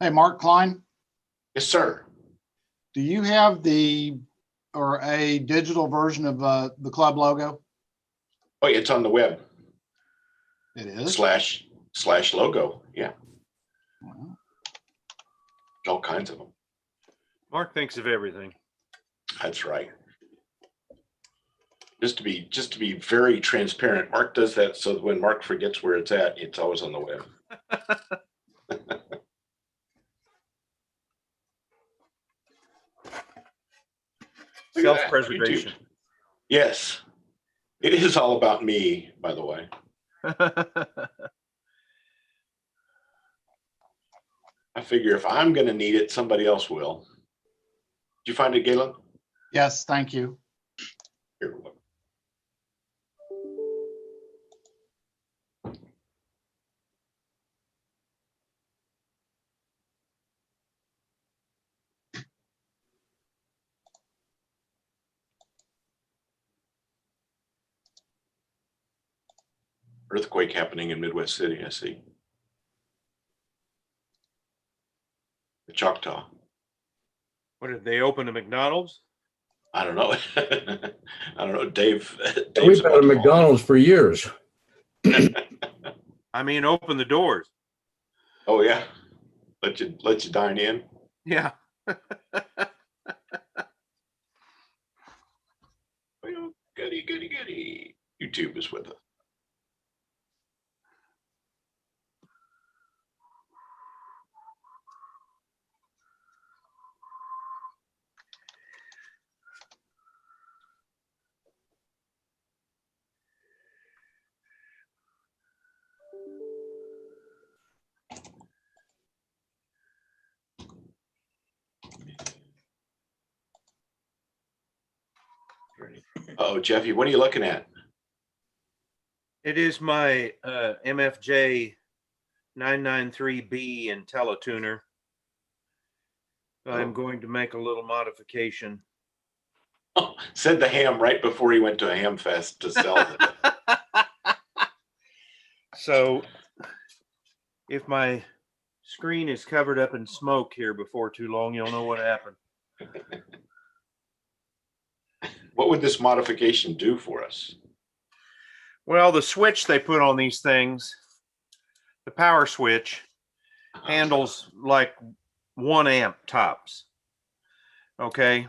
Hey, Mark Klein, Yes, sir. do you have a digital version of the club logo? Oh, it's on the web. It is. // logo. Yeah, Well, all kinds of them. Mark thinks of everything. That's right. Just to be very transparent, Mark does that so that when Mark forgets where it's at, it's always on the web. Self-preservation. Yes, it is all about me, by the way. I figure if I'm going to need it, somebody else will. Did you find it, Galen? yes, thank you. Here, look. Earthquake happening in Midwest City, I see. The Choctaw. What did they open a McDonald's? I don't know. I don't know. Dave. We've had a McDonald's for years. I mean, open the doors. Oh yeah. Let you dine in. Yeah. Well, goody. YouTube is with us. Oh, Jeffy, what are you looking at? It is my MFJ 993B IntelliTuner. I'm going to make a little modification. Oh, said the ham right before he went to a ham fest to sell it. So if my screen is covered up in smoke here before too long, you'll know what happened. What would this modification do for us? Well, the switch they put on these things, the power switch, handles like 1 amp tops. Okay.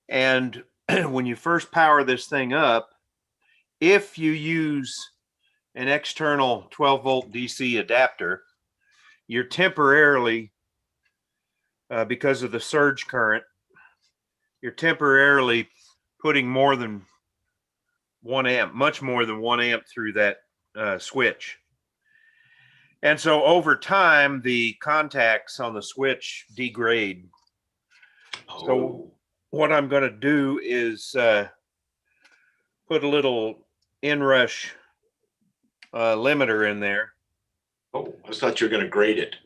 And when you first power this thing up, if you use an external 12-volt DC adapter, you're temporarily, because of the surge current, you're temporarily putting more than 1 amp, much more than 1 amp through that switch. And so over time, the contacts on the switch degrade. Oh. So what I'm going to do is put a little inrush limiter in there. Oh, I thought you were going to grade it.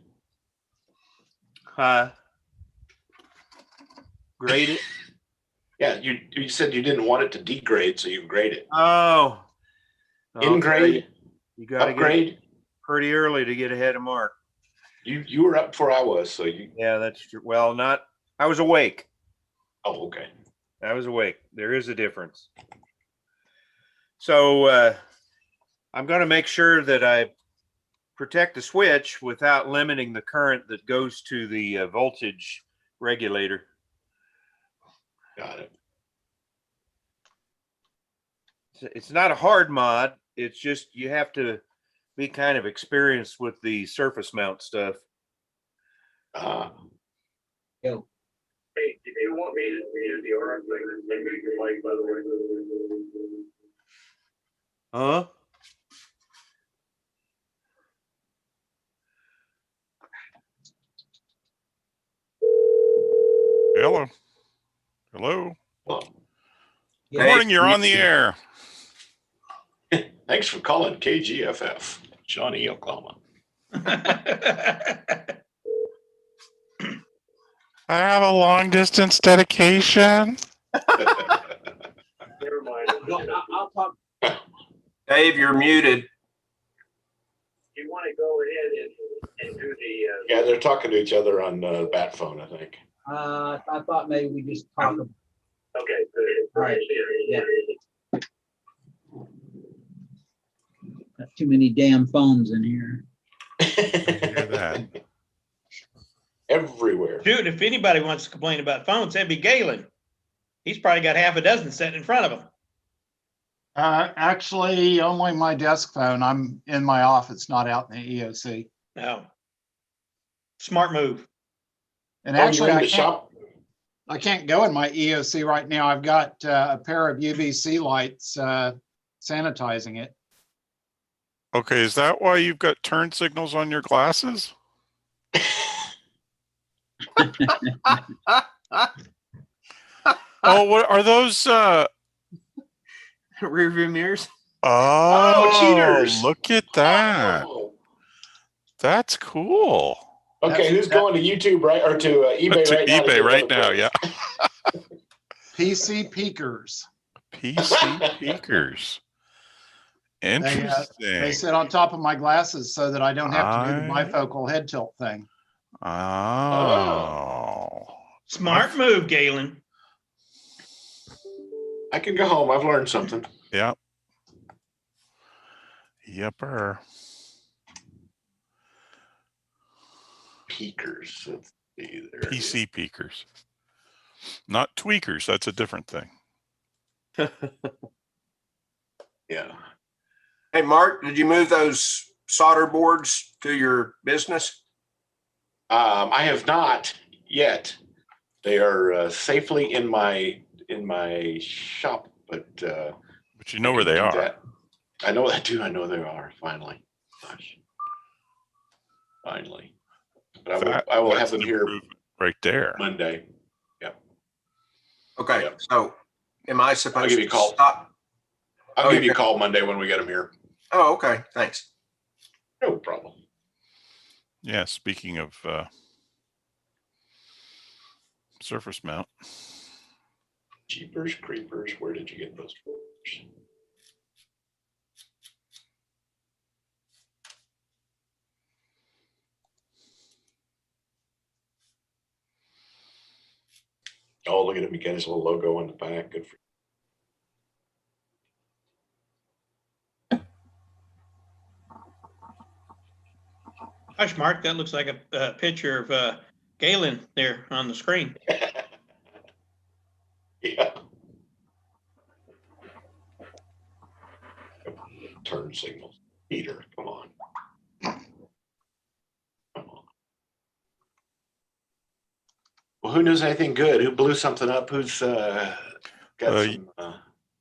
Grade it. Yeah, you said you didn't want it to degrade, so you grade it. Oh, Ingrade, you got to upgrade. get pretty early to get ahead of Mark. You were up before I was, so you. Yeah, that's true. Well, I was awake. Oh, okay. I was awake. There is a difference. So I'm going to make sure that I protect the switch without limiting the current that goes to the voltage regulator. Got it. It's not a hard mod. It's just you have to be kind of experienced with the surface mount stuff. Yeah. Hey, if you want me to do the arm thing, then maybe your mic, by the way. Huh? Hello. Hello. Well, Good morning. You're on the air. thanks for calling KGFF, Shawnee, Oklahoma. I have a long distance dedication. Never mind. I'll talk. Dave, you're muted. You want to go ahead and do the Yeah, they're talking to each other on bat phone, I think. I thought maybe we just talk. Okay. All right. Yeah. Got too many damn phones in here. Hear that? Everywhere. Dude, if anybody wants to complain about phones, that'd be Galen. He's probably got half a dozen sitting in front of him. Actually, only my desk phone. I'm in my office, not out in the EOC. No. Smart move. And Oh, you're actually, in the shop? I can't go in my EOC right now. I've got a pair of UVC lights sanitizing it. Okay, is that why you've got turn signals on your glasses? Oh, what are those? Rear view mirrors. Oh, cheaters. look at that. Oh. That's cool. Okay, who's going to YouTube, right? Or to eBay To right now? eBay right now, yeah. PC peakers. PC peakers. They Interesting. sit on top of my glasses so that I don't have to do the I- bifocal head tilt thing. Oh. Smart move, Galen. I can go home. I've learned something. Yep. Yepper. Peakers. Let's see there. PC peakers. Not tweakers. That's a different thing. Yeah. Hey, Mark, did you move those solder boards to your business? I have not yet. They are safely in my shop, but But you know where they do are. that. I know that too. I know they are. Finally, gosh, finally. But I will have That's them an here improvement right there. Monday. Okay, Yep. so am I supposed give you to a call. stop? I'll Oh, give you a yeah. call Monday when we get them here. Oh, okay, thanks. No problem. Yeah, speaking of surface mount. Jeepers creepers. Where did you get those boards? Oh, look at him. He got his little logo on the back. Good for Gosh, Mark, that looks like a picture of Galen there on the screen. Yeah. Turn signals. Peter, come on. Come on. Well, who knows anything good? Who blew something up? Who's got some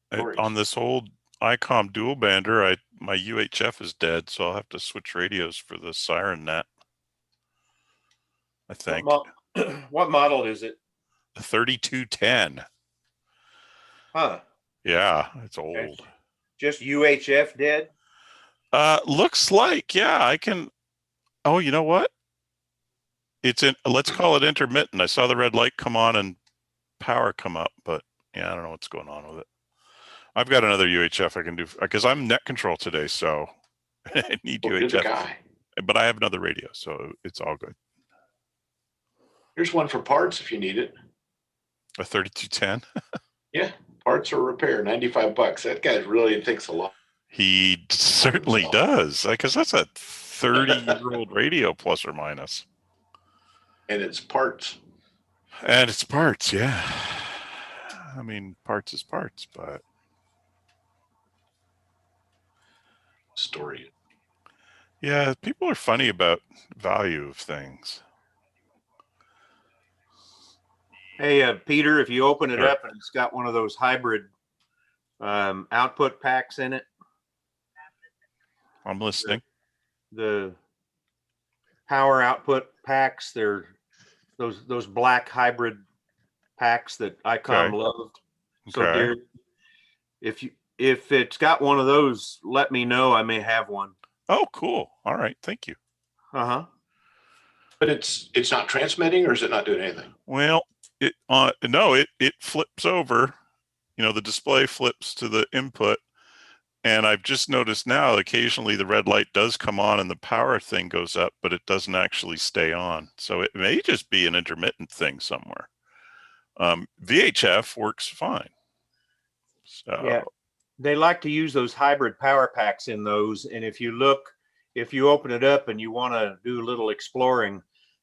stories? On this old ICOM dual bander, my UHF is dead, so I'll have to switch radios for the siren net. I think What model is it? the 3210. Huh? Yeah, it's old. Just UHF dead? Looks like, yeah, I can. Oh, you know what? It's in. Let's call it intermittent. I saw the red light come on and power come up, but yeah, I don't know what's going on with it. I've got another UHF I can do because I'm net control today, so I need Well, you're the UHF. guy. But I have another radio, so it's all good. Here's one for parts if you need it. A 3210. Yeah, parts or repair, $95. That guy really thinks a lot. He certainly does, because that's a 30-year-old radio, plus or minus. And it's parts. And it's parts, yeah. I mean, parts is parts, but Story. yeah, people are funny about value of things. Hey, Peter, if you open it Sure. up and it's got one of those hybrid output packs in it, I'm listening. the power output packs, they're those black hybrid packs that ICOM Okay. loved so Okay. dear. If it's got one of those, let me know. I may have one. Oh, cool. All right. Thank you. Uh-huh. But it's not transmitting, or is it not doing anything? Well, it flips over. You know, the display flips to the input, And I've just noticed now occasionally the red light does come on and the power thing goes up, but it doesn't actually stay on. So it may just be an intermittent thing somewhere. VHF works fine. So Yeah. They like to use those hybrid power packs in those. And if you open it up and you want to do a little exploring,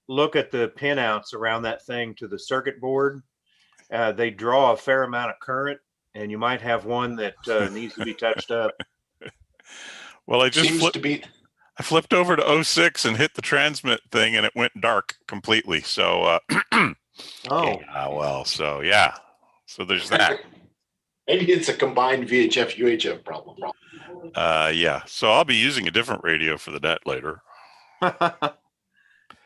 look at the pinouts around that thing to the circuit board. They draw a fair amount of current, and you might have one that needs to be touched up. well, I flipped over to 06 and hit the transmit thing and it went dark completely. So yeah, well, so yeah. So there's that. Maybe it's a combined VHF UHF problem. Yeah. So I'll be using a different radio for the net later.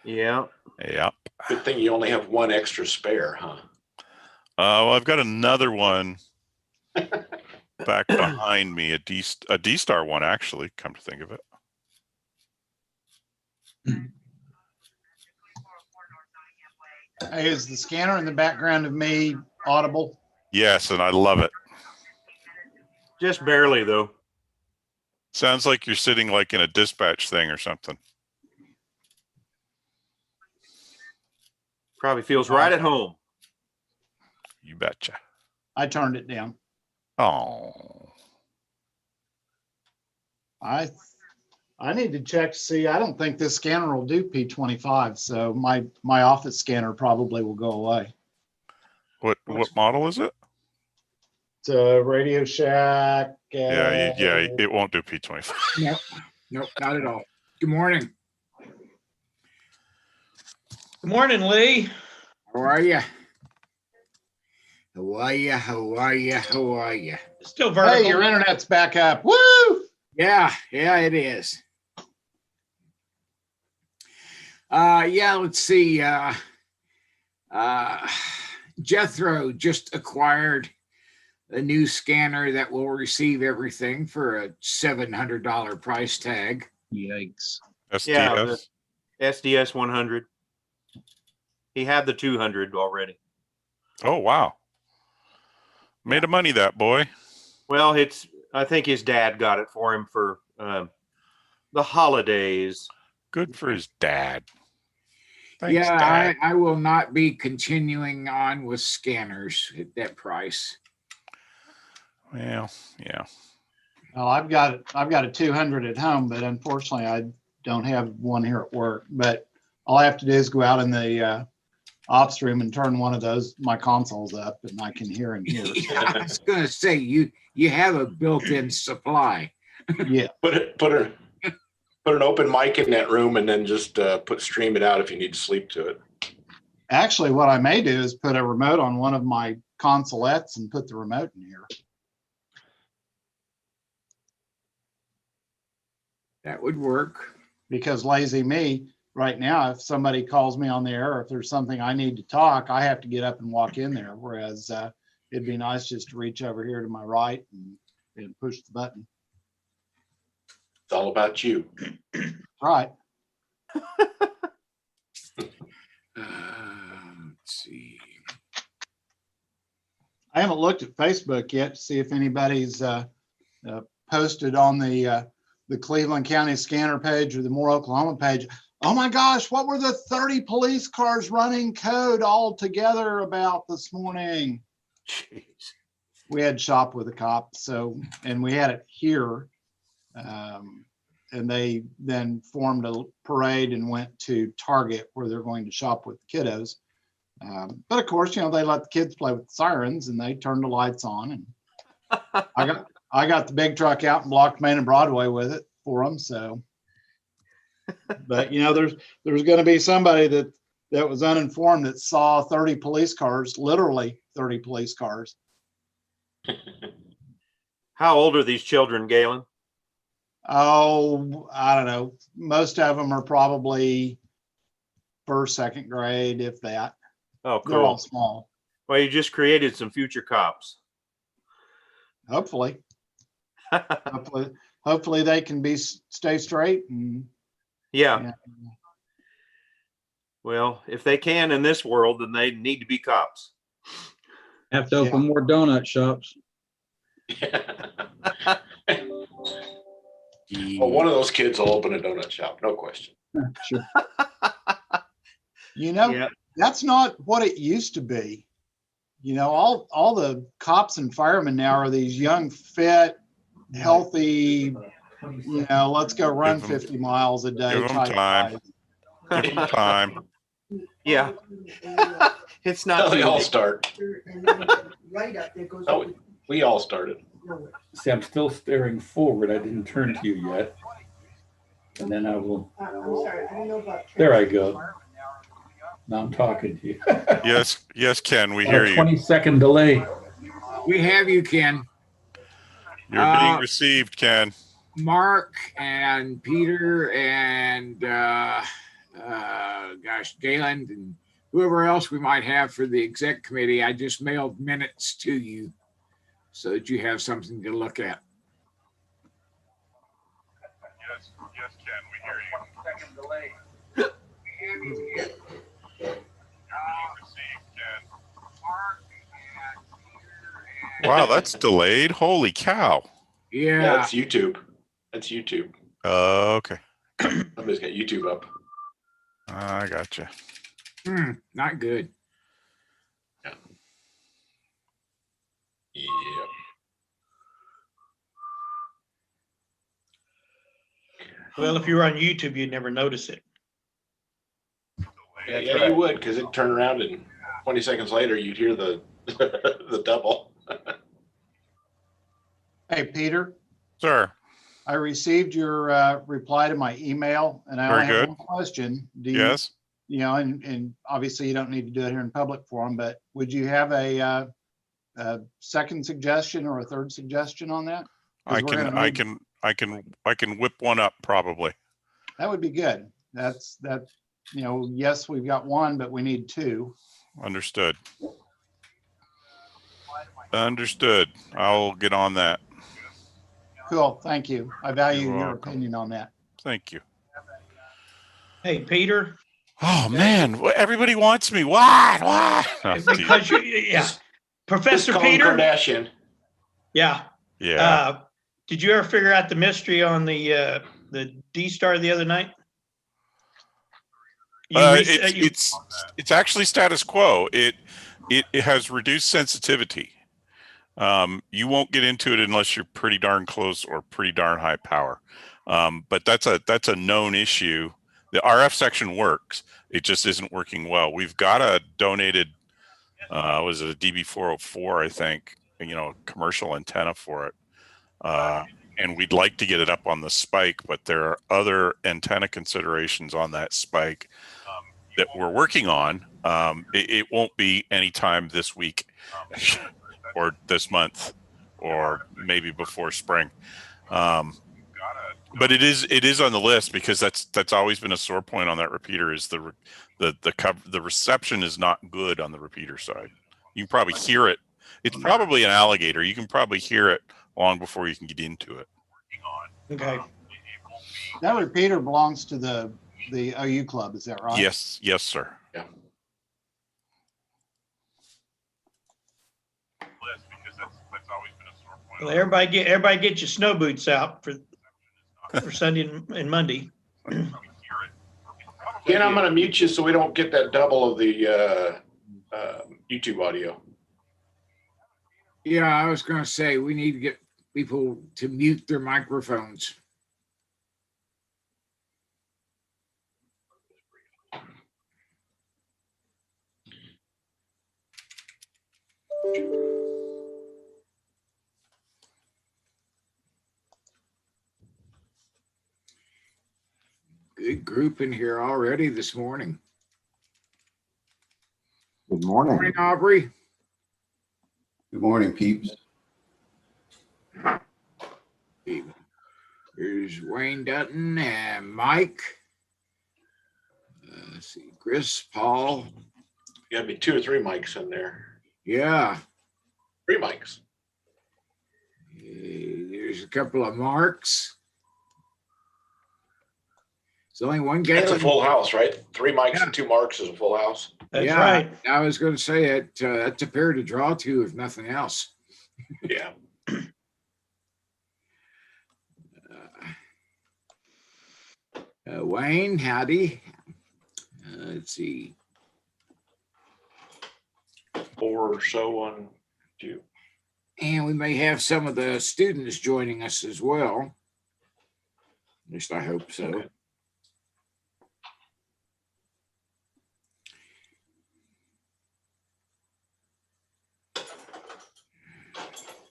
Yeah. Yeah. Good thing you only have one extra spare, huh? Well, I've got another one back behind me, a D-Star one, actually, come to think of it. Hey, is the scanner in the background of me audible? Yes, and I love it. Just barely, though. Sounds like you're sitting like in a dispatch thing or something. Probably feels right at home. You betcha. I turned it down. Oh. I need to check to see. I don't think this scanner will do P25, so my office scanner probably will go away. What model is it? It's a Radio Shack. Yeah, it won't do P25. Nope, not at all. Good morning. Good morning, Lee. How are you? How are you? How are you? How are you? Still vertical. Hey, your internet's back up. Woo! Yeah, it is. Let's see. Jethro just acquired a new scanner that will receive everything for a $700 price tag. Yikes. SDS? Yeah, the SDS 100. He had the 200 already. Oh, wow. Made of money, that boy. Well, I think his dad got it for him for the holidays. Good for his dad. Thanks, Yeah, Dad. I will not be continuing on with scanners at that price. Well, yeah. Well, I've got a 200 at home, but unfortunately I don't have one here at work. But all I have to do is go out in the ops room and turn one of my consoles up, and I can hear and hear. I was going to say you have a built-in supply. Yeah. Put an open mic in that room and then just stream it out if you need to sleep to it. Actually, what I may do is put a remote on one of my consolettes and put the remote in here. That would work. Because lazy me, right now, if somebody calls me on the air, or if there's something I need to talk, I have to get up and walk in there. Whereas it'd be nice just to reach over here to my right and push the button. It's all about you. Right. Let's see. I haven't looked at Facebook yet to see if anybody's posted on the Cleveland County scanner page or the Moore, Oklahoma page. Oh my gosh, what were the 30 police cars running code all together about this morning? Jeez. We had shop with a cop, and we had it here. And they then formed a parade and went to Target where they're going to shop with the kiddos. But of course, they let the kids play with the sirens and they turned the lights on. And I got the big truck out and blocked Main and Broadway with it for them. So, but there's going to be somebody that was uninformed that saw 30 police cars, literally 30 police cars. How old are these children, Galen? Oh, I don't know. Most of them are probably first, second grade, if that. Oh, cool. They're all small. Well, you just created some future cops. Hopefully. Hopefully they can stay straight. And, yeah. Well, if they can in this world, then they need to be cops. Have to open more donut shops. Well, one of those kids will open a donut shop, no question. Sure. You know, Yeah. that's not what it used to be. You know, all the cops and firemen now are these young, fit, healthy, you know, let's go run Give 'em- 50 miles a day. give 'em type time. guys. Give them time. Yeah. It's That's not how they too all late. start. Oh, we all started. See, I'm still staring forward. I didn't turn to you yet. And then I will. There I go. Now I'm talking to you. Yes, yes, Ken, we On hear a you. 20-second delay. We have you, Ken. You're being received, Ken. Mark and Peter and Galen and whoever else we might have for the exec committee. I just mailed minutes to you so that you have something to look at. Yes, yes, Ken, we hear you. Second delay. Wow, that's delayed. Holy cow. Yeah. That's YouTube. That's YouTube. Okay. Somebody's got YouTube up. I gotcha. Not good. Yep. Well, if you were on YouTube, you'd never notice it. Yeah, you would, because it'd turn around and 20 seconds later, you'd hear the the double. Hey, Peter, Sir, I received your reply to my email and I Very only have good. one question. Do you, yes? you know, and obviously you don't need to do it here in public forum, but would you have a second suggestion or a third suggestion on that? 'Cause I we're can, gonna I move- can, I can, I can whip one up probably. That would be good. That, you know, yes, we've got one, but we need two. Understood. Understood. I'll get on that. Cool, thank you. I value You're your welcome. opinion on that. Thank you. Hey, Peter, Oh man, everybody wants me. What? Oh, because yeah, Just Professor call him Peter. Kardashian. Yeah. yeah. Did you ever figure out the mystery on the D-Star the other night? It's actually status quo. It has reduced sensitivity. You won't get into it unless you're pretty darn close or pretty darn high power. But that's a known issue. The RF section works. It just isn't working well. We've got a donated, was it a DB404, I think, you know, commercial antenna for it. And we'd like to get it up on the spike, but there are other antenna considerations on that spike that we're working on. It won't be anytime this week or this month or maybe before spring. But it is on the list because that's always been a sore point on that repeater is the reception is not good on the repeater side. You can probably hear it. It's probably an alligator. You can probably hear it long before you can get into it. Okay. That repeater belongs to the OU club, is that right? Yes, yes, sir. Yeah. Well, everybody get your snow boots out for Sunday and Monday. Ken, I'm going to mute you so we don't get that double of the YouTube audio. Yeah, I was going to say we need to get people to mute their microphones. Good group in here already this morning. Good morning. Morning, Aubrey. Good morning, peeps. Here's Wayne Dutton and Mike. Let's see, Chris, Paul. You got to be 2 or 3 mics in there. Yeah. 3 mics. There's a couple of marks. It's only one guy. It's a full house, right? 3 mics and 2 marks is a full house. That's right. I was going to say it. That's a pair to draw to, if nothing else. Yeah. Wayne, howdy. Let's see. 4 or so on you. And we may have some of the students joining us as well. At least I hope so. Okay.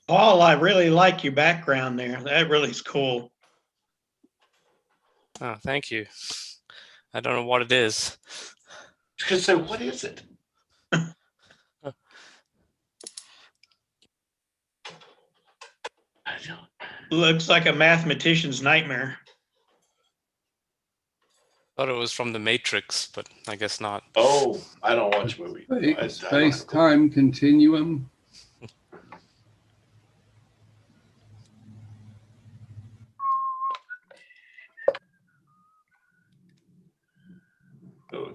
Paul, I really like your background there. That really is cool. Oh, thank you. I don't know what it is. So what is it? I don't. Looks like a mathematician's nightmare. Thought it was from The Matrix, but I guess not. Oh, I don't watch movies. Space-time continuum. Oh.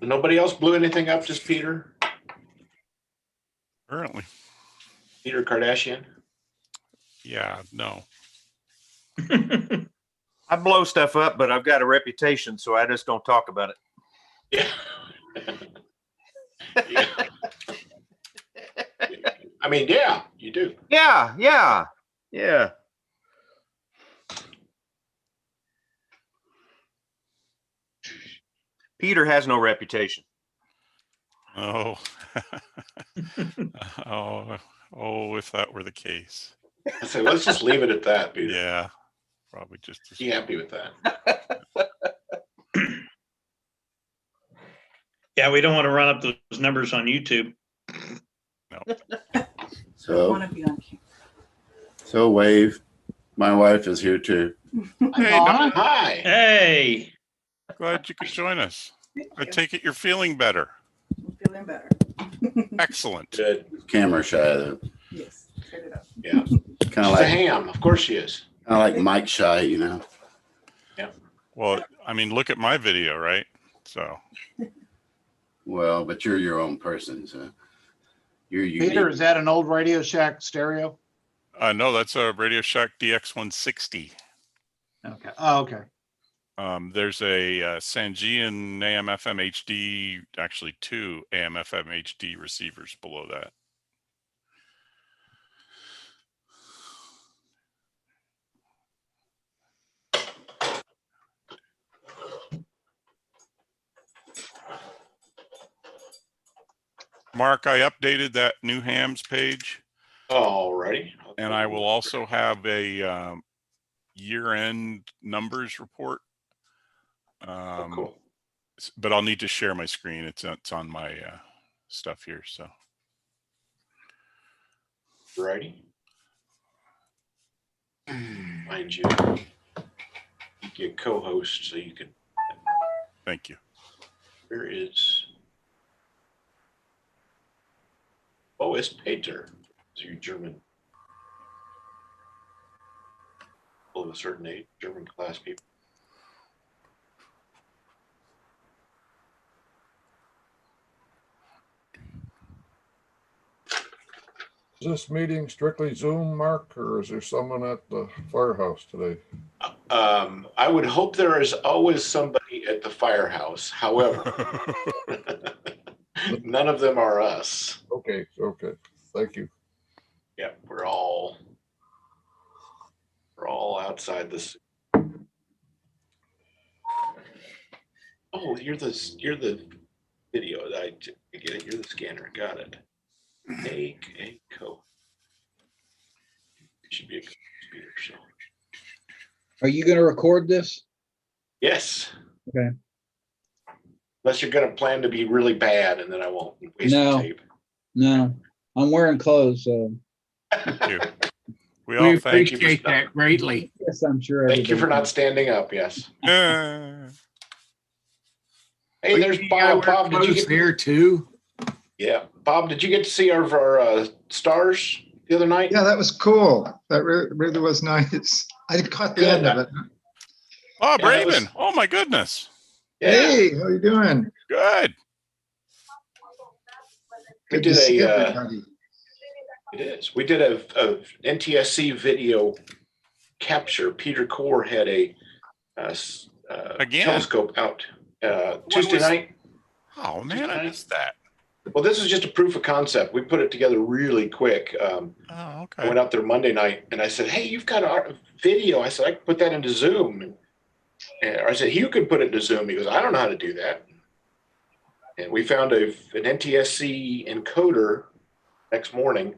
Nobody else blew anything up, just Peter? Apparently. Peter Kardashian? Yeah, no. I blow stuff up, but I've got a reputation, so I just don't talk about it. Yeah. Yeah. I mean, yeah, you do. Yeah. Peter has no reputation. Oh. If that were the case. So let's just leave it at that, Peter. Yeah, probably just. Be happy with that. Yeah, we don't want to run up those numbers on YouTube. No. So Wave, my wife is here too. Hey, Donna? Hi. Hey. Glad you could join us. I take it you're feeling better. I'm feeling better. Excellent. Good. Camera shy though. Yes, set it up. Yeah. Kind She's of a like ham. Of course she is. Mike shy, you know. Yeah. Well, I mean, look at my video, right? So. Well, but you're your own person, so you're unique. Peter, is that an old Radio Shack stereo? No, that's a Radio Shack DX160. Okay. Oh, okay. There's a Sangean AM/FM HD, actually 2 AM/FM HD receivers below that. Mark, I updated that new hams page. Alrighty. And I will also have a year-end numbers report. Cool. But I'll need to share my screen. It's on my stuff here. So. Righty. Mind you, you co-host so you can. Thank you. Where is? Oh, it's Peter. So you're German. Of a certain age, German class people. Is this meeting strictly Zoom, Mark, or is there someone at the firehouse today? I would hope there is always somebody at the firehouse. However, none of them are us. Okay, thank you. Yeah, we're all outside this. Oh, you're the video. I get it. You're the scanner. Got it. Take a code. It should be a computer. So. Are you going to record this? Yes. Okay. Unless you're going to plan to be really bad, and then I won't waste No. the tape. No, I'm wearing clothes, so. Thank you. We We all thank you. appreciate that greatly. Yes, I'm sure. Thank you for everybody not standing up. Yes. Yeah. Hey, there's Bob. Bob, did you get there too? Yeah, Bob, did you get to see our stars the other night? Yeah, that was cool. That really was nice. I caught the end of it. Oh, Yeah, that was- Raven. Oh, my goodness. Yeah. Hey, how you doing? Good. We Good to did see a everybody. It is. We did a NTSC video capture. Peter Core had a Again? telescope out Tuesday was- night. Oh man, Tuesday I night. missed that. Well, this is just a proof of concept. We put it together really quick. Oh, I okay. went out there Monday night and I said, "Hey, you've got a video." I said, "I can put that into Zoom." And I said, "You can put it into Zoom." He goes, "I don't know how to do that." And we found an NTSC encoder next morning,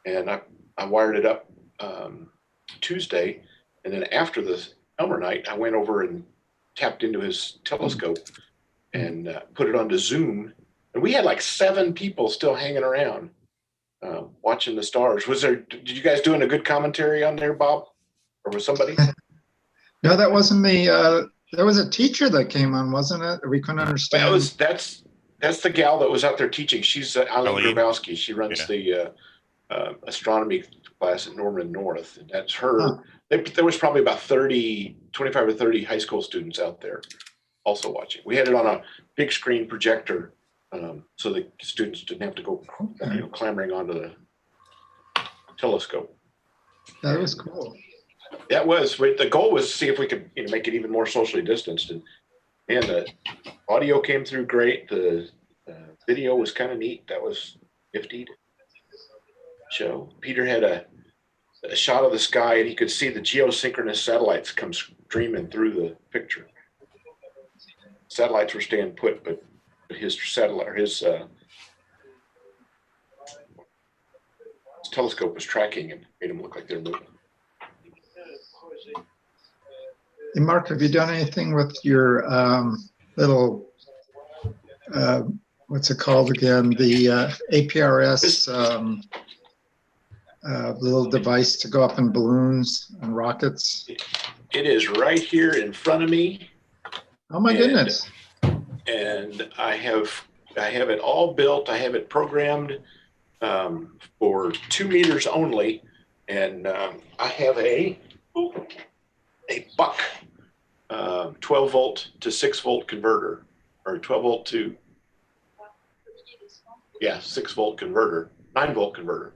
and I wired it up Tuesday. And then after the Elmer night, I went over and tapped into his telescope and put it onto Zoom. And we had like 7 people still hanging around watching the stars. Did you guys doing a good commentary on there, Bob? Or was somebody? No, that wasn't me. There was a teacher that came on, wasn't it? We couldn't understand. That's the gal that was out there teaching. She's Eileen Eileen? Grabowski. She runs the astronomy class at Norman North. And that's her. Huh. There was probably about 25 or 30 high school students out there also watching. We had it on a big screen projector so the students didn't have to go clambering onto the telescope. That was cool. That was the goal was to see if we could make it even more socially distanced, and the audio came through great. The video was kind of neat. That was nifty to show. Peter had a shot of the sky, and he could see the geosynchronous satellites come streaming through the picture. Satellites were staying put, but his telescope was tracking and made them look like they're moving. Hey, Mark, have you done anything with your little, what's it called again? The APRS little device to go up in balloons and rockets? It is right here in front of me. Oh my goodness. And I have it all built. I have it programmed for 2 meters only. And I have a buck 12 volt to 6 volt converter, or 12 volt to 6 volt converter, 9 volt converter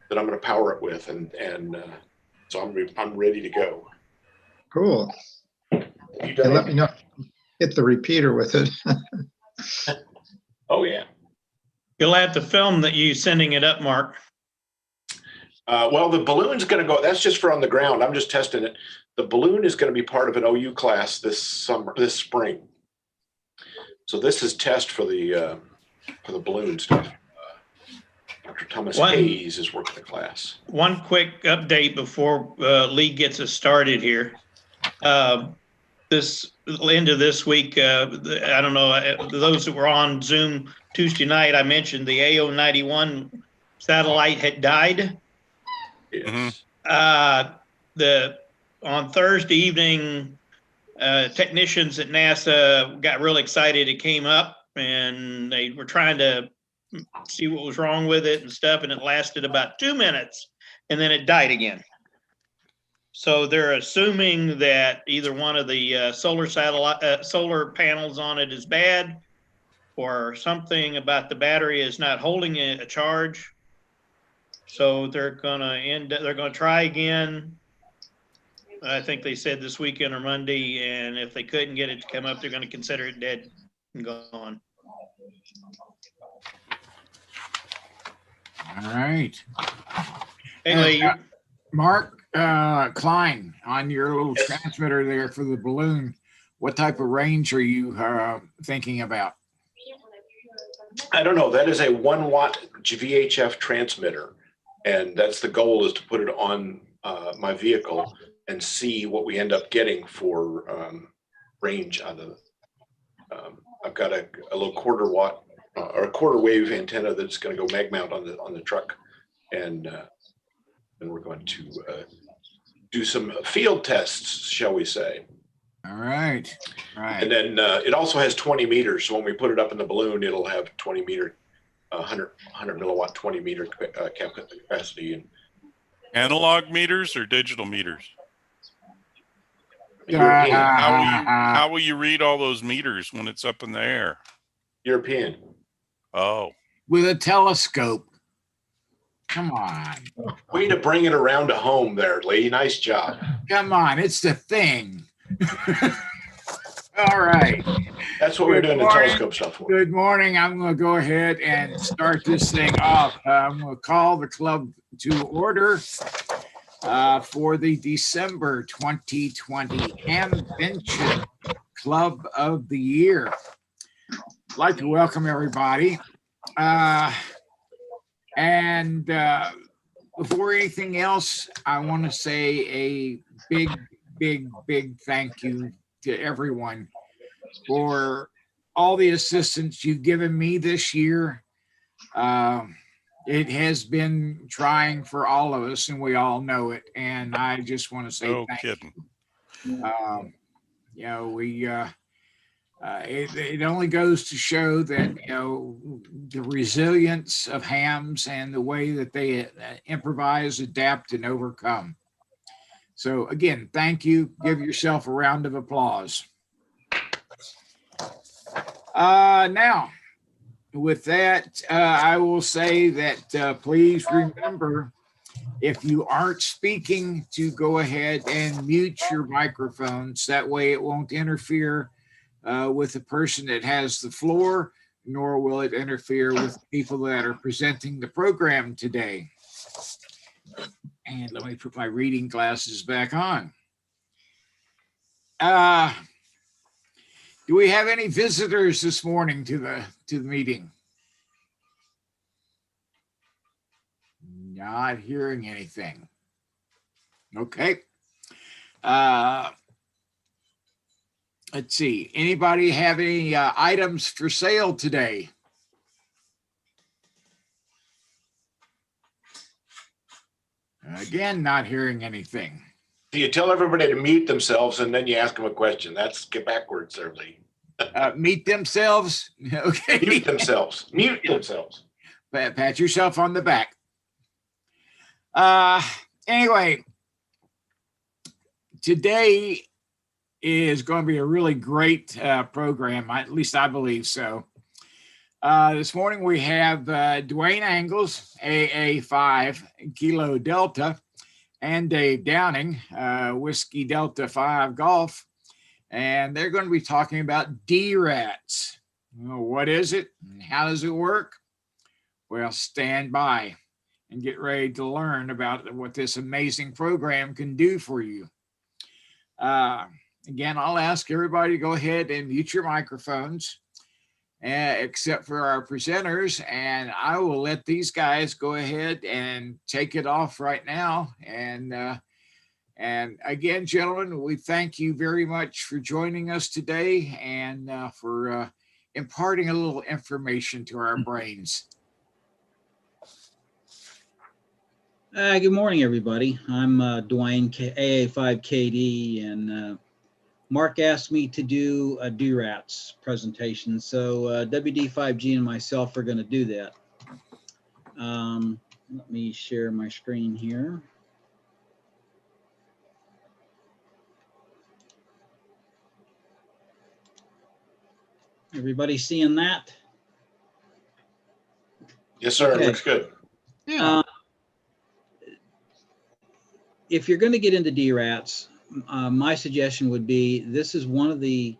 that I'm going to power it with, and so I'm ready to go. Cool. You And let me know. Hit the repeater with it. Oh yeah. You'll have to film that you sending it up, Mark. Well, the balloon's going to go. That's just for on the ground. I'm just testing it. The balloon is going to be part of an OU class this spring. So this is test for the balloon stuff. Dr. Thomas Hayes is working the class. One quick update before Lee gets us started here. This end of this week, I don't know, those that were on Zoom Tuesday night, I mentioned the AO91 satellite had died. Yes. On Thursday evening, technicians at NASA got real excited. It came up and they were trying to see what was wrong with it and stuff, and it lasted about 2 minutes and then it died again. So they're assuming that either one of the solar panels on it is bad, or something about the battery is not holding a charge. So they're gonna try again. I think they said this weekend or Monday, and if they couldn't get it to come up, they're gonna consider it dead and gone. All right. Hey, Lee, Mark Klein, on your little transmitter there for the balloon, what type of range are you thinking about? I don't know. That is a 1 watt VHF transmitter. And that's the goal, is to put it on my vehicle and see what we end up getting for range on the, I've got a little 1/4 watt or a 1/4 wave antenna that's going to go mag mount on the truck. And we're going to do some field tests, shall we say. All right. Right. And then it also has 20 meters. So when we put it up in the balloon, it'll have 20 meter, 100 milliwatt, 20 meter capacity. And Analog meters or digital meters? European. How will you read all those meters when it's up in the air? European. Oh. With a telescope. Come on. Way to bring it around to home there, Lee. Nice job. Come on. It's the thing. All right. That's what we're doing the telescope stuff for. Good morning. I'm going to go ahead and start this thing off. I'm going to call the club to order for the December 2020 Hamvention Club of the Year. I'd like to welcome everybody. And before anything else, I want to say a big thank you to everyone for all the assistance you've given me this year. It has been trying for all of us, and we all know it. And I just want to say No thank kidding. you. You know, it only goes to show that, you know, the resilience of hams and the way that they improvise, adapt, and overcome. So again, thank you. Give yourself a round of applause. Now, with that, I will say that please remember, if you aren't speaking, to go ahead and mute your microphones. That way it won't interfere with the person that has the floor, nor will it interfere with people that are presenting the program today. And let me put my reading glasses back on. Do we have any visitors this morning to the meeting? Not hearing anything. Okay. Let's see. Anybody have any items for sale today? Again, not hearing anything. You tell everybody to mute themselves and then you ask them a question. That's get backwards there, Lee. Meet themselves. Okay. Mute themselves. Mute themselves. Pat yourself on the back. Anyway, today is going to be a really great program. At least I believe so. This morning we have Duane Angles, AA5 Kilo Delta, and Dave Downing, Whiskey Delta 5 Golf. And they're going to be talking about DRATs. Well, what is it and how does it work? Well, stand by and get ready to learn about what this amazing program can do for you. Again, I'll ask everybody to go ahead and mute your microphones, except for our presenters, and I will let these guys go ahead and take it off right now. And again, gentlemen, we thank you very much for joining us today and for imparting a little information to our brains. Good morning, everybody. I'm Duane, AA5KD, and Mark asked me to do a DRATs presentation, so WD5G and myself are going to do that. Let me share my screen here. Everybody seeing that? Yes, sir. Okay. Looks good. Yeah. If you're going to get into DRATs, my suggestion would be this is one of the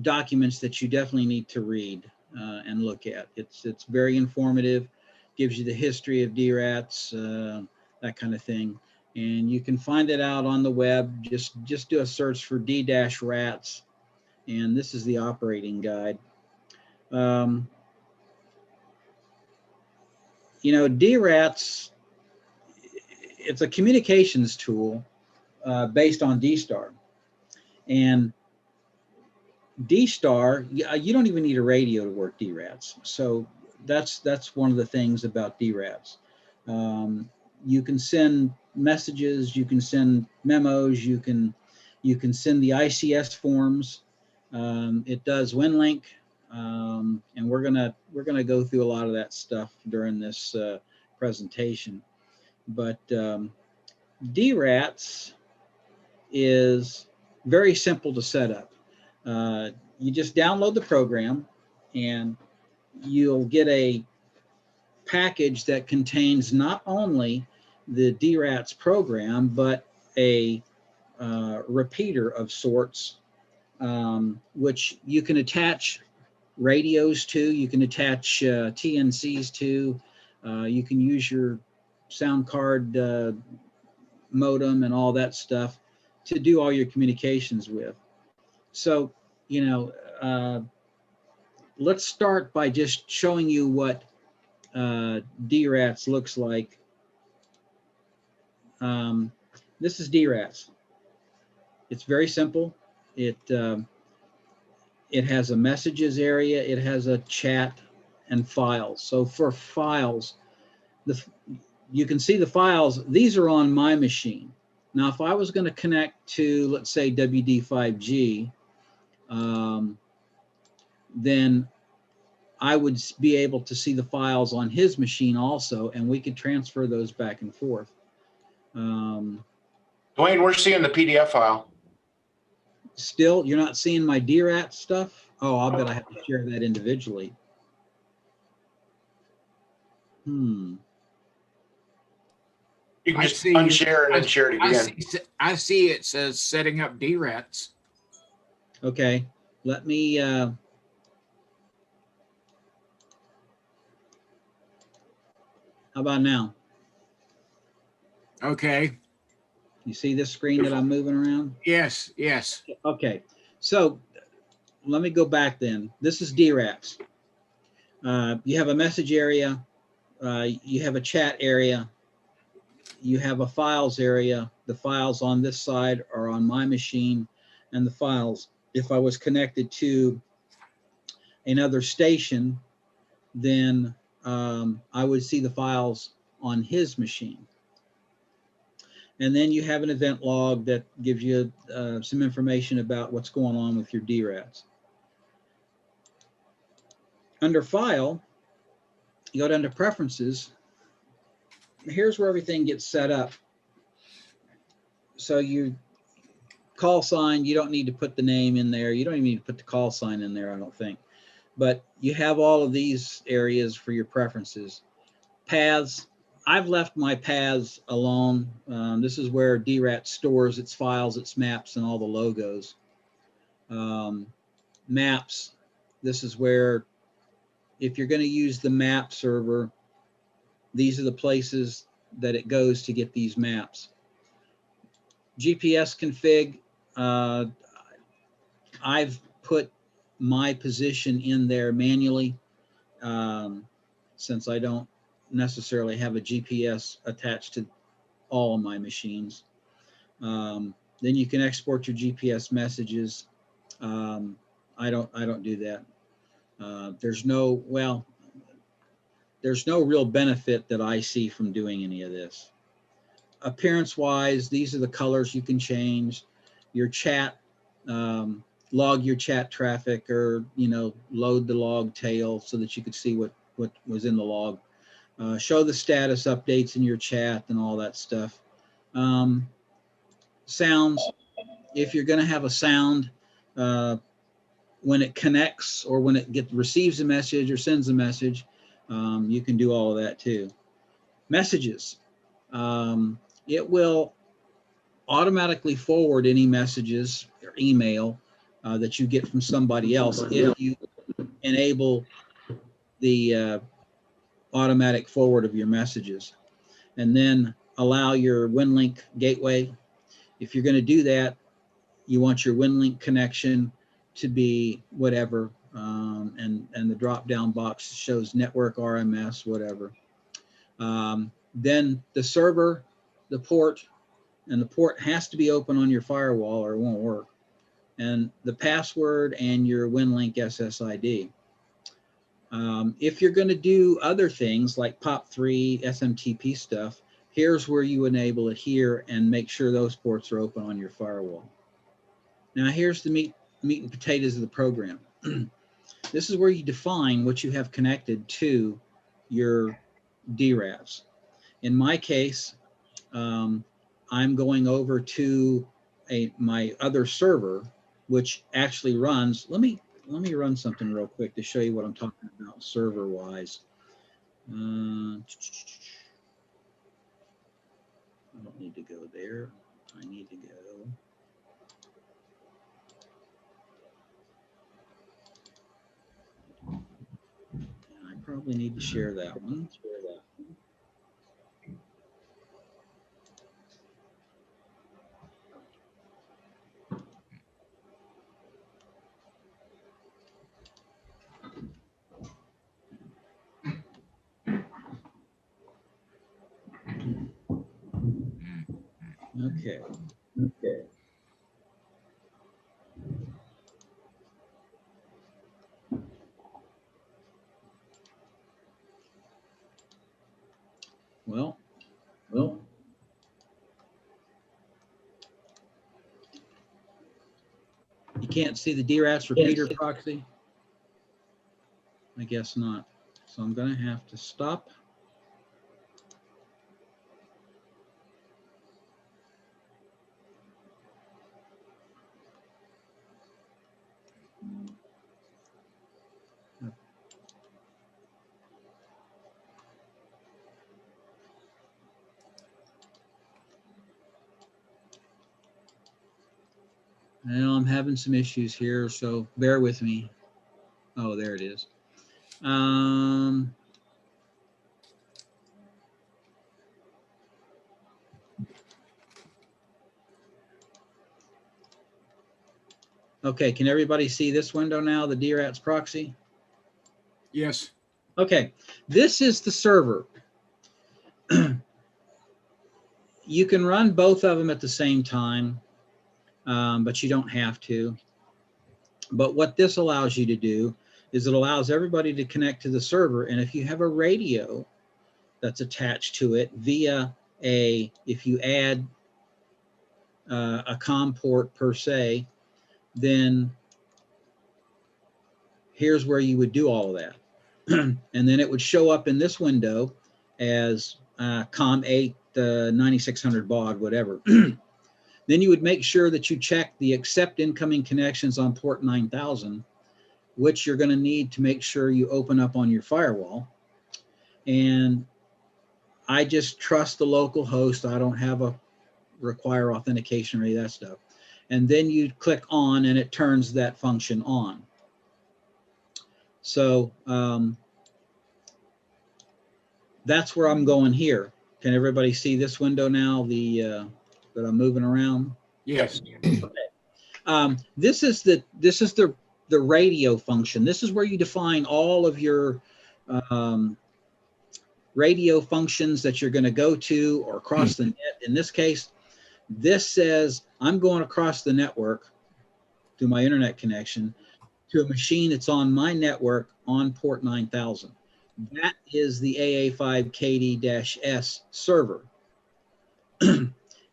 documents that you definitely need to read and look at. It's very informative, gives you the history of DRATs, that kind of thing. And you can find it out on the web. Just do a search for D-RATs, and this is the operating guide. You know, DRATs, it's a communications tool based on D-Star. And D-Star, you don't even need a radio to work DRATs. So that's one of the things about DRATs. You can send messages, you can send memos, you can send the ICS forms. It does WinLink, and we're gonna go through a lot of that stuff during this presentation. But DRATs is very simple to set up. You just download the program and you'll get a package that contains not only the DRATS program, but a repeater of sorts, which you can attach radios to, you can attach TNCs to, you can use your sound card modem and all that stuff to do all your communications with. So, you know, let's start by just showing you what DRATS looks like. This is DRATS. It's very simple. It has a messages area, it has a chat and files. So for files, you can see the files. These are on my machine. Now, if I was going to connect to, let's say, WD5G, then I would be able to see the files on his machine also, and we could transfer those back and forth. Duane, we're seeing the PDF file. Still, you're not seeing my DRAT stuff? Oh, I'll bet I have to share that individually. You can just unshare and then share it again. I see it says setting up DRATs. Okay, let me, how about now? Okay. You see this screen that I'm moving around? Yes, yes. Okay, so let me go back then. This is DRATS. You have a message area, you have a chat area, you have a files area. The files on this side are on my machine, and the files, if I was connected to another station, then I would see the files on his machine. And then you have an event log that gives you some information about what's going on with your DRATs. Under File, you go down to Preferences. Here's where everything gets set up. So you call sign, you don't need to put the name in there. You don't even need to put the call sign in there, I don't think. But you have all of these areas for your preferences. Paths, I've left my paths alone. This is where DRAT stores its files, its maps, and all the logos. Maps, this is where, if you're going to use the map server, these are the places that it goes to get these maps. GPS config, I've put my position in there manually since I don't necessarily have a GPS attached to all of my machines. Then you can export your GPS messages. I don't do that. There's no real benefit that I see from doing any of this. Appearance wise, these are the colors you can change. Your chat, log your chat traffic, or load the log tail so that you could see what was in the log. Show the status updates in your chat and all that stuff. Sounds, if you're going to have a sound when it connects or when it receives a message or sends a message, you can do all of that too. Messages, it will automatically forward any messages or email that you get from somebody else if you enable the automatic forward of your messages, and then allow your WinLink gateway. If you're going to do that, you want your WinLink connection to be whatever, and the drop-down box shows network, RMS, whatever. Then the server, the port, and the port has to be open on your firewall or it won't work. And the password and your WinLink SSID. If you're going to do other things like POP3, SMTP stuff, here's where you enable it here and make sure those ports are open on your firewall. Now here's the meat and potatoes of the program. This is where you define what you have connected to your DRATs. In my case, I'm going over to my other server, which actually runs. Let me run something real quick to show you what I'm talking about server-wise. I don't need to go there. I need to go. I probably need to share that one. Okay. Well, you can't see the DRATS repeater proxy? I guess not. So I'm going to have to stop. Well, I'm having some issues here, so bear with me. Oh, there it is. Okay, can everybody see this window now, the DRATS proxy? Yes. Okay, this is the server. You can run both of them at the same time, but you don't have to. But what this allows you to do is it allows everybody to connect to the server. And if you have a radio that's attached to it via if you add a COM port per se, then here's where you would do all of that. And then it would show up in this window as COM 8, 9600 baud, whatever. Then you would make sure that you check the accept incoming connections on port 9000, which you're going to need to make sure you open up on your firewall. And I just trust the local host. I don't have a require authentication or any of that stuff. And then you click on and it turns that function on. So that's where I'm going here. Can everybody see this window now, that I'm moving around? Yes. Okay. This is the radio function. This is where you define all of your radio functions that you're going to go to or across the net. In this case, this says I'm going across the network through my internet connection to a machine that's on my network on port 9000. That is the AA5KD-S server.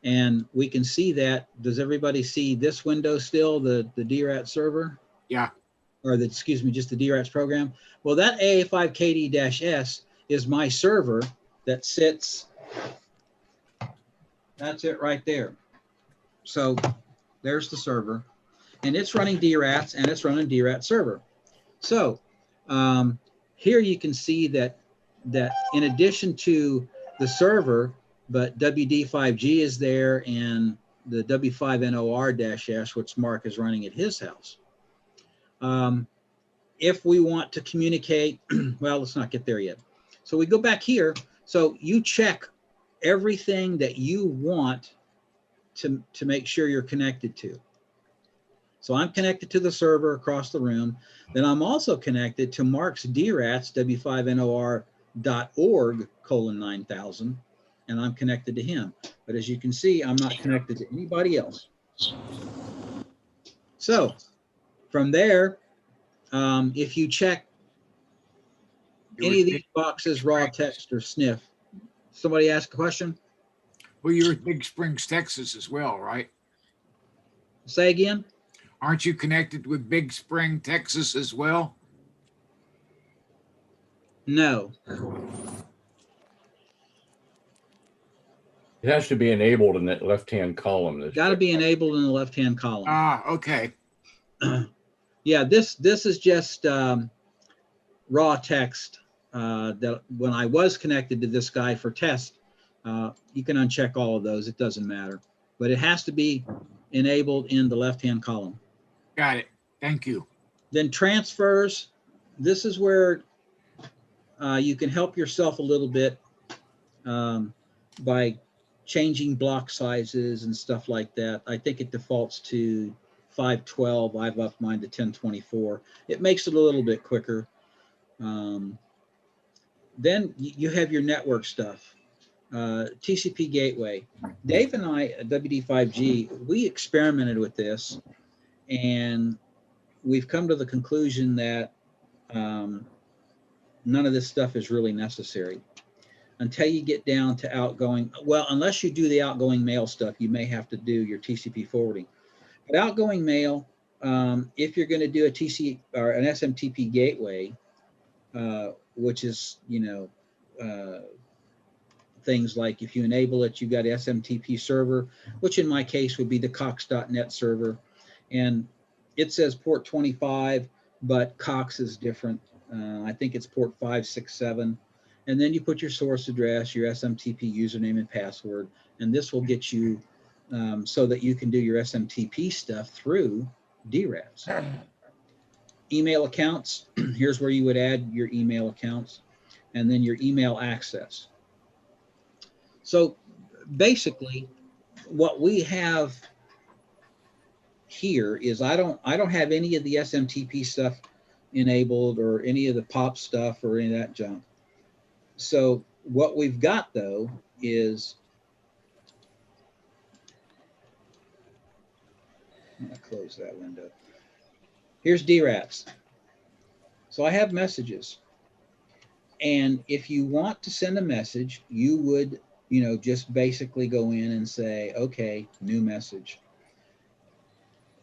And we can see that. Does everybody see this window still, the DRATS server? Yeah. Or excuse me, just the DRATS program? Well, that AA5KD-S is my server that sits, that's it right there. So there's the server. And it's running DRATS and it's running DRATS server. So here you can see that in addition to the server, but WD5G is there and the W5NOR-S, which Mark is running at his house. If we want to communicate, well, let's not get there yet. So we go back here. So you check everything that you want to make sure you're connected to. So I'm connected to the server across the room. Then I'm also connected to Mark's DRATS, W5NOR.org:9000, and I'm connected to him. But as you can see, I'm not connected to anybody else. So from there, if you check any of these boxes, raw text or sniff, somebody ask a question? Well, you're at Big Springs, Texas as well, right? Say again? Aren't you connected with Big Spring, Texas as well? No. It has to be enabled in that left-hand column. Got to be enabled in the left-hand column. Ah, okay. Yeah, this is just raw text that when I was connected to this guy for test, you can uncheck all of those. It doesn't matter, but it has to be enabled in the left-hand column. Got it. Thank you. Then transfers. This is where you can help yourself a little bit by changing block sizes and stuff like that. I think it defaults to 512. I've upped mine to 1024. It makes it a little bit quicker. Then you have your network stuff. TCP gateway. Dave and I at WD5G, we experimented with this, and we've come to the conclusion that none of this stuff is really necessary until you get down to outgoing. Well, unless you do the outgoing mail stuff, you may have to do your TCP forwarding. But outgoing mail, if you're going to do a TC or an SMTP gateway, which is, things like if you enable it, you've got SMTP server, which in my case would be the cox.net server. And it says port 25, but Cox is different. I think it's port 567. And then you put your source address, your SMTP username and password, and this will get you so that you can do your SMTP stuff through DRADs. Email accounts, here's where you would add your email accounts, and then your email access. So basically, what we have here is I don't have any of the SMTP stuff enabled or any of the POP stuff or any of that junk. So what we've got though is, I'm gonna close that window. Here's DRADs. So I have messages. And if you want to send a message, you would, just basically go in and say, okay, new message.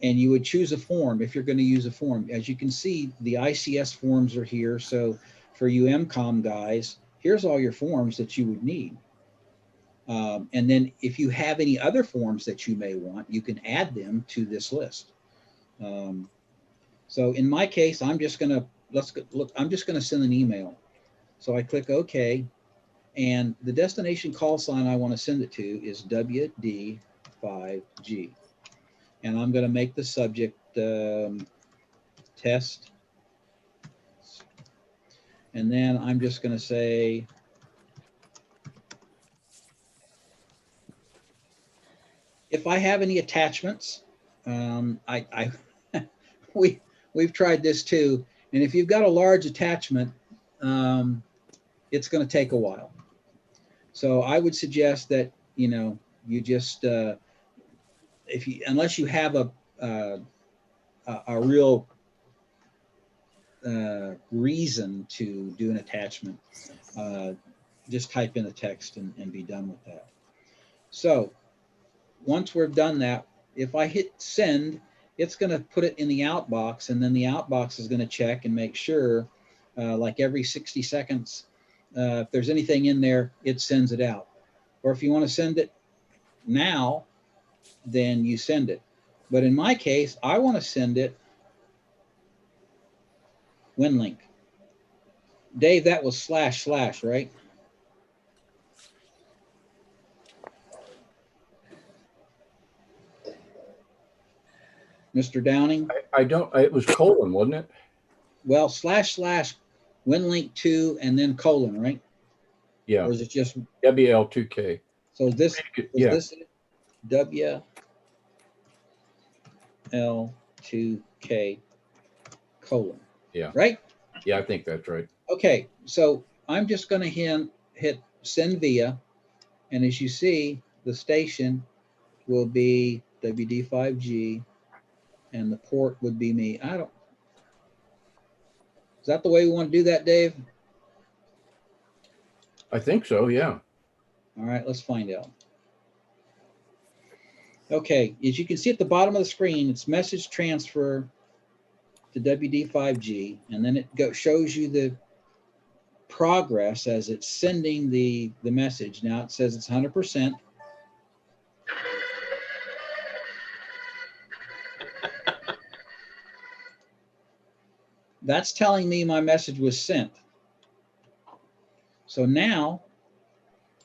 And you would choose a form if you're going to use a form. As you can see, the ICS forms are here. So for you MCOM guys, here's all your forms that you would need. And then if you have any other forms that you may want, you can add them to this list. So in my case, I'm just going to, I'm just going to send an email. So I click OK. And the destination call sign I want to send it to is WD5G. And I'm going to make the subject test. And then I'm just going to say, if I have any attachments, we've tried this too. And if you've got a large attachment, it's going to take a while. So I would suggest that, you just, unless you have a real reason to do an attachment, just type in the text and be done with that. So once we've done that, if I hit send, it's going to put it in the outbox, and then the outbox is going to check and make sure, like every 60 seconds, if there's anything in there, it sends it out. Or if you want to send it now, then you send it. But in my case, I want to send it WinLink. Dave, that was / right? Mr. Downing? I don't, it was colon, wasn't it? Well, / WinLink 2 and then colon, right? Yeah. Or is it just WL2K? So is this WL2K colon? Yeah. Right? Yeah, I think that's right. Okay, so I'm just going to hit send via, and as you see, the station will be WD5G, and the port would be me. Is that the way we want to do that, Dave? I think so, yeah. All right, let's find out. Okay, as you can see at the bottom of the screen, it's message transfer to WD5G, and then it shows you the progress as it's sending the message. Now it says it's 100%. That's telling me my message was sent. So now,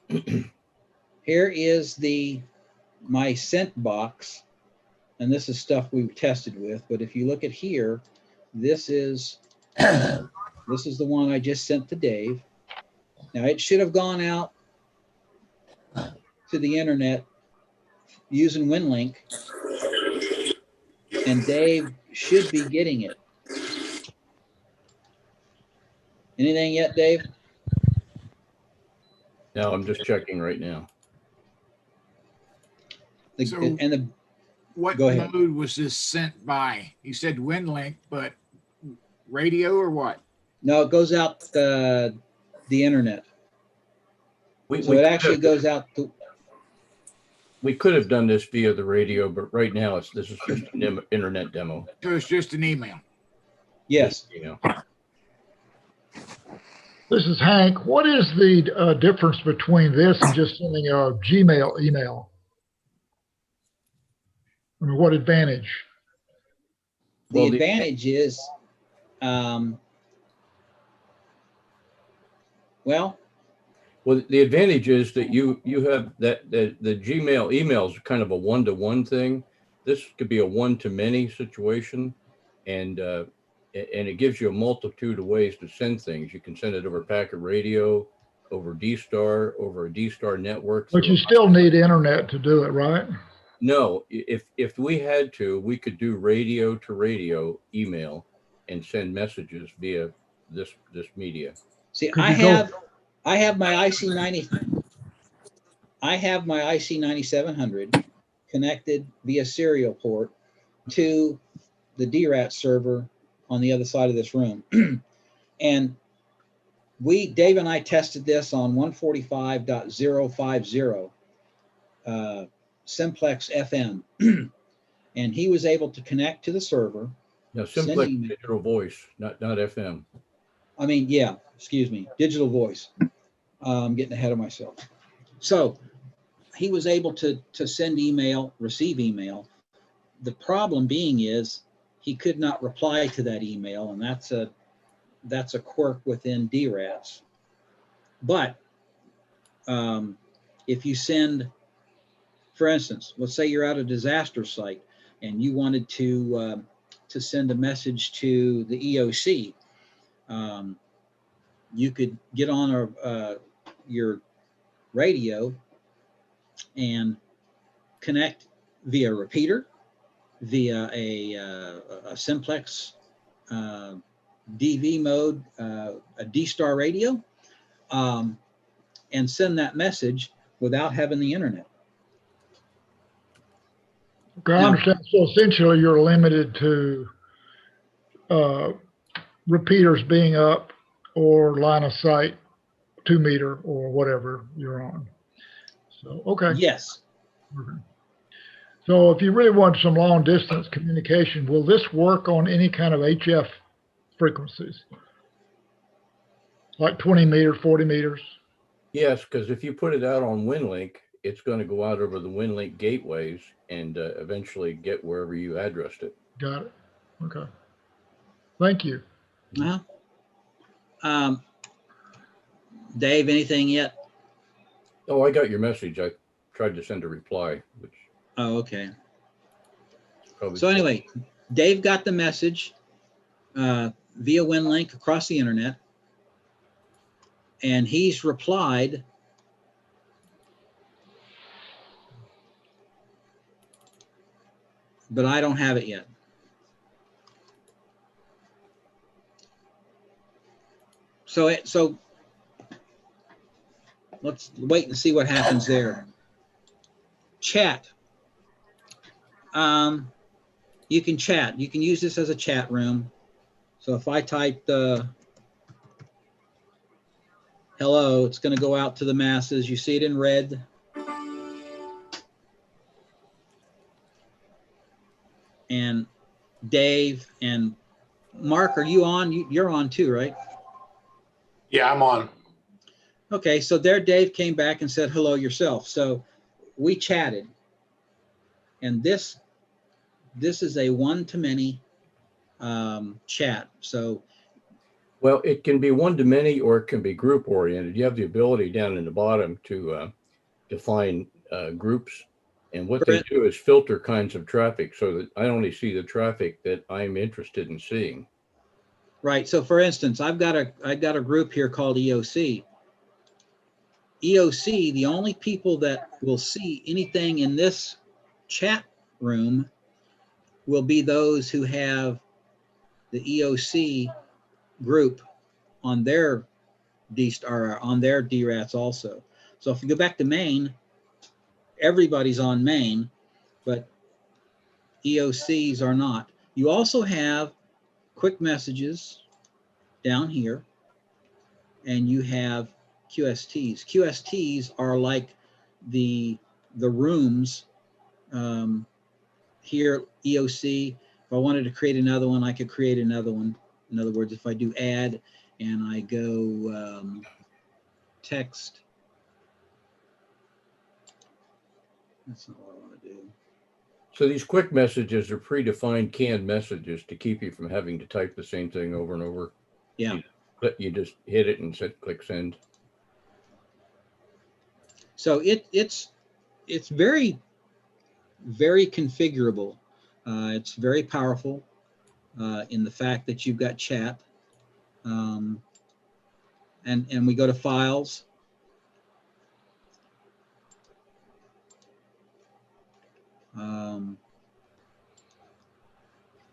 here is my sent box, and this is stuff we've tested with. But if you look at here, this is the one I just sent to Dave. Now it should have gone out to the internet using WinLink, and Dave should be getting it. Anything yet, Dave? No, I'm just checking right now. What go ahead. mode was this sent by? You said WinLink, but radio or what? No, it goes out the internet. So it actually goes out to. We could have done this via the radio, but right now this is just an internet demo. So it's just an email. Yes. Email. This is Hank. What is the difference between this and just sending a Gmail email? I mean, what advantage? The advantage is, well, the advantage is that you have that the Gmail emails are kind of a one-to-one thing. This could be a one-to-many situation, and it gives you a multitude of ways to send things. You can send it over packet radio, over D-Star, over a D-Star network. But you still need internet to do it, right? No, if we had to, we could do radio to radio email and send messages via this media. See, I have my IC 9700 connected via serial port to the DRAT server on the other side of this room. And Dave and I tested this on 145.050 Simplex FM. And he was able to connect to the server. No, Simplex digital voice, not FM. I mean, yeah, excuse me, digital voice. I'm getting ahead of myself. So he was able to send email, receive email. The problem being is he could not reply to that email, and that's a quirk within DRATs. But if you send, for instance, let's say you're at a disaster site and you wanted to send a message to the EOC, you could get on your radio and connect via repeater, via a simplex DV mode, a D-Star radio, and send that message without having the internet. Okay, I understand. So essentially you're limited to repeaters being up or line of sight 2 meter or whatever you're on. So, okay. Yes. Okay. So if you really want some long distance communication, will this work on any kind of HF frequencies? Like 20 meters, 40 meters? Yes, because if you put it out on WinLink, it's going to go out over the WinLink gateways and eventually get wherever you addressed it. Got it. Okay. Thank you. Dave, anything yet? Oh, I got your message. I tried to send a reply, which. Oh, okay. Probably so anyway, Dave got the message via WinLink across the internet, and he's replied. But I don't have it yet. So let's wait and see what happens there. Chat. You can chat. You can use this as a chat room. So if I type hello, it's going to go out to the masses. You see it in red. And Dave and Mark, are you on? You're on too, right? Yeah, I'm on. Okay, so there Dave came back and said hello yourself. So we chatted. And this is a one-to-many chat. So Well, it can be one to many or it can be group oriented. You have the ability down in the bottom to define groups. And what they do is filter kinds of traffic so that I only see the traffic that I'm interested in seeing. Right. So for instance, I've got a group here called EOC. EOC, the only people that will see anything in this chat room will be those who have the EOC group on their on their DRATs also. So if you go back to main, everybody's on main, but EOCs are not. You also have quick messages down here, and you have QSTs. QSTs are like the rooms here, EOC. If I wanted to create another one, I could create another one. In other words, if I do add and I go text, that's not what I want to do. So these quick messages are predefined canned messages to keep you from having to type the same thing over and over. Yeah. You just hit it and click send. So it's very, very configurable. It's very powerful in the fact that you've got chat. And we go to files.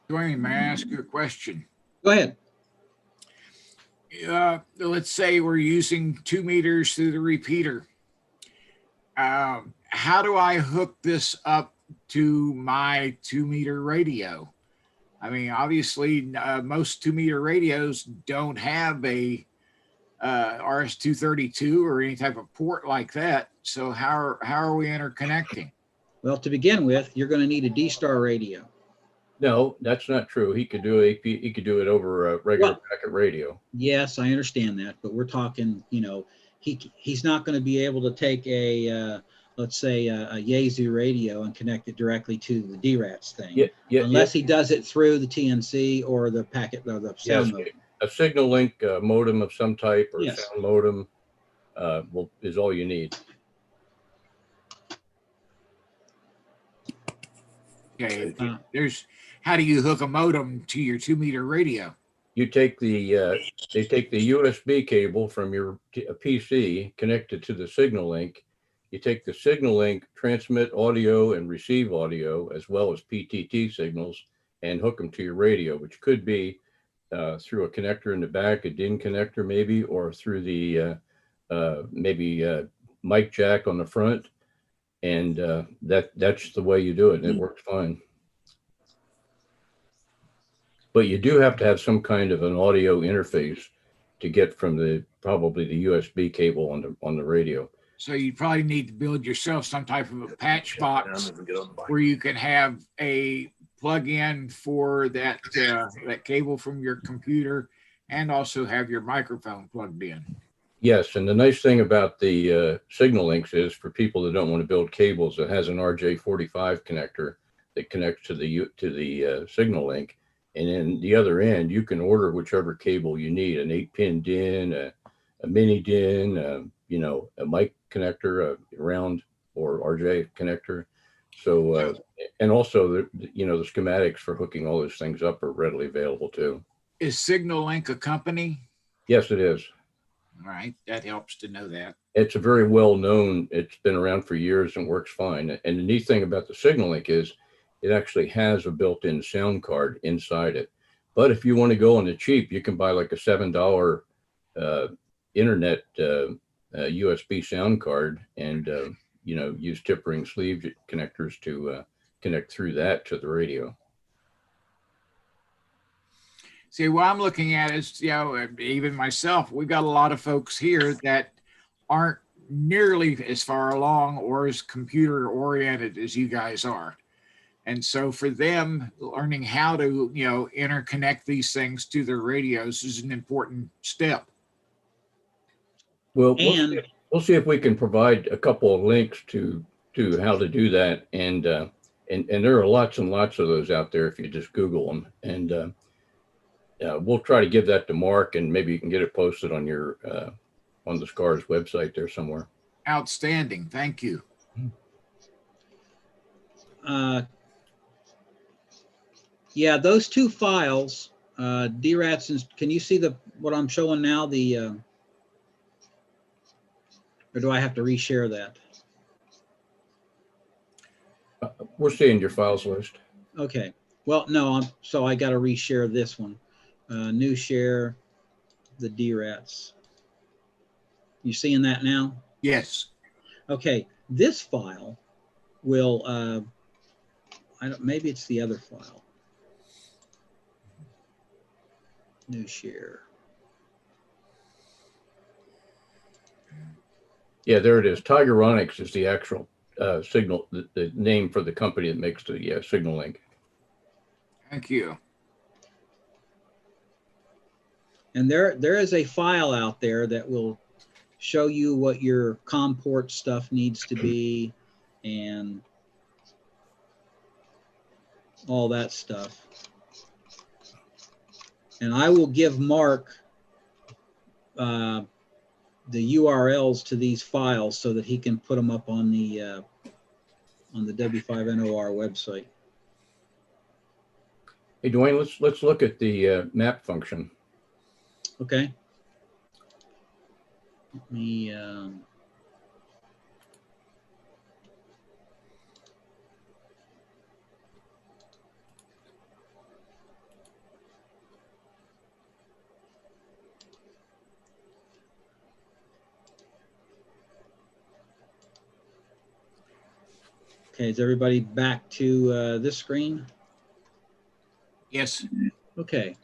Duane, may I ask you a question? Go ahead. Let's say we're using 2 meters through the repeater. How do I hook this up to my 2 meter radio? I mean, obviously, most 2 meter radios don't have a RS-232 or any type of port like that. So how are we interconnecting? Well, to begin with, you're going to need a D-Star radio. No, that's not true. He could do he could do it over a regular packet radio. Yes, I understand that, but we're talking, you know, he's not going to be able to take a let's say a Yaesu radio and connect it directly to the DRATS thing, unless he does it through the TNC or the packet or the sound modem. A signal link modem of some type or sound modem is all you need. Okay, how do you hook a modem to your 2 meter radio? You take they take the USB cable from your PC, connect it to the signal link. You take the signal link, transmit audio and receive audio, as well as PTT signals, and hook them to your radio, which could be through a connector in the back, a DIN connector maybe, or through the mic jack on the front. And that's the way you do it, and it works fine. But you do have to have some kind of an audio interface to get from probably the USB cable on the radio. So you probably need to build yourself some type of a patch box where you can have a plug-in for that cable from your computer, and also have your microphone plugged in. Yes, and the nice thing about the signal links is for people that don't want to build cables, it has an RJ45 connector that connects to the signal link, and in the other end you can order whichever cable you need, an 8-pin DIN, a mini DIN, a mic connector, a round or RJ connector. So and also the schematics for hooking all those things up are readily available too. Is Signal Link a company? Yes, it is. All right, that helps to know that. It's a very well known, it's been around for years and works fine. And the neat thing about the Signal Link is it actually has a built-in sound card inside it. But if you want to go on the cheap, you can buy like a $7 internet USB sound card and use tip ring sleeve connectors to connect through that to the radio. See, what I'm looking at is, even myself, we've got a lot of folks here that aren't nearly as far along or as computer oriented as you guys are. And so for them, learning how to, interconnect these things to their radios is an important step. Well, we'll see if we can provide a couple of links to how to do that. And there are lots and lots of those out there if you just Google them. And we'll try to give that to Mark, and maybe you can get it posted on your on the SCAR's website there somewhere. Outstanding. Thank you. Yeah, those two files, DRATs, and can you see what I'm showing now? Or do I have to reshare that? We're seeing your files list. Okay. Well, no, so I got to reshare this one. New share, the DRATs. You seeing that now? Yes. Okay. This file will, maybe it's the other file. New share. Yeah, there it is. Tigeronics is the actual signal, the name for the company that makes the signal link. Thank you. And there is a file out there that will show you what your COM port stuff needs to be and all that stuff. And I will give Mark the URLs to these files so that he can put them up on the W5NOR website. Hey, Duane, let's look at the map function. Okay. Let me okay, is everybody back to this screen? Yes. Okay.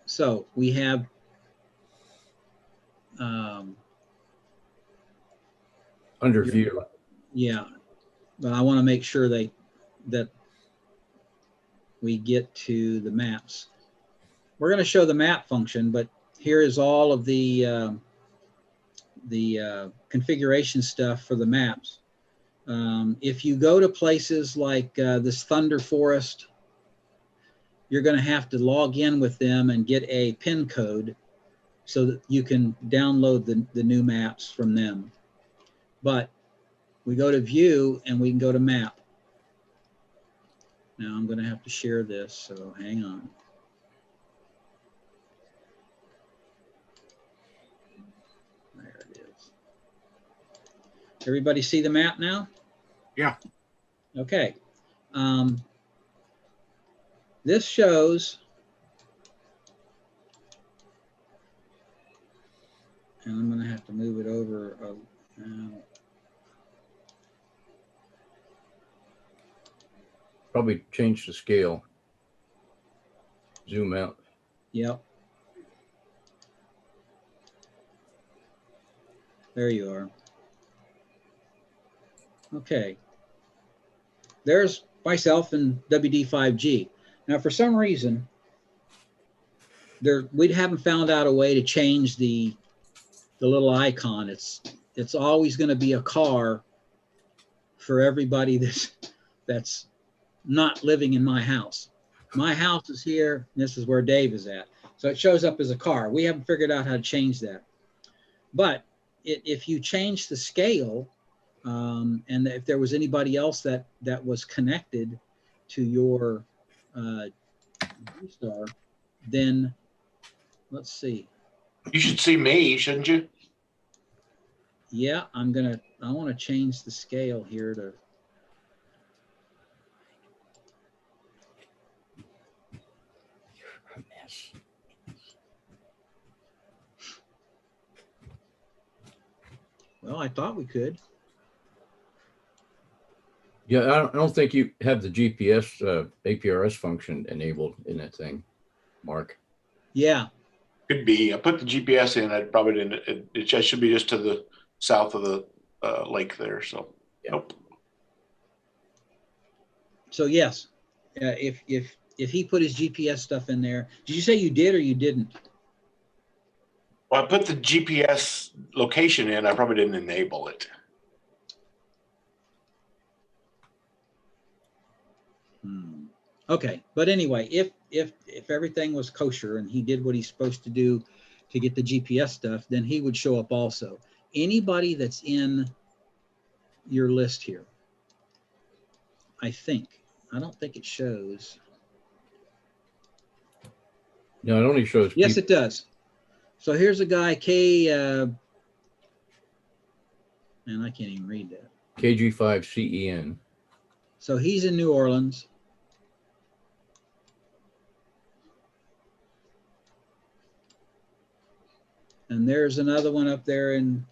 So we have under view. Yeah, but I want to make sure that we get to the maps. We're going to show the map function, but here is all of the configuration stuff for the maps. If you go to places like this Thunder Forest, you're going to have to log in with them and get a PIN code so that you can download the new maps from them. But we go to view and we can go to map. Now I'm going to have to share this, so hang on. There it is. Everybody see the map now? Yeah. Okay. This shows, and I'm going to have to move it over. Probably change the scale. Zoom out. Yep. There you are. Okay. There's myself and WD5G. Now, for some reason, we haven't found out a way to change the little icon. It's always going to be a car for everybody that's not living in my house. My house is here. And this is where Dave is at. So it shows up as a car. We haven't figured out how to change that. But if you change the scale, and if there was anybody else that was connected to your star, then let's see. You should see me, shouldn't you? Yeah, I want to change the scale here to. Well, I thought we could. Yeah, I don't think you have the GPS APRS function enabled in that thing, Mark. Yeah. Could be. I put the GPS in. I probably didn't. It just should be just to the south of the lake there. So, yeah. Nope. So yes, if he put his GPS stuff in there, did you say you did or you didn't? Well, I put the GPS location in. I probably didn't enable it. Okay, but anyway, if everything was kosher and he did what he's supposed to do to get the GPS stuff, then he would show up also. Anybody that's in your list here, I don't think it shows. No, it only shows. Yes, it does. So here's a guy, man, I can't even read that. KG5CEN. So he's in New Orleans. And there's another one up there in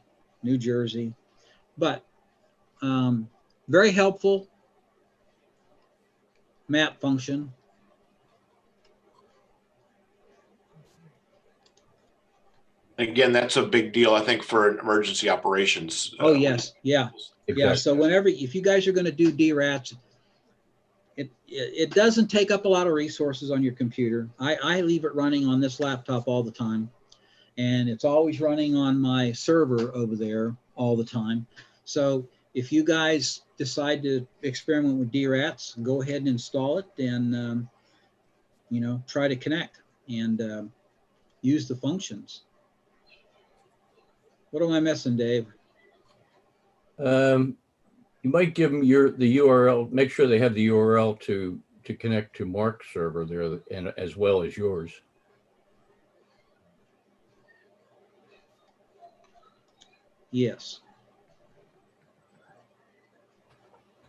New Jersey. But very helpful map function. Again, that's a big deal, I think, for emergency operations. Oh, yes. Yeah. Exactly. Yeah. So if you guys are going to do DRATs, it doesn't take up a lot of resources on your computer. I leave it running on this laptop all the time. And it's always running on my server over there all the time. So if you guys decide to experiment with DRATs, go ahead and install it and, try to connect and use the functions. What am I missing, Dave? You might give them the URL, make sure they have the URL to connect to Mark's server there and as well as yours. Yes.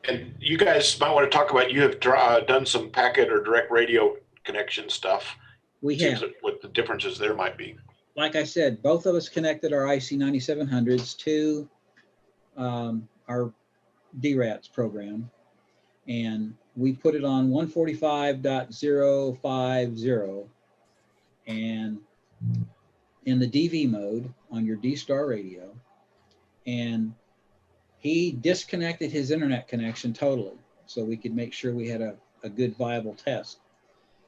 And you guys might want to talk about, you have done some packet or direct radio connection stuff. We have. What the differences there might be. Like I said, both of us connected our IC 9700s to our DRATs program, and we put it on 145.050 and in the DV mode on your D-Star radio. And he disconnected his internet connection totally so we could make sure we had a good viable test.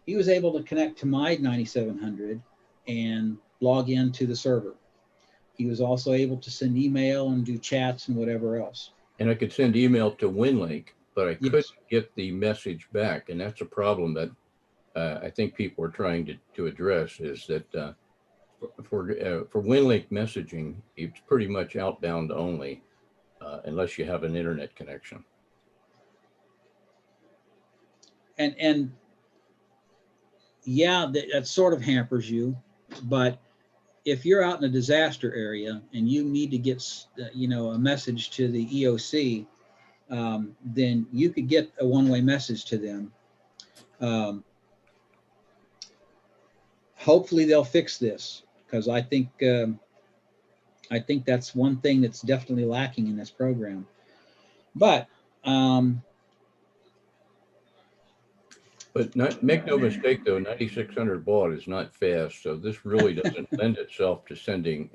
He was able to connect to my 9700 and log into the server. He was also able to send email and do chats and whatever else. And I could send email to WinLink, but I couldn't get the message back. And that's a problem that I think people are trying to address, is that for WinLink messaging, it's pretty much outbound only, unless you have an internet connection. And yeah, that sort of hampers you, but if you're out in a disaster area and you need to get, a message to the EOC, then you could get a one-way message to them. Hopefully they'll fix this, because I think that's one thing that's definitely lacking in this program. But make no mistake, though, 9600 baud is not fast, so this really doesn't lend itself to sending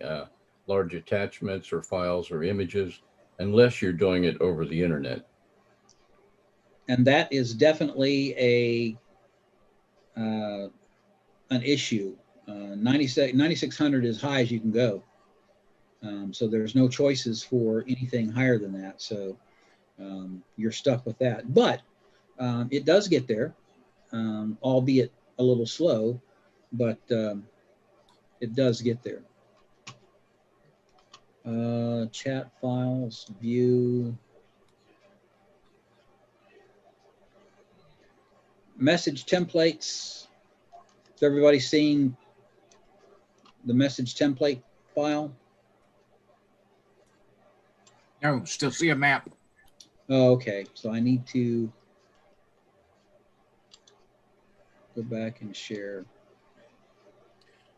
large attachments or files or images unless you're doing it over the internet. And that is definitely an issue. 9600 is high as you can go. So there's no choices for anything higher than that. So you're stuck with that. But it does get there, albeit a little slow, but it does get there. Chat files, view. Message templates. Has everybody seen the message template file? No, still see a map. Oh, okay. So I need to go back and share.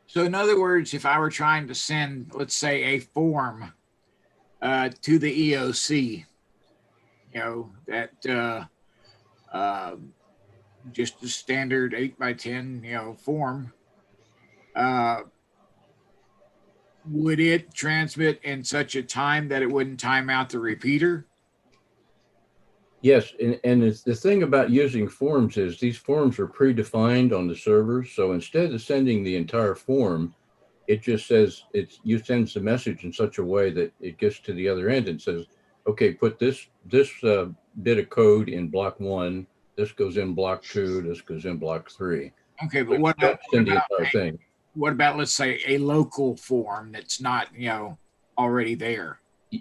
So in other words, if I were trying to send, let's say, a form to the EOC, that just a standard 8x10, form, would it transmit in such a time that it wouldn't time out the repeater? Yes, and the thing about using forms is these forms are predefined on the server. So instead of sending the entire form, it just says you sends the message in such a way that it gets to the other end and says, okay, put this bit of code in block 1 This goes in block 2, this goes in block 3. Okay, But but what you about, don't send the entire thing. let's say, a local form that's not, already there?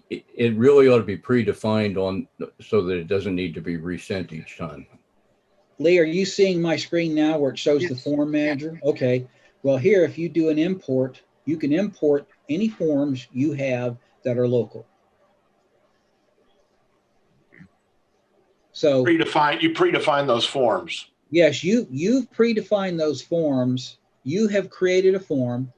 It really ought to be predefined on so that it doesn't need to be resent each time. Lee, are you seeing my screen now where it shows the form manager? Okay. Well, here, if you do an import, you can import any forms you have that are local. So You predefine those forms. yes, you've predefined those forms. You have created a form,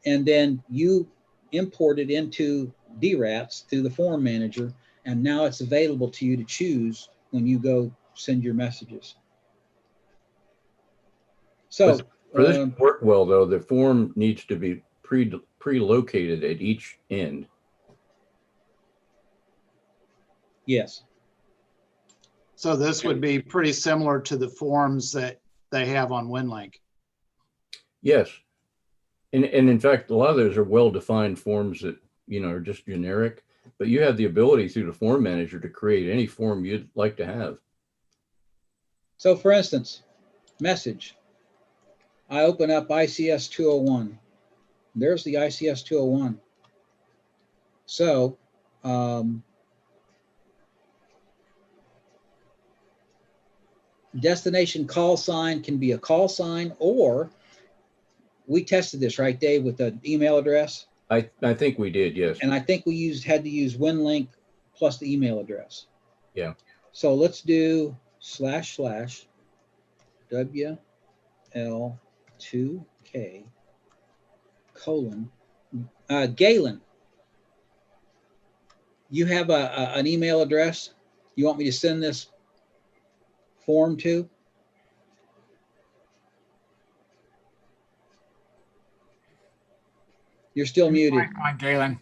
and then you import it into DRATS through the form manager, and now it's available to you to choose when you go send your messages. So for this to work well, though, the form needs to be pre-located at each end. Yes. So this would be pretty similar to the forms that they have on WinLink. Yes. And in fact, a lot of those are well-defined forms that, are just generic, but you have the ability through the form manager to create any form you'd like to have. So for instance, message. I open up ICS 201. There's the ICS 201. So destination call sign can be a call sign, or we tested this, right, Dave, with an email address? I think we did, yes. And I think we had to use WinLink plus the email address. Yeah. So let's do //WL2K : Galen. You have an email address you want me to send this form to? You're still muted. Come on, Galen.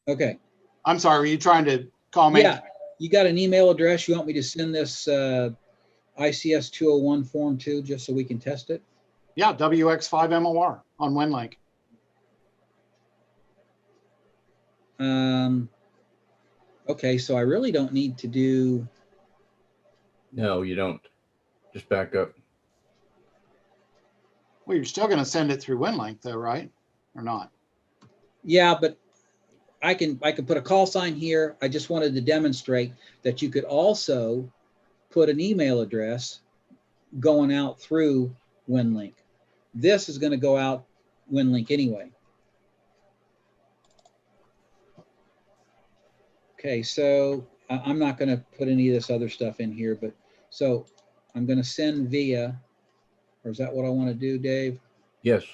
Okay. I'm sorry, were you trying to call me? Yeah. You got an email address you want me to send this ICS 201 form to, just so we can test it? Yeah, WX5MOR on WinLink. Okay, so I really don't need to do. No, you don't. Just back up. Well, you're still going to send it through WinLink though, right? Or not? Yeah, but I can put a call sign here. I just wanted to demonstrate that you could also put an email address going out through WinLink. This is going to go out WinLink anyway. Okay, so I'm not going to put any of this other stuff in here, but so I'm going to send via, or is that what I want to do, Dave? Yes.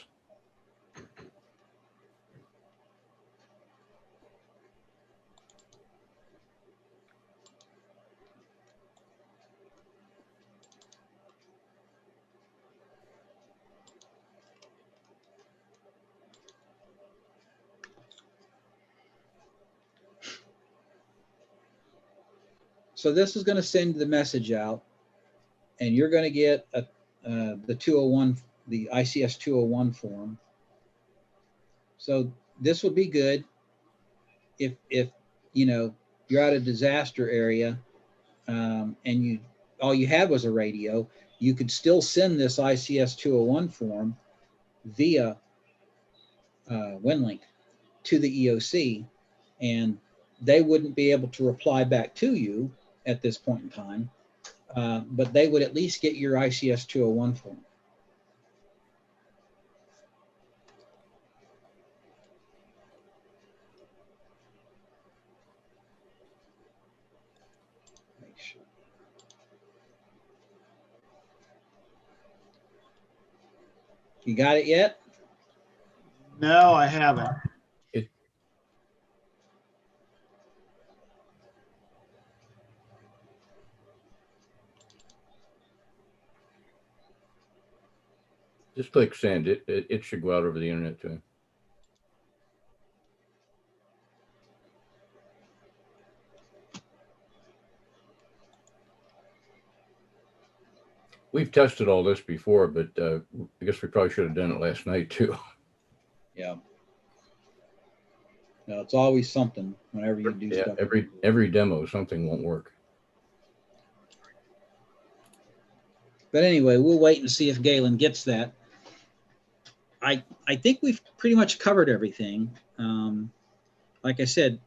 So this is going to send the message out, and you're going to get the 201, the ICS 201 form. So this would be good if you're at a disaster area and all you had was a radio. You could still send this ICS 201 form via WinLink to the EOC, and they wouldn't be able to reply back to you at this point in time, but they would at least get your ICS 201 form. Make sure. You got it yet? No, I haven't. Just click send. It should go out over the internet too. we've tested all this before, but I guess we probably should have done it last night too. Yeah. No, it's always something whenever you do Yeah, stuff. every demo, something won't work. But anyway, we'll wait and see if Galen gets that. I think we've pretty much covered everything. Like I said,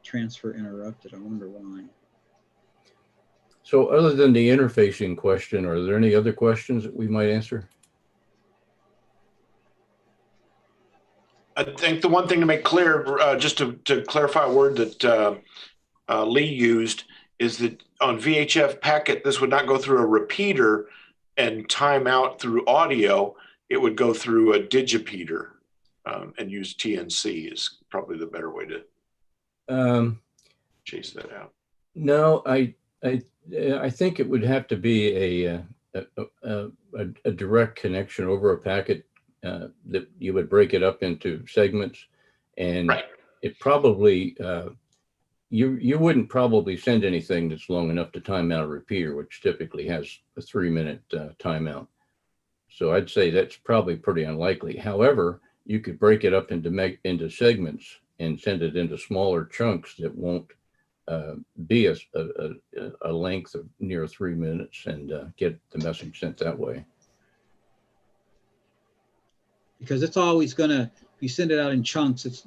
transfer interrupted. I wonder why. So other than the interfacing question, are there any other questions that we might answer? I think the one thing to make clear, just to clarify a word that Lee used, is that on VHF packet, this would not go through a repeater and time out through audio. It would go through a digipeater and use TNC is probably the better way to chase that out. No, I think it would have to be a direct connection over a packet that you would break it up into segments, and it probably you wouldn't probably send anything that's long enough to time out a repeater, which typically has a 3-minute timeout. So I'd say that's probably pretty unlikely. However, you could break it up into segments and send it into smaller chunks that won't be a length of near 3 minutes and get the message sent that way. Because it's always gonna, if you send it out in chunks, it's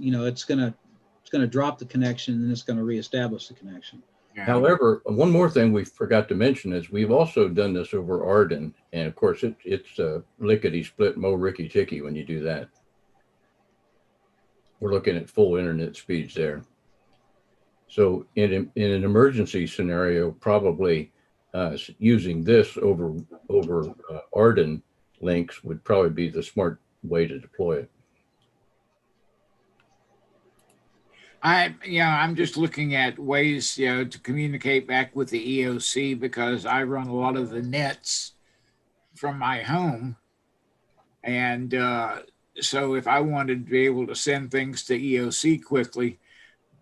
gonna drop the connection and then it's gonna reestablish the connection. Yeah. However, one more thing we forgot to mention is we've also done this over Arden, and of course it's lickety split mo ricky ticky when you do that. We're looking at full internet speeds there. So in an emergency scenario, probably using this over Arden links would probably be the smart way to deploy it. I'm just looking at ways, to communicate back with the EOC, because I run a lot of the nets from my home. And so if I wanted to be able to send things to EOC quickly,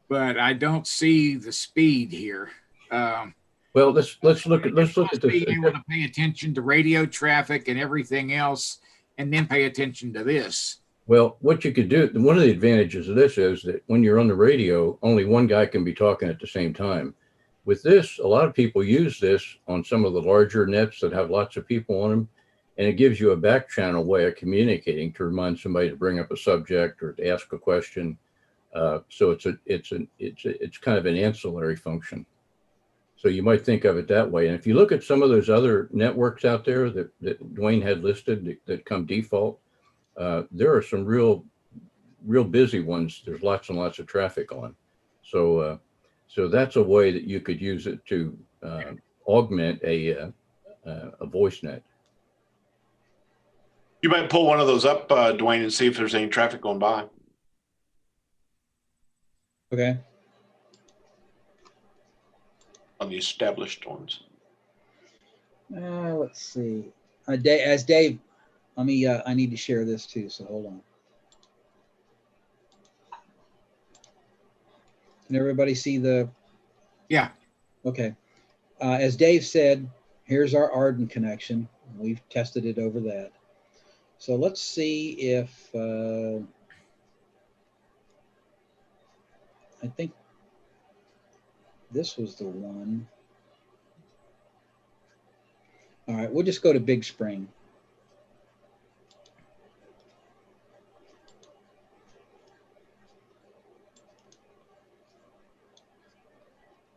but I don't see the speed here. Well, let's look at this. Being able to pay attention to radio traffic and everything else, and then pay attention to this. Well, what you could do, one of the advantages of this is that when you're on the radio, only one guy can be talking at the same time. With this, a lot of people use this on some of the larger nets that have lots of people on them, and it gives you a back channel way of communicating to remind somebody to bring up a subject or to ask a question. So it's kind of an ancillary function. So you might think of it that way. And if you look at some of those other networks out there that Duane had listed that come default, there are some real busy ones. There's lots and lots of traffic on. So that's a way that you could use it to augment a voice net. You might pull one of those up, Duane, and see if there's any traffic going by. Okay. On the established ones. Let's see. As Dave, let me. I need to share this too. So hold on. Can everybody see the? Yeah. Okay. As Dave said, here's our Arden connection. We've tested it over that. So let's see if I think this was the one. All right, we'll just go to Big Spring.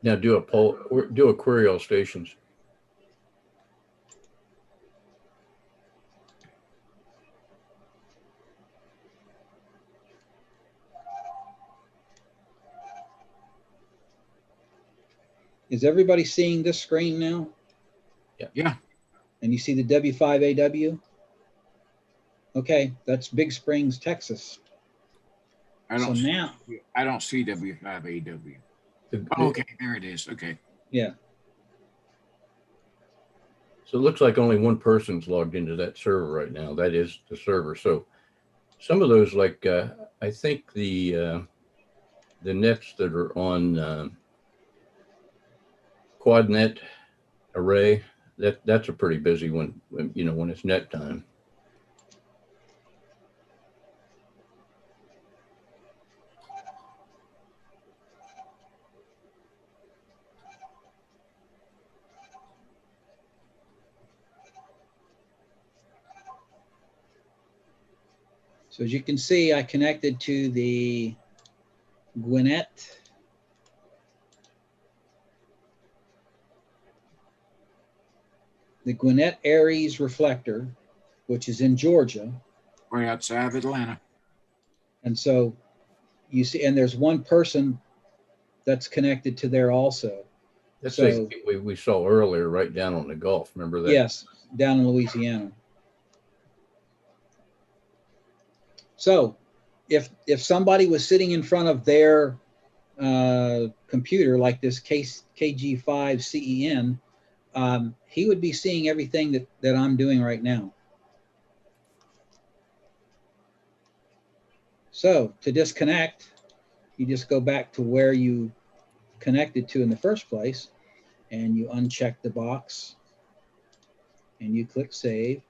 Now do a poll or do a query all stations. Is everybody seeing this screen now? Yeah. Yeah. And you see the W5AW? Okay, that's Big Springs, Texas. I don't So now, see W5AW. Oh, okay, there it is. Okay. yeah. So it looks like only one person's logged into that server right now. That is the server. So some of those, like I think the nets that are on QuadNet array. That's a pretty busy one, you know, when it's net time. So as you can see, I connected to the Gwinnett. The Gwinnett Aries reflector, which is in Georgia. Right outside of Atlanta. And so you see, and there's one person that's connected to there also. That's So we saw earlier, right down on the Gulf. Remember that? yes, down in Louisiana. So if somebody was sitting in front of their computer like this KG5 CEN, he would be seeing everything that I'm doing right now. So to disconnect, you just go back to where you connected to in the first place, and you uncheck the box, and you click save.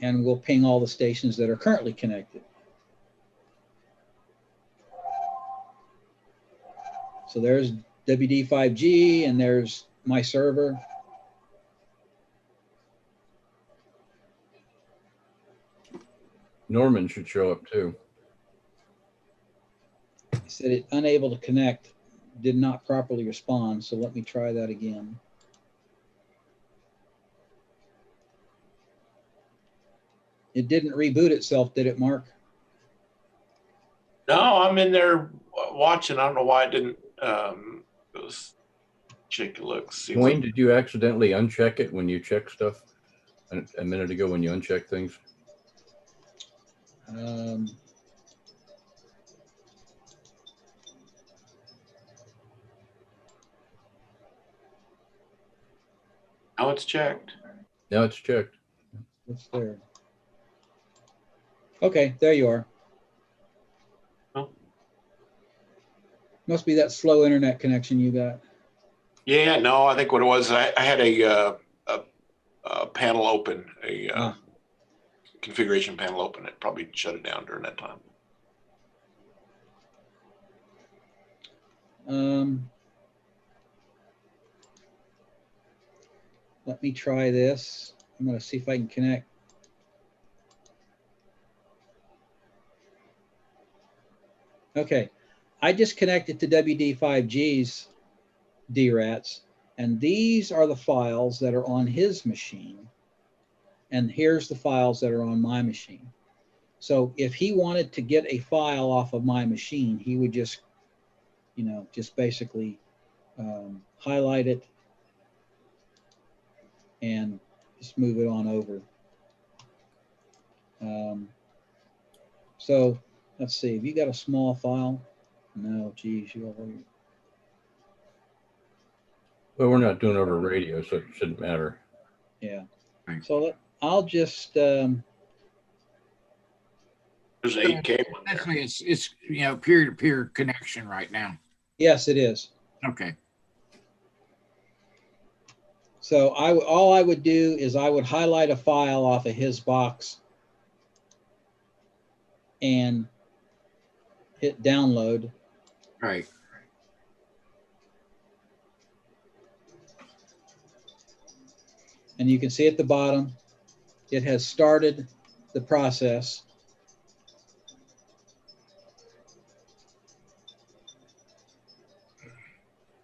And we'll ping all the stations that are currently connected. So there's WD5G, and there's my server. Norman should show up too. It said it unable to connect, did not properly respond. So let me try that again. It didn't reboot itself, did it, Mark? No, I'm in there watching. I don't know why I didn't. Let's take a look. See Duane, did you accidentally uncheck it when you check stuff a minute ago when you uncheck things? Now it's checked. Now it's checked. What's there? Okay, there you are. Oh. Must be that slow internet connection you got. Yeah, no, I think what it was, I had a panel open, a configuration panel open. It probably shut it down during that time. Let me try this. I'm going to see if I can connect. Okay, I just connected to WD5G's DRATs, and these are the files that are on his machine. And here's the files that are on my machine. So if he wanted to get a file off of my machine, he would just, you know, just basically highlight it and just move it on over. So let's see, have you got a small file? No, geez, you already. Well, we're not doing over radio, so it shouldn't matter. Yeah. So I'll just. There's 8 cable in there. Actually, it's you know, peer-to-peer connection right now. Yes, it is. Okay. So all I would do is I would highlight a file off of his box and hit download. Right. And you can see at the bottom, it has started the process.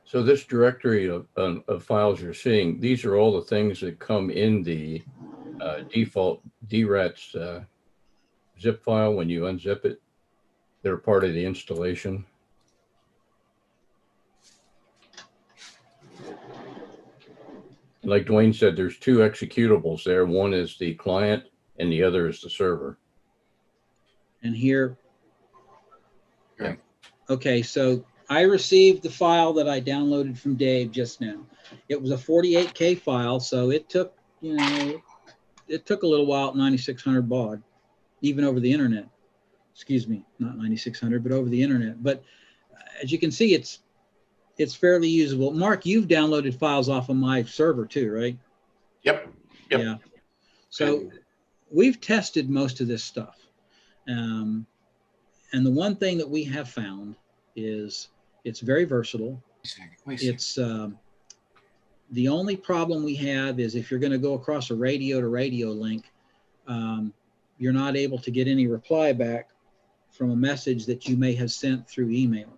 So this directory of files you're seeing, these are all the things that come in the default DRATS zip file when you unzip it. They're part of the installation. Like Duane said, there's 2 executables there. One is the client and the other is the server. And here, yeah. Okay, so I received the file that I downloaded from Dave just now. It was a 48K file, so it took, you know, it took a little while at 9600 baud, even over the internet. Excuse me, not 9600, but over the internet. But as you can see, it's fairly usable. Mark, you've downloaded files off of my server too, right? Yep. Yeah. So we've tested most of this stuff. And the one thing that we have found is it's very versatile. It's the only problem we have is if you're going to go across a radio to radio link, you're not able to get any reply back from a message that you may have sent through email.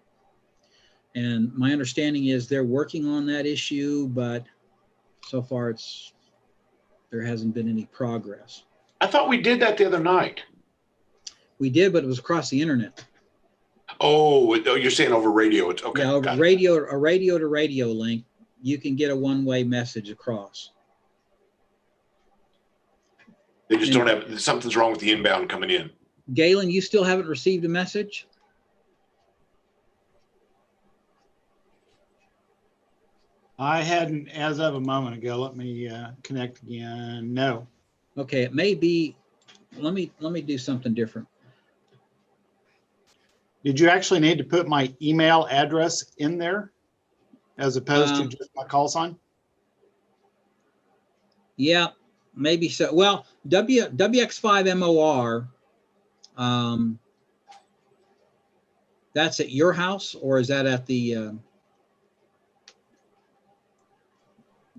And my understanding is they're working on that issue, but so far there hasn't been any progress. I thought we did that the other night. We did, but it was across the internet. Oh, you're saying over radio. It's okay. Yeah, over a radio to radio link, you can get a one-way message across. They just don't have, something's wrong with the inbound coming in. Galen, you still haven't received a message? I hadn't as of a moment ago. Let me connect again. No. Okay, it may be, let me do something different. Did you actually need to put my email address in there as opposed to just my call sign? Yeah, maybe so. Well, WX5MOR, that's at your house, or is that at the?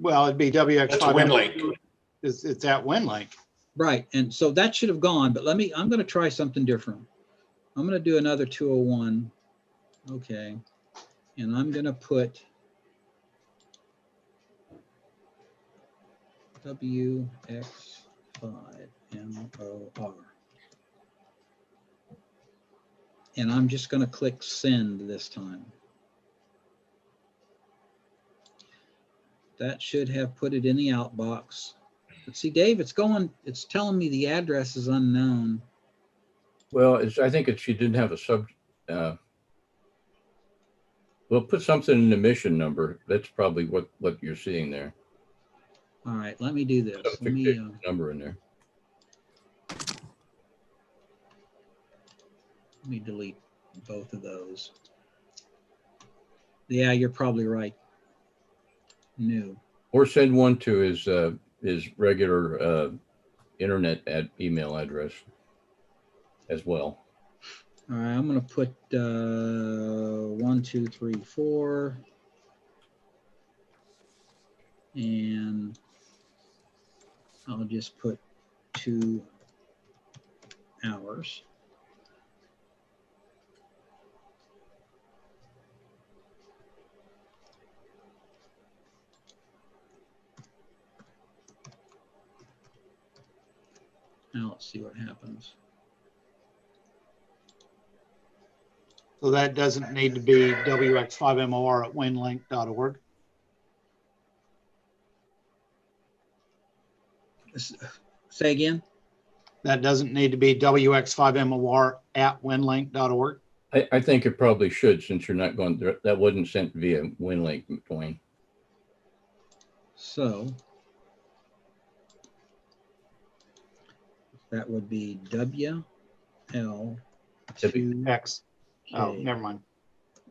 Well, it'd be WX5. That's WinLink. It's at WinLink. Right, and so that should have gone, but I'm going to try something different. I'm going to do another 201. Okay, and I'm going to put WX5MOR. And I'm just going to click send this time. That should have put it in the outbox. But see, Dave, it's telling me the address is unknown. Well, I think she didn't have a well, put something in the mission number. That's probably what you're seeing there. All right, let me do this. Let me number in there. Let me delete both of those. Yeah, you're probably right. New. Or send one to his regular internet email address as well. All right, I'm going to put 1, 2, 3, 4, and I'll just put 2 hours. Now let's see what happens. So that doesn't need to be WX5MOR at winlink.org. Say again? That doesn't need to be WX5MOR at winlink.org. I think it probably should, since you're not going, that wasn't sent via WinLink, Duane. So that would be WL2X. Oh, never mind.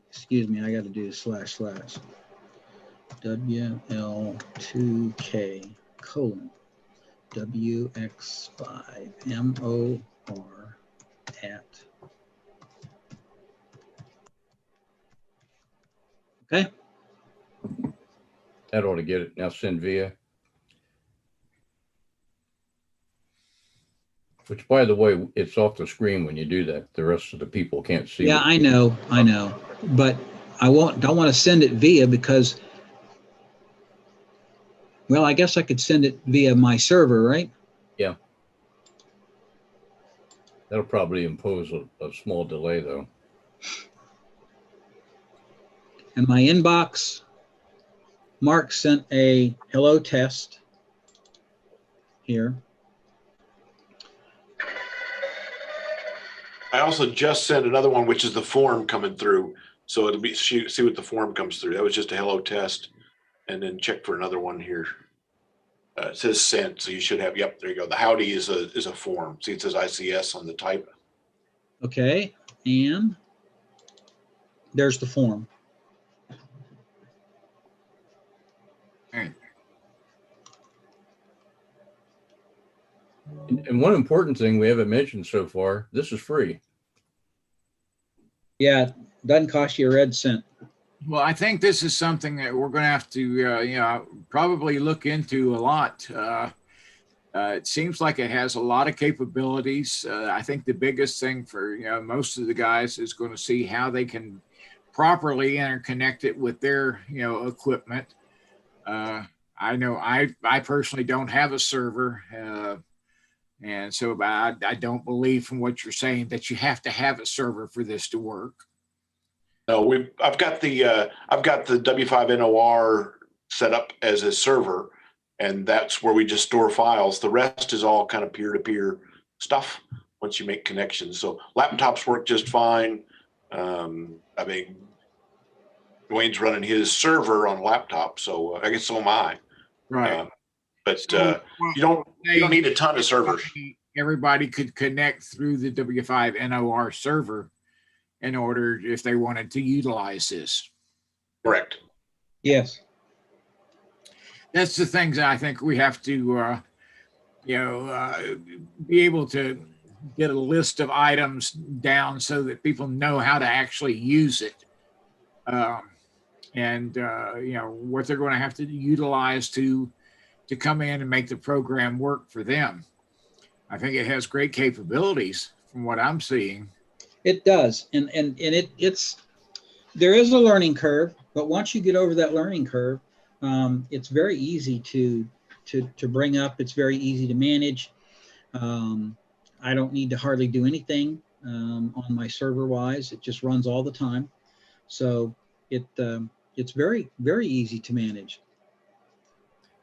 Excuse me, I got to do // WL2K : WX5MOR at. Okay. That ought to get it. Now send via. Which, by the way, it's off the screen when you do that. The rest of the people can't see. Yeah, I know, but don't want to send it via because, well, I guess I could send it via my server, right? Yeah. That'll probably impose a small delay, though. And my inbox, Mark sent a hello test here. I also just sent another one, which is the form coming through. So it'll be, see what the form comes through. That was just a hello test. And then check for another one here. It says sent, so you should have, yep, there you go. The howdy is a form. See, it says ICS on the type. Okay, and there's the form. Right. And one important thing we haven't mentioned so far, this is free. Yeah, it doesn't cost you a red cent. Well, I think this is something that we're going to have to, probably look into a lot. It seems like it has a lot of capabilities. I think the biggest thing for most of the guys is going to see how they can properly interconnect it with their equipment. I know I personally don't have a server, and so I don't believe from what you're saying that you have to have a server for this to work. No, I've got the W5NOR set up as a server, and that's where we just store files. The rest is all kind of peer-to-peer stuff once you make connections. So laptops work just fine. I mean, Duane's running his server on laptop, so I guess so am I. Right. You don't need a ton of servers. Everybody could connect through the W5NOR server in order if they wanted to utilize this. Correct. Yes. That's the things I think we have to, be able to get a list of items down so that people know how to actually use it. And what they're going to have to utilize to come in and make the program work for them. I think it has great capabilities from what I'm seeing. It does, and there is a learning curve, but once you get over that learning curve, it's very easy to bring up. It's very easy to manage. I don't need to hardly do anything on my server wise. It just runs all the time, so it's very, very easy to manage.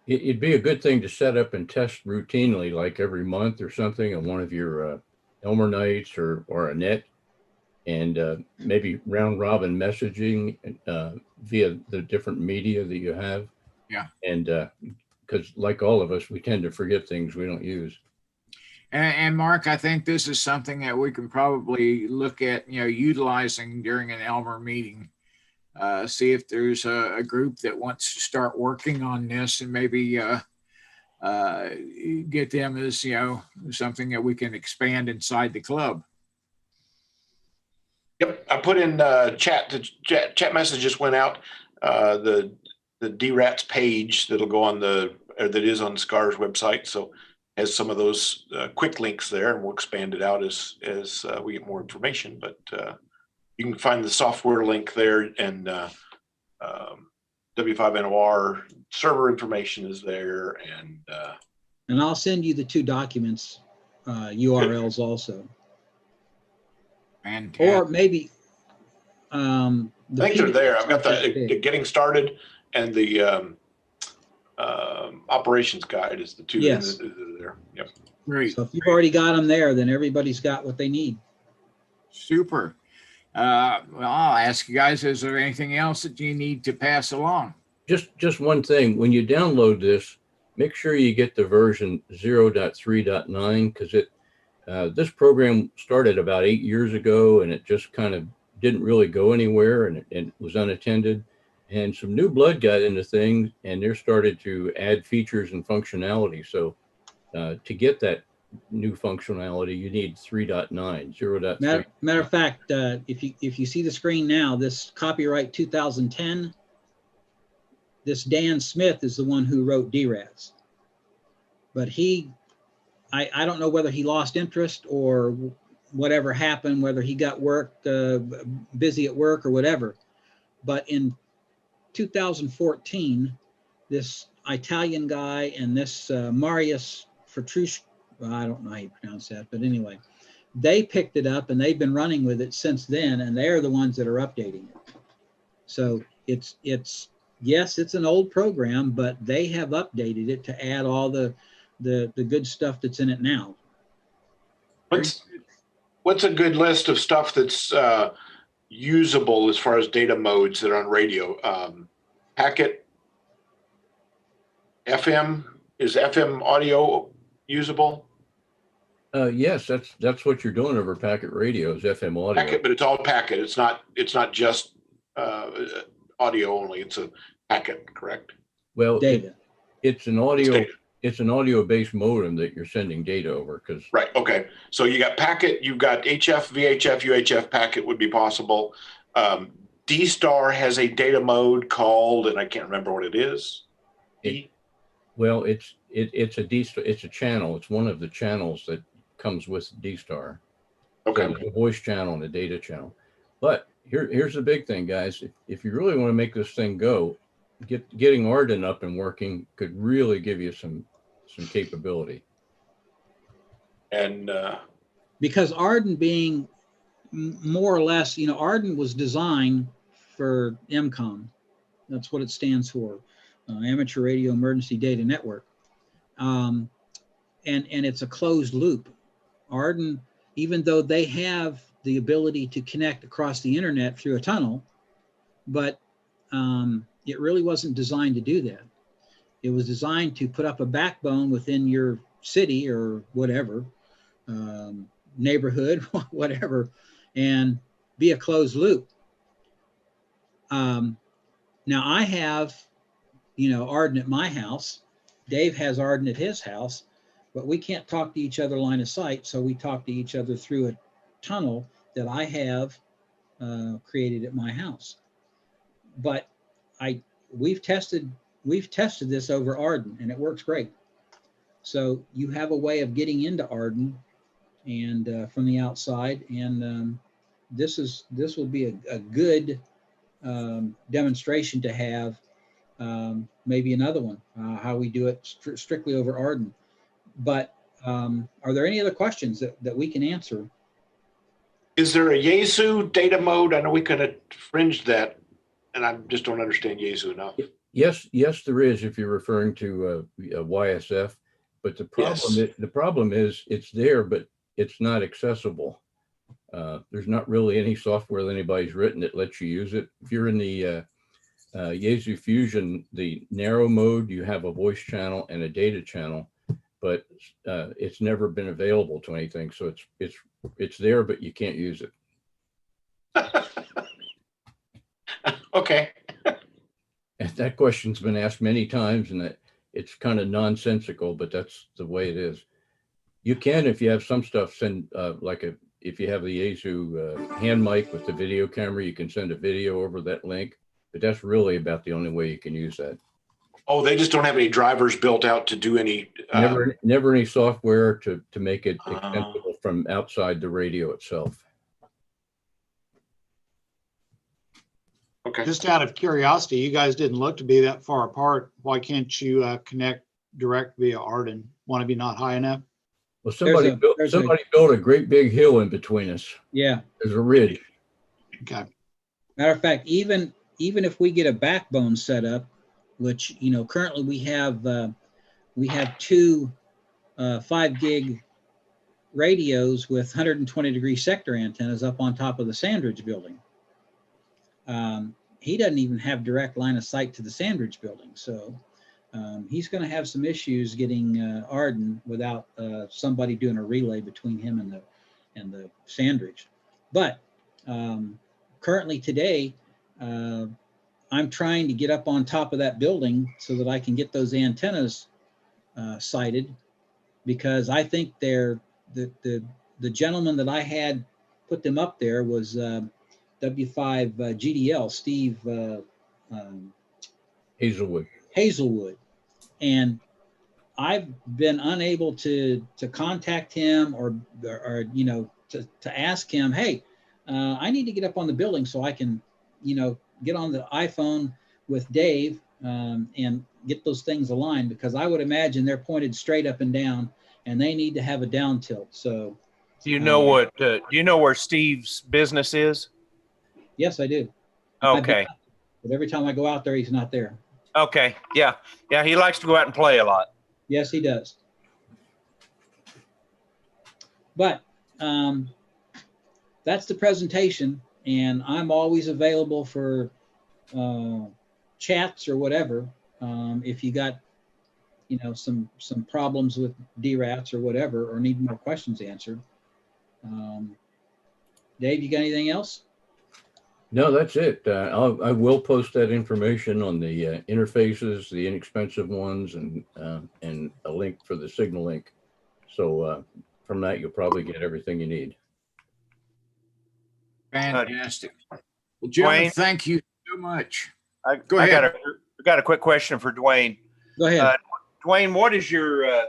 It'd be a good thing to set up and test routinely, like every month or something, on one of your Elmer nights or a net, and maybe round robin messaging via the different media that you have. Yeah. And because like all of us, we tend to forget things we don't use. And Mark, I think this is something that we can probably look at, utilizing during an Elmer meeting. See if there's a group that wants to start working on this, and maybe get them as something that we can expand inside the club. Yep, I put in chat. The chat message just went out. The DRATS page that'll go on that is on SCAR's website, so has some of those quick links there, and we'll expand it out as we get more information. But you can find the software link there, and W5NOR server information is there, and I'll send you the 2 documents URLs also. Fantastic. Or maybe I think they're there. I've got the getting started and the operations guide is the 2 yes. that are there. Yep. Great. So if you've already got them there, then everybody's got what they need. Super. Well, I'll ask you guys, is there anything else that you need to pass along? Just one thing. When you download this, make sure you get the version 0.3.9, because this program started about 8 years ago, and it just kind of didn't really go anywhere, and it was unattended. And some new blood got into things, and they're started to add features and functionality. So to get that new functionality, you need 3.9, 0.3. Matter of fact, if you see the screen now, this copyright 2010, this Dan Smith is the one who wrote DRATS. But I don't know whether he lost interest or whatever happened, whether he got busy at work or whatever. But in 2014, this Italian guy and this Marius Fertrucci, I don't know how you pronounce that, but anyway, they picked it up and they've been running with it since then, and they're the ones that are updating it. So it's yes, it's an old program, but they have updated it to add all the good stuff that's in it now. What's a good list of stuff that's usable as far as data modes that are on radio? Packet, FM, is FM audio usable? Yes, that's what you're doing over packet radio is FM audio. Packet, but it's all packet. It's not just audio only. It's a packet, correct? Well, Data. it's an audio. It's an audio-based modem that you're sending data over. Because right. Okay. So you got packet. You've got HF, VHF, UHF. Packet would be possible. D-Star has a data mode called, and I can't remember what it is. Well, it's a D-Star. It's a channel. It's one of the channels that comes with D-Star. Okay. So there's a voice channel and a data channel. But here's the big thing, guys. If you really want to make this thing go, getting Arden up and working could really give you some capability. And because Arden being more or less, Arden was designed for MCOM. That's what it stands for, Amateur Radio Emergency Data Network. And it's a closed loop. Arden, even though they have the ability to connect across the internet through a tunnel, but it really wasn't designed to do that. It was designed to put up a backbone within your city or whatever, neighborhood, whatever, and be a closed loop. Now I have, Arden at my house. Dave has Arden at his house, but we can't talk to each other line of sight. So we talk to each other through a tunnel that I have created at my house. But we've tested this over Arden and it works great. So you have a way of getting into Arden and from the outside, and this will be a good demonstration to have. Maybe another one, how we do it strictly over Arden. But are there any other questions that we can answer? is there a Yaesu data mode? I know we could have fringed that, and I just don't understand Yaesu enough. Yes, there is. If you're referring to YSF, but the problem is it's there, but it's not accessible. There's not really any software that anybody's written that lets you use it. If you're in the Yaesu Fusion, the narrow mode, you have a voice channel and a data channel, but it's never been available to anything. So it's there, but you can't use it. Okay. And that question's been asked many times, and it's kind of nonsensical, but that's the way it is. You can, if you have some stuff, send if you have the Yaesu hand mic with the video camera, you can send a video over that link, but that's really about the only way you can use that. Oh, they just don't have any drivers built out to do any. Never any software to make it extensible from outside the radio itself. Okay. Just out of curiosity, you guys didn't look to be that far apart. Why can't you connect direct via Arden? Want to be not high enough? Well, somebody built a great big hill in between us. Yeah. There's a ridge. Okay. Matter of fact, even if we get a backbone set up, which currently we have two 5 gig radios with 120-degree sector antennas up on top of the Sandridge building. He doesn't even have direct line of sight to the Sandridge building, so he's going to have some issues getting Arden without somebody doing a relay between him and the Sandridge. But currently today, I'm trying to get up on top of that building so that I can get those antennas sighted, because I think the gentleman that I had put them up there was W5 GDL, Steve Hazelwood. And I've been unable to contact him or to ask him, hey, I need to get up on the building so I can, get on the iPhone with Dave and get those things aligned, because I would imagine they're pointed straight up and down and they need to have a down tilt. So do you know do you know where Steve's business is? Yes, I do. Okay. But every time I go out there, he's not there. Okay. Yeah. Yeah. He likes to go out and play a lot. Yes, he does. But that's the presentation, and I'm always available for chats or whatever. If you got you know, some problems with DRATs or whatever, or need more questions answered. Dave, you got anything else? No, that's it. I will post that information on the interfaces, the inexpensive ones, and a link for the signal link. So from that, you'll probably get everything you need. Fantastic. Well, gentlemen, Duane? thank you so much. Go ahead. I got a quick question for Duane. Go ahead. Duane, what is your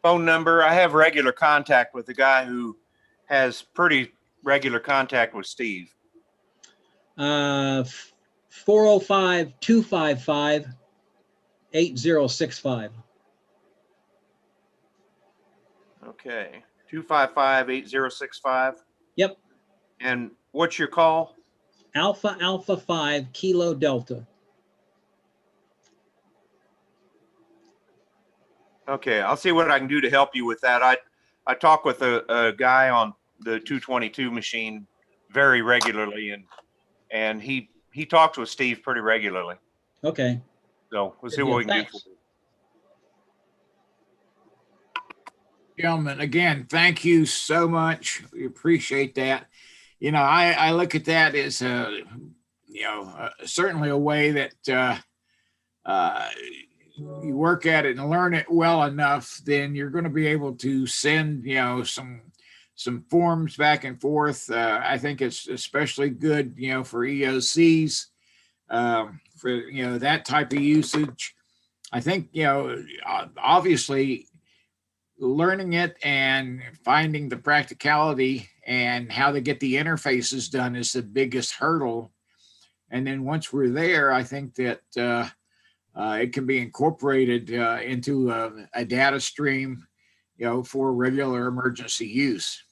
phone number? I have regular contact with the guy who has pretty regular contact with Steve. 405-255-8065. Okay. 255-8065. Yep. And what's your call? Alpha Alpha 5 Kilo Delta. Okay, I'll see what I can do to help you with that. I talk with a guy on the 222 machine very regularly, and he talks with Steve pretty regularly. Okay. So we'll see what we can do for you. Gentlemen, again, thank you so much. We appreciate that. You know, I look at that as certainly a way that you work at it and learn it well enough, then you're going to be able to send, some forms back and forth. I think it's especially good, for EOCs, for, that type of usage. I think, obviously learning it and finding the practicality and how to get the interfaces done is the biggest hurdle. And then once we're there, I think that it can be incorporated into a data stream, for regular emergency use.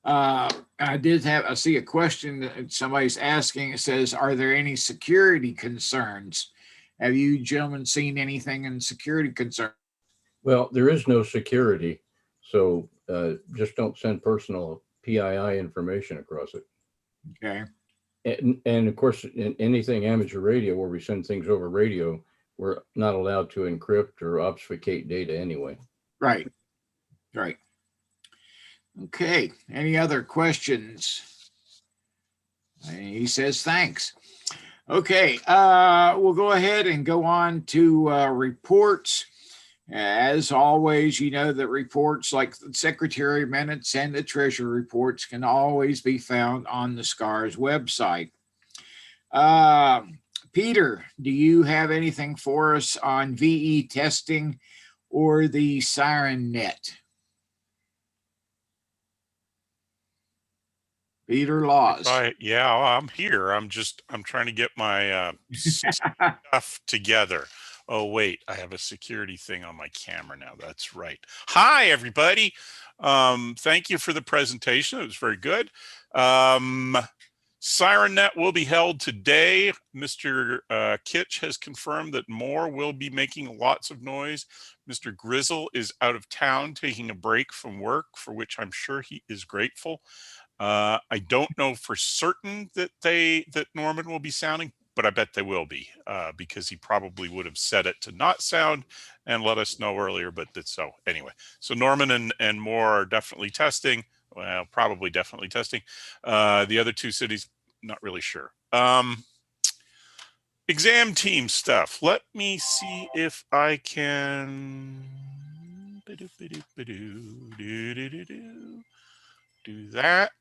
I see a question that somebody's asking. It says, are there any security concerns? Have you gentlemen seen anything in security concerns? Well, there is no security, so just don't send personal PII information across it. Okay. And of course, in anything amateur radio where we send things over radio, we're not allowed to encrypt or obfuscate data anyway. Right. Right. Okay. Any other questions? He says thanks. Okay. We'll go ahead and go on to reports. As always, you know that reports like the Secretary Minutes and the Treasury reports can always be found on the SCAR's website. Peter, do you have anything for us on VE testing or the Siren Net? Peter Laws. Yeah, I'm here. I'm trying to get my stuff together. Oh, wait, I have a security thing on my camera now. That's right. Hi, everybody. Thank you for the presentation. It was very good. SirenNet will be held today. Mr. Kitch has confirmed that Moore will be making lots of noise. Mr. Grizzle is out of town taking a break from work, for which I'm sure he is grateful. I don't know for certain that Norman will be sounding, but I bet they will be, because he probably would have set it to not sound and let us know earlier, but that's so. Anyway, so Norman and Moore are definitely testing. Well, probably definitely testing. The other two cities, not really sure. Exam team stuff. Let me see if I can do that.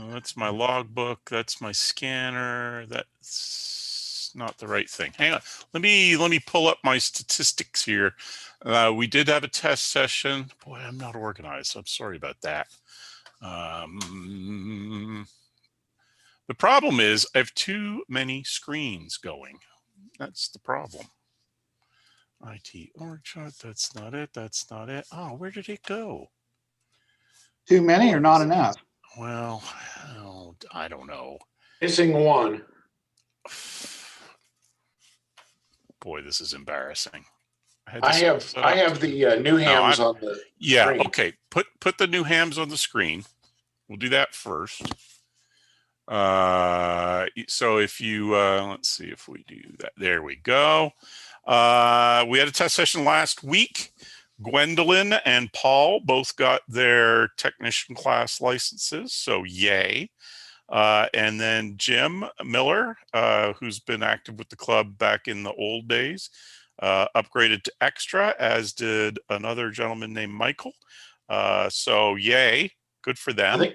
That's my logbook. That's my scanner. That's not the right thing. Hang on. Let me pull up my statistics here. We did have a test session. Boy, I'm not organized. I'm sorry about that. The problem is I have too many screens going. That's the problem. IT org chart. That's not it. That's not it. Oh, where did it go? Too many or not enough? Well, I don't know. Missing one. Boy, this is embarrassing. I have the new hams on the screen. Okay. Put the new hams on the screen. We'll do that first. So if you, let's see if we do that. There we go. We had a test session last week. Gwendolyn and Paul both got their technician class licenses, so yay. And then Jim Miller, who's been active with the club back in the old days, upgraded to extra, as did another gentleman named Michael. So yay, good for them. I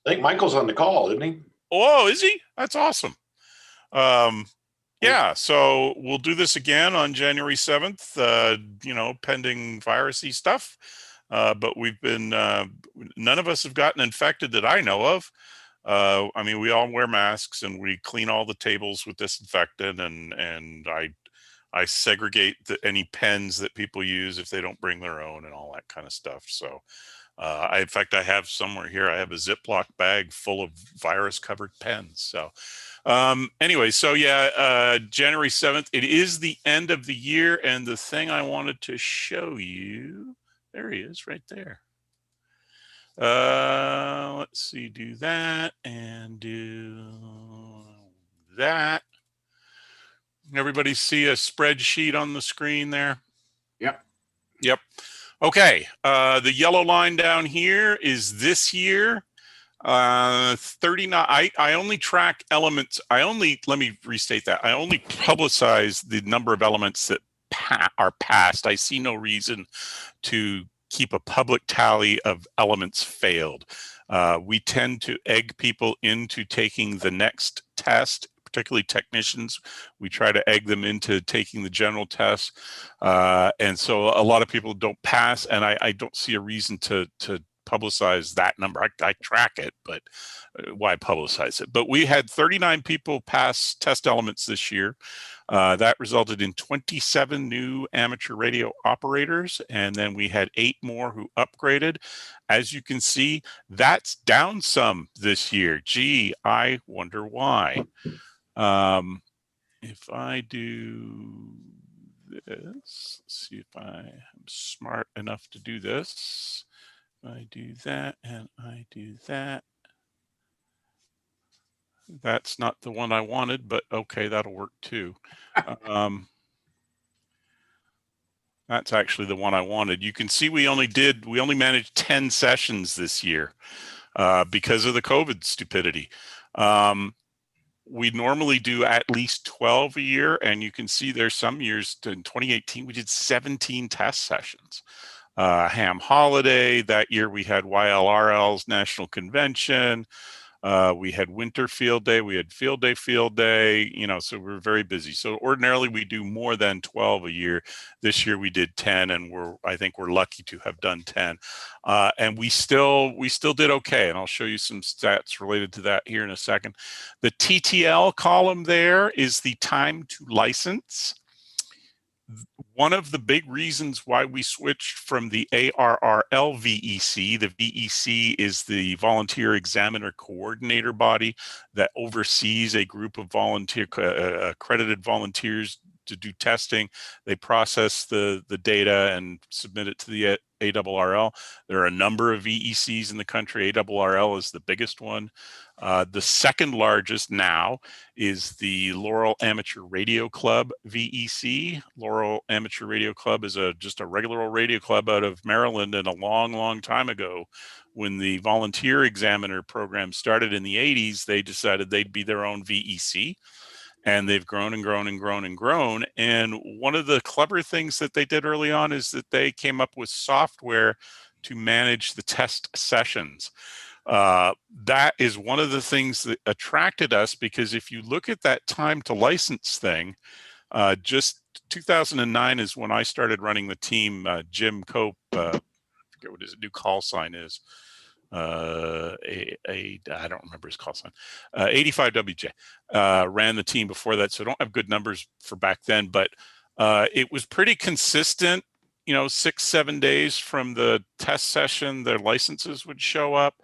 think Michael's on the call, isn't he? Oh, is he? That's awesome. Yeah, so we'll do this again on January 7th, you know, pending virusy stuff. But we've been, none of us have gotten infected that I know of. I mean, we all wear masks and we clean all the tables with disinfectant, and I segregate any pens that people use if they don't bring their own and all that kind of stuff. So in fact, I have somewhere here, I have a Ziploc bag full of virus covered pens. So anyway, so yeah, January 7th, it is the end of the year. And the thing I wanted to show you, there he is right there. Let's see, do that and do that. Everybody see a spreadsheet on the screen there? Yep. Yep. Okay. The yellow line down here is this year. 39. I only track elements. Let me restate that. I only publicize the number of elements that are passed. I see no reason to keep a public tally of elements failed. We tend to egg people into taking the next test, particularly technicians. We try to egg them into taking the general test. And so a lot of people don't pass, and I don't see a reason to publicize that number. I track it, but why publicize it? But we had 39 people pass test elements this year. That resulted in 27 new amateur radio operators, and then we had 8 more who upgraded. As you can see, that's down some this year. Gee, I wonder why. If I do this, let's see if I am smart enough to do this. I do that and I do that. That's not the one I wanted, but okay, that'll work too. That's actually the one I wanted. You can see we only managed 10 sessions this year because of the COVID stupidity. We normally do at least 12 a year, and you can see there's some years in 2018 we did 17 test sessions. Ham holiday, that year we had YLRL's National Convention, we had winter field day, we had field day, you know, so we're very busy. So ordinarily we do more than 12 a year. This year we did 10, and I think we're lucky to have done 10. And we still did okay, and I'll show you some stats related to that here in a second. The TTL column there is the time to license. One of the big reasons why we switched from the ARRL VEC, the VEC is the Volunteer Examiner Coordinator body that oversees a group of accredited volunteers to do testing. They process the data and submit it to the ARRL. There are a number of VECs in the country. ARRL is the biggest one. The second largest now is the Laurel Amateur Radio Club VEC. Laurel Amateur Radio Club is just a regular old radio club out of Maryland, and a long, long time ago, when the volunteer examiner program started in the 80s, they decided they'd be their own VEC. And they've grown and grown and grown and grown. And one of the clever things that they did early on is that they came up with software to manage the test sessions. That is one of the things that attracted us, because if you look at that time to license thing, just 2009 is when I started running the team. Jim Cope, I forget what his new call sign is. I don't remember his call sign. 85WJ ran the team before that, so I don't have good numbers for back then, but it was pretty consistent. You know, 6-7 days from the test session, their licenses would show up.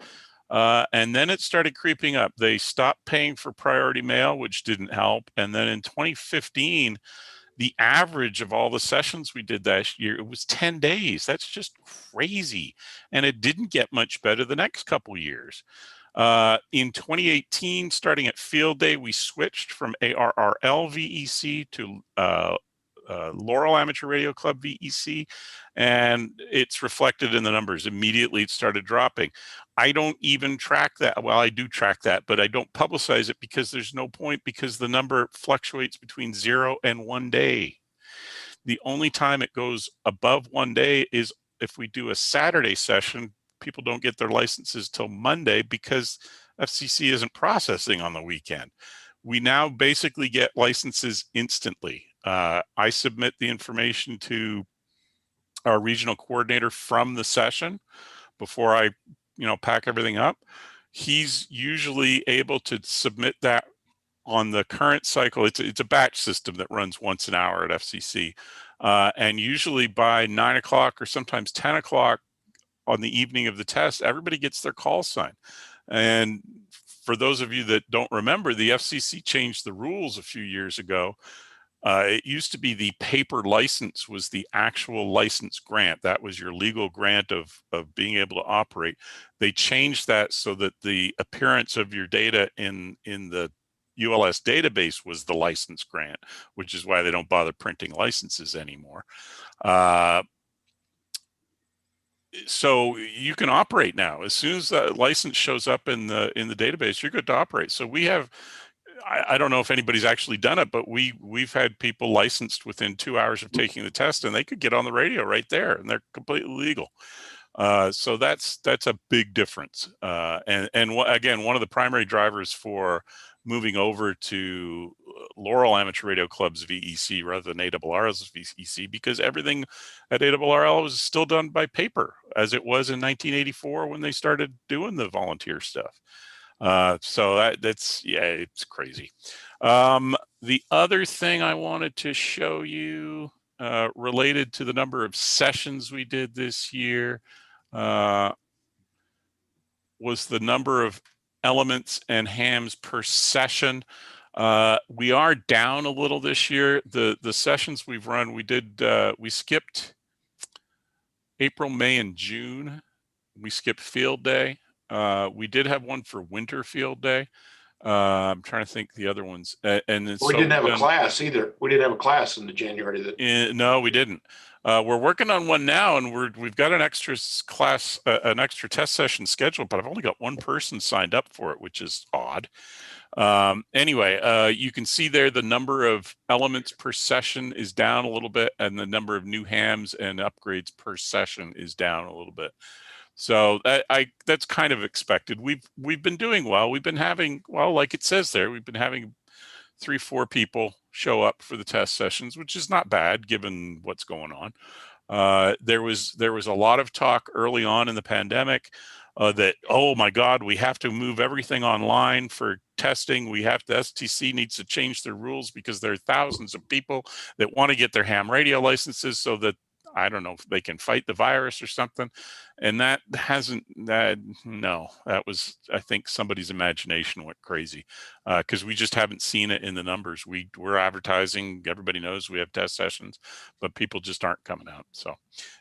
And then it started creeping up. They stopped paying for priority mail, which didn't help. And then in 2015, the average of all the sessions we did that year, it was 10 days. That's just crazy. And it didn't get much better the next couple years. In 2018, starting at field day, we switched from ARRL VEC to Laurel Amateur Radio Club VEC, and it's reflected in the numbers. Immediately it started dropping. I don't even track that. Well, I do track that, but I don't publicize it because there's no point, because the number fluctuates between 0 and 1 day. The only time it goes above 1 day is if we do a Saturday session. People don't get their licenses till Monday because FCC isn't processing on the weekend. We now basically get licenses instantly. I submit the information to our regional coordinator from the session before I, pack everything up. He's usually able to submit that on the current cycle. It's a batch system that runs once an hour at FCC. And usually by 9 o'clock or sometimes 10 o'clock on the evening of the test, everybody gets their call sign. And for those of you that don't remember, the FCC changed the rules a few years ago. It used to be the paper license was the actual license grant. That was your legal grant of being able to operate. They changed that so that the appearance of your data in the ULS database was the license grant, which is why they don't bother printing licenses anymore. So you can operate now. As soon as that license shows up in the database, you're good to operate. So we have, I don't know if anybody's actually done it, but we've had people licensed within 2 hours of taking the test, and they could get on the radio right there, and they're completely legal. So that's a big difference. And again, one of the primary drivers for moving over to Laurel Amateur Radio Club's VEC rather than ARRL's VEC, because everything at ARRL was still done by paper, as it was in 1984 when they started doing the volunteer stuff. So it's crazy. The other thing I wanted to show you related to the number of sessions we did this year was the number of elements and hams per session. We are down a little this year. The sessions we've run, we skipped April, May, and June. We skipped field day. We did have one for winter field day. I'm trying to think the other ones. And we didn't have a class either. We didn't have a class in the January. No, we didn't. We're working on one now, and we've got an extra class, an extra test session scheduled, but I've only got one person signed up for it, which is odd. Anyway, you can see there the number of elements per session is down a little bit, and the number of new hams and upgrades per session is down a little bit. So that's kind of expected. We've been doing well. We've been having, well, like it says there, we've been having 3-4 people show up for the test sessions, which is not bad given what's going on. There was a lot of talk early on in the pandemic that, oh my God, we have to move everything online for testing. The STC needs to change their rules because there are thousands of people that want to get their ham radio licenses so that, I don't know, if they can fight the virus or something. And that was, I think somebody's imagination went crazy because we just haven't seen it in the numbers. We're advertising, everybody knows we have test sessions, but people just aren't coming out. So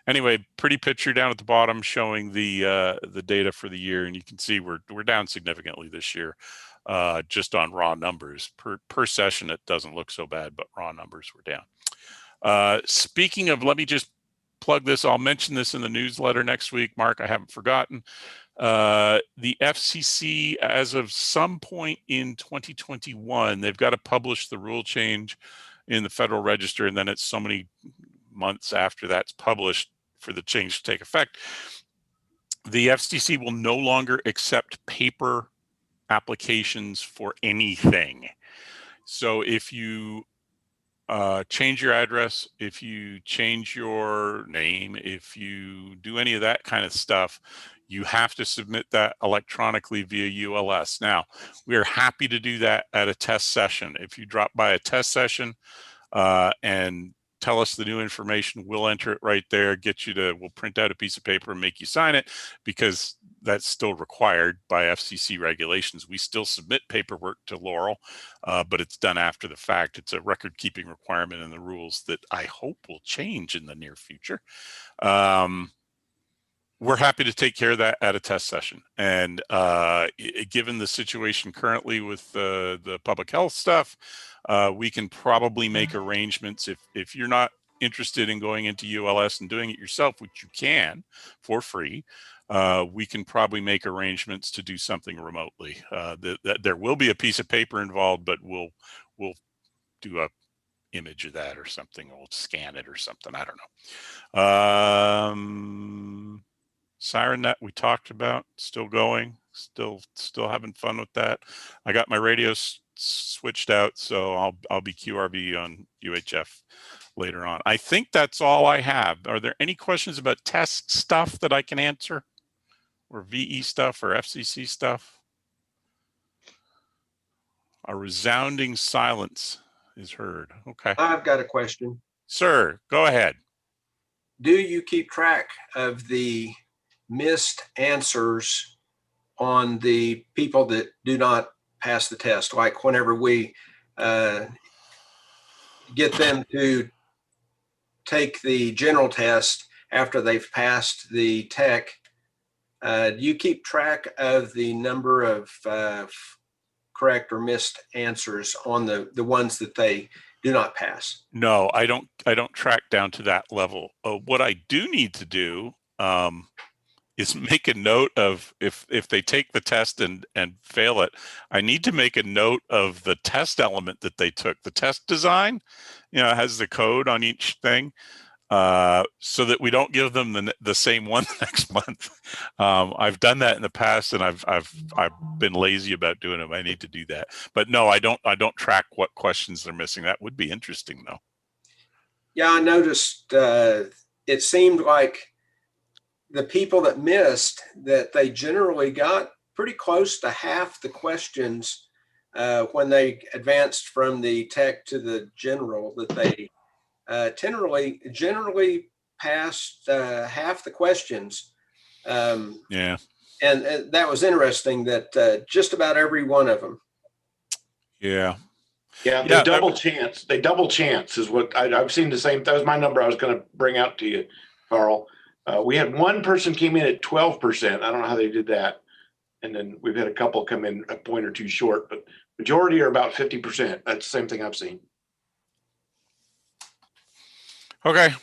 anyway, pretty picture down at the bottom showing the data for the year. And you can see we're down significantly this year just on raw numbers. Per session, it doesn't look so bad, but raw numbers were down. Speaking of, let me just plug this. I'll mention this in the newsletter next week, Mark. I haven't forgotten. The FCC, as of some point in 2021, they've got to publish the rule change in the Federal Register, and then it's so many months after that's published for the change to take effect. The FCC will no longer accept paper applications for anything. So if you change your address, if you change your name, if you do any of that kind of stuff, you have to submit that electronically via ULS. Now, we are happy to do that at a test session. If you drop by a test session and tell us the new information, we'll enter it right there, we'll print out a piece of paper and make you sign it, because that's still required by FCC regulations. We still submit paperwork to Laurel, but it's done after the fact. It's a record keeping requirement in the rules that I hope will change in the near future. we're happy to take care of that at a test session. And given the situation currently with the public health stuff, we can probably make arrangements if you're not interested in going into ULS and doing it yourself, which you can for free. We can probably make arrangements to do something remotely. There will be a piece of paper involved, but we'll do a image of that or something. We'll scan it or something. I don't know. SirenNet we talked about, still going, still having fun with that. I got my radio switched out, so I'll be QRV on UHF later on. I think that's all I have. Are there any questions about test stuff that I can answer, or VE stuff or FCC stuff? A resounding silence is heard. Okay. I've got a question. Sir, go ahead. Do you keep track of the missed answers on the people that do not pass the test? Like whenever we get them to take the general test after they've passed the tech, do you keep track of the number of correct or missed answers on the ones that they do not pass? No, I don't track down to that level. What I do need to do is make a note of if they take the test and fail it, I need to make a note of the test element that they took. The test design, has the code on each thing, so that we don't give them the same one the next month. I've done that in the past, and I've been lazy about doing them. I need to do that. But no, I don't track what questions they're missing. That would be interesting, though. Yeah, I noticed it seemed like the people that missed, that they generally got pretty close to half the questions when they advanced from the tech to the general, that they generally passed half the questions. Yeah. And that was interesting that just about every one of them. Yeah. Yeah, they double chance. They double chance is what I've seen the same. That was my number I was going to bring out to you, Carl. We had one person came in at 12%. I don't know how they did that. And then we've had a couple come in a point or two short, but majority are about 50%. That's the same thing I've seen. Okay.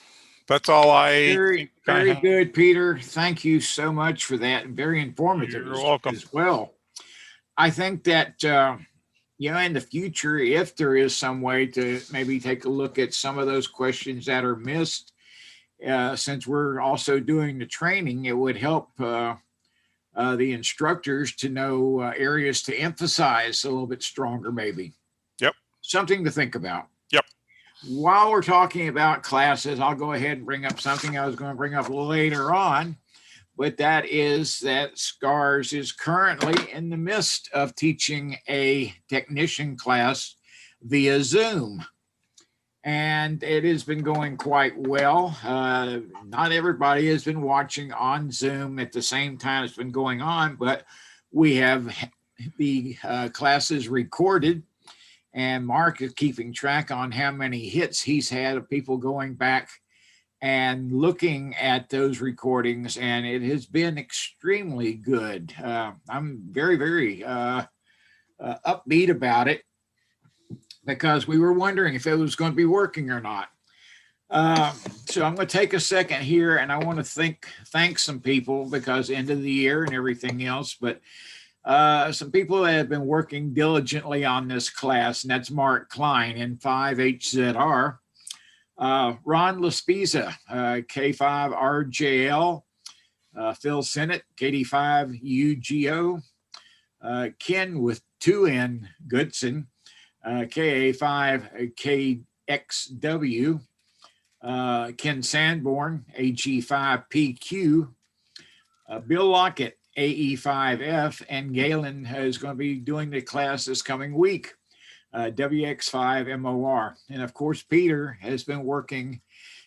That's all Very good, Peter. Thank you so much for that. Very informative. You're welcome. As well. I think that, in the future, if there is some way to maybe take a look at some of those questions that are missed, since we're also doing the training, it would help the instructors to know areas to emphasize a little bit stronger, maybe. Yep. Something to think about. Yep. While we're talking about classes, I'll go ahead and bring up something I was going to bring up later on, but that is that SCARS is currently in the midst of teaching a technician class via Zoom. And it has been going quite well. Not everybody has been watching on Zoom at the same time it's been going on, but we have the classes recorded, and Mark is keeping track on how many hits he's had of people going back and looking at those recordings, and it has been extremely good. I'm very, very upbeat about it, because we were wondering if it was going to be working or not. So I'm going to take a second here, and I want to thank some people, because end of the year and everything else, but some people that have been working diligently on this class, and that's Mark Klein, N5HZR, Ron Laspiza, K5RJL, Phil Sennett, KD5UGO, Ken with 2N Goodson, KA5KXW, Ken Sanborn, AG5PQ, Bill Lockett, AE5F, and Galen is going to be doing the class this coming week, WX5MOR. And of course, Peter has been working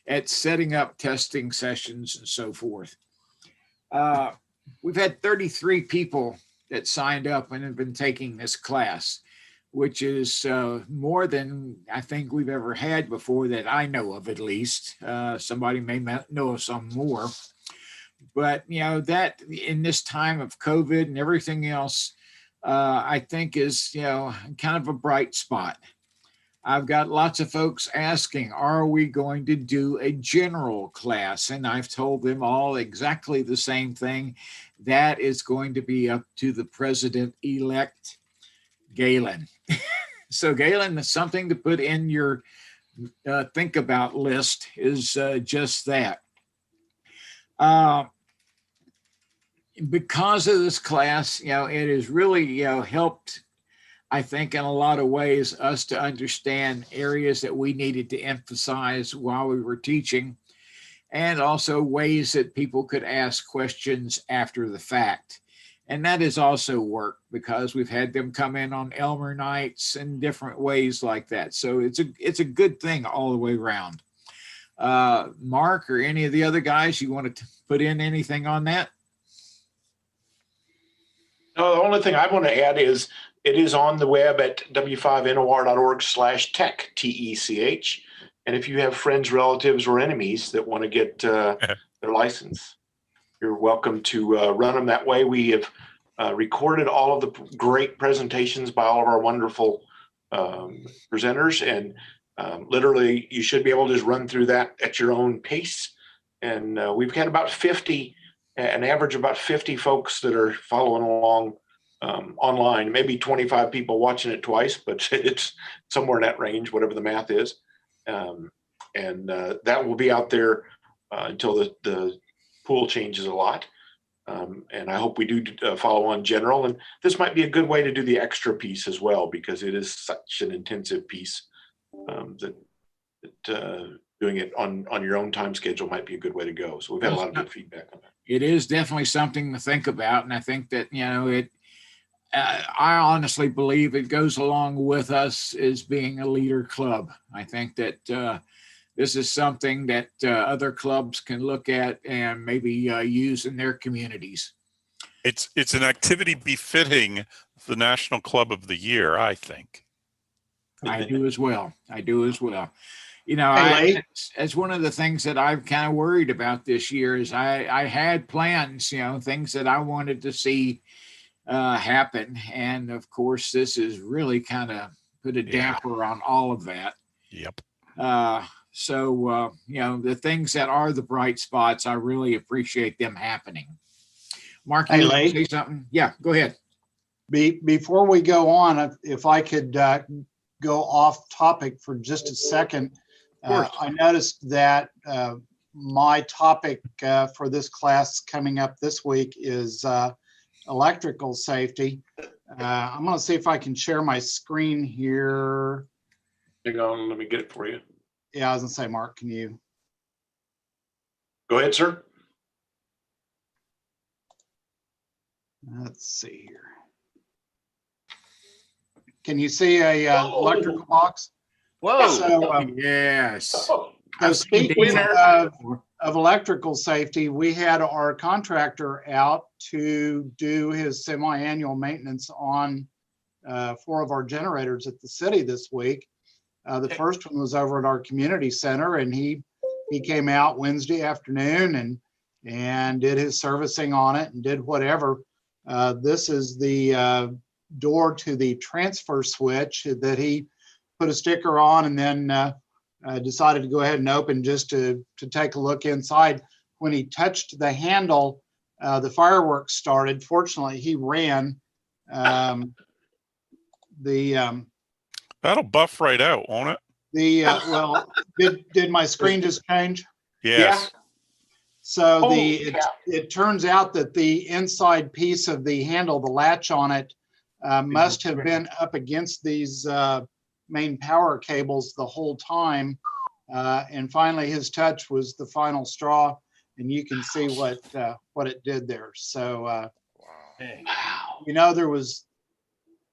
at setting up testing sessions and so forth. We've had 33 people that signed up and have been taking this class, which is more than I think we've ever had before, that I know of, at least. Somebody may know of some more. But, that in this time of COVID and everything else, I think is, kind of a bright spot. I've got lots of folks asking, are we going to do a general class? And I've told them all exactly the same thing. That is going to be up to the president-elect, Galen. So Galen, something to put in your think about list is just that. Because of this class, it has really, helped, I think, in a lot of ways, us to understand areas that we needed to emphasize while we were teaching, and also ways that people could ask questions after the fact. And that has also worked because we've had them come in on Elmer nights and different ways like that. So it's a good thing all the way around. Mark or any of the other guys, you want to put in anything on that? No, the only thing I want to add is it is on the web at w5nor.org/tech, TECH. And if you have friends, relatives, or enemies that want to get their license, you're welcome to run them that way. We have recorded all of the great presentations by all of our wonderful presenters. And literally, you should be able to just run through that at your own pace. And we've had about 50, an average of about 50 folks that are following along online, maybe 25 people watching it twice, but it's somewhere in that range, whatever the math is. And that will be out there until the pool changes a lot. And I hope we do follow on general. And this might be a good way to do the extra piece as well, because it is such an intensive piece that doing it on your own time schedule might be a good way to go. So we've had a lot of good feedback on that. It is definitely something to think about. And I think that, I honestly believe it goes along with us as being a leader club. I think that this is something that other clubs can look at and maybe use in their communities. It's an activity befitting the National Club of the Year, I think. I do as well. As one of the things that I've kind of worried about this year is I had plans, things that I wanted to see happen. And of course, this has really kind of put a damper on all of that. Yep. So, the things that are the bright spots, I really appreciate them happening. Mark, you want to say something? Yeah, go ahead. Before we go on, if I could go off topic for just a second. I noticed that my topic for this class coming up this week is electrical safety. I'm going to see if I can share my screen here. Hang on, let me get it for you. Yeah, I was going to say, Mark, can you? Go ahead, sir. Let's see here. Can you see a electrical box? Whoa! So, yes. So speaking of electrical safety, we had our contractor out to do his semi-annual maintenance on 4 of our generators at the city this week. The first one was over at our community center, and he came out Wednesday afternoon and did his servicing on it and did whatever. This is the door to the transfer switch that he put a sticker on and then decided to go ahead and open just to take a look inside. When he touched the handle, the fireworks started. Fortunately, he ran. That'll buff right out, won't it? Well, did my screen just change? Yes. Yeah. So it turns out that the inside piece of the handle, the latch on it, must have been up against these main power cables the whole time. And finally, his touch was the final straw, and you can see what it did there. So, there was,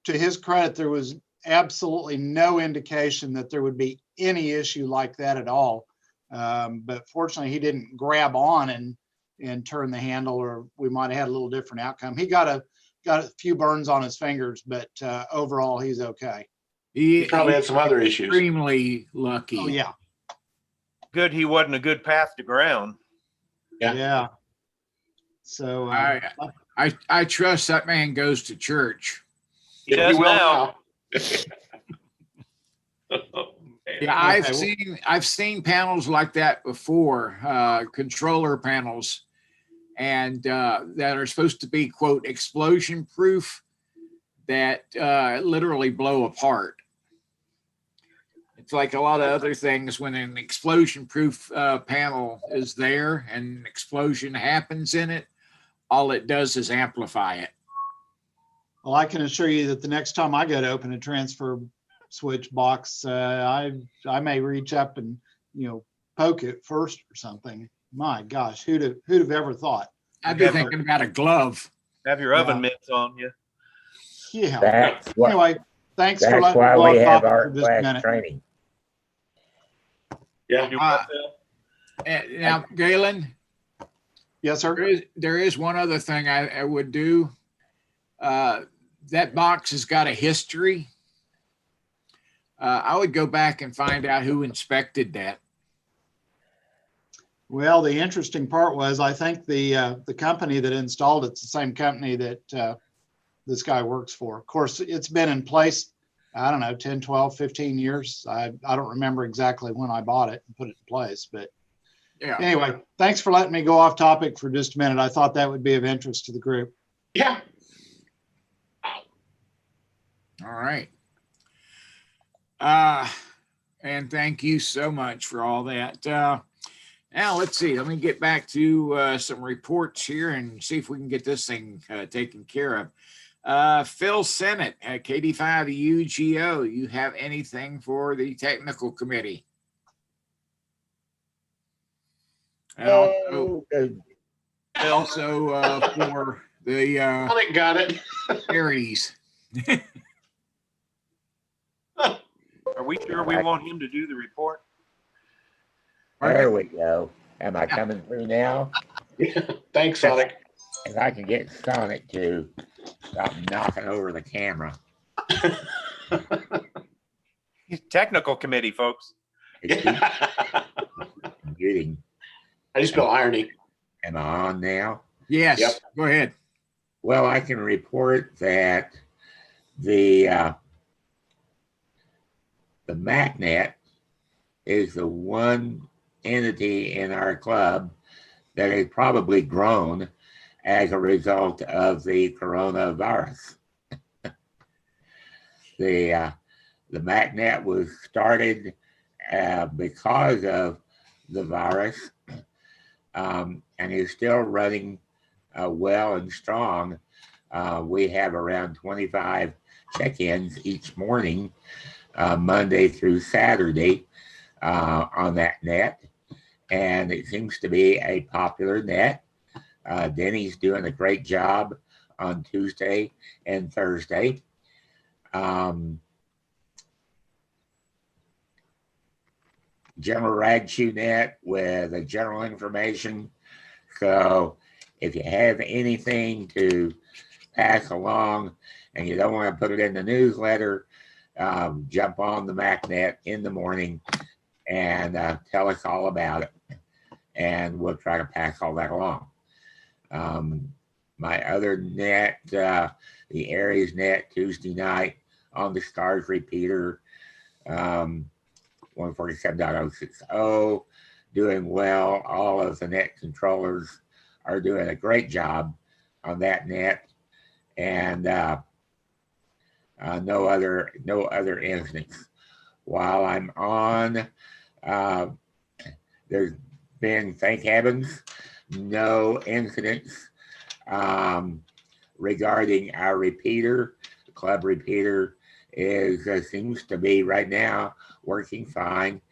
to his credit, there was absolutely no indication that there would be any issue like that at all. But fortunately, he didn't grab on and turn the handle, or we might have had a little different outcome. He got a few burns on his fingers, but overall, he's okay. He probably had some other issues. Extremely lucky. Oh, yeah. Good he wasn't a good path to ground. Yeah. So I trust that man goes to church. Yeah, he Just will now. Yeah, I've seen panels like that before, controller panels, and that are supposed to be, quote, explosion proof, that literally blow apart. It's like a lot of other things when an explosion proof panel is there and an explosion happens in it, all it does is amplify it. Well, I can assure you that the next time I go to open a transfer switch box, I may reach up and, poke it first or something. My gosh, who'd have ever thought? I'd be thinking about a glove. Have your oven mitts on you. Yeah. That's what, Anyway, thanks for that's letting me why go we off have topic our for just a class minute. training. Yeah. Now, Galen. Yes, sir. There is one other thing I would do. That box has got a history. I would go back and find out who inspected that. Well, the interesting part was, I think the company that installed it's the same company that this guy works for. Of course, it's been in place, I don't know, 10, 12, 15 years. I don't remember exactly when I bought it and put it in place, but yeah. Anyway, thanks for letting me go off topic for just a minute. I thought that would be of interest to the group. Yeah. All right. And thank you so much for all that. Now let's see, let me get back to some reports here and see if we can get this thing taken care of. Phil Sennett at KD5 UGO, you have anything for the technical committee? Also for the I got it. Aries. Are we sure we want him to do the report? There we go. Am I coming through now? Thanks, Sonic. If I can get Sonic to stop knocking over the camera. Technical committee, folks. Getting. How do you spell irony? Am I on now? Yes. Yep. Go ahead. Well, I can report that the MACnet is the one entity in our club that has probably grown as a result of the coronavirus. The MACnet was started because of the virus and is still running well and strong. We have around 25 check-ins each morning, Monday through Saturday, on that net, and it seems to be a popular net. Denny's doing a great job on Tuesday and Thursday. General Rag net with the general information. So if you have anything to pass along and you don't want to put it in the newsletter, jump on the MACnet in the morning and tell us all about it. And we'll try to pass all that along. My other net, the Aries net, Tuesday night on the STARS repeater, 147.060, doing well. All of the net controllers are doing a great job on that net, and no other incidents. While I'm on, there's been, thank heavens, no incidents regarding our repeater. The club repeater is seems to be right now working fine.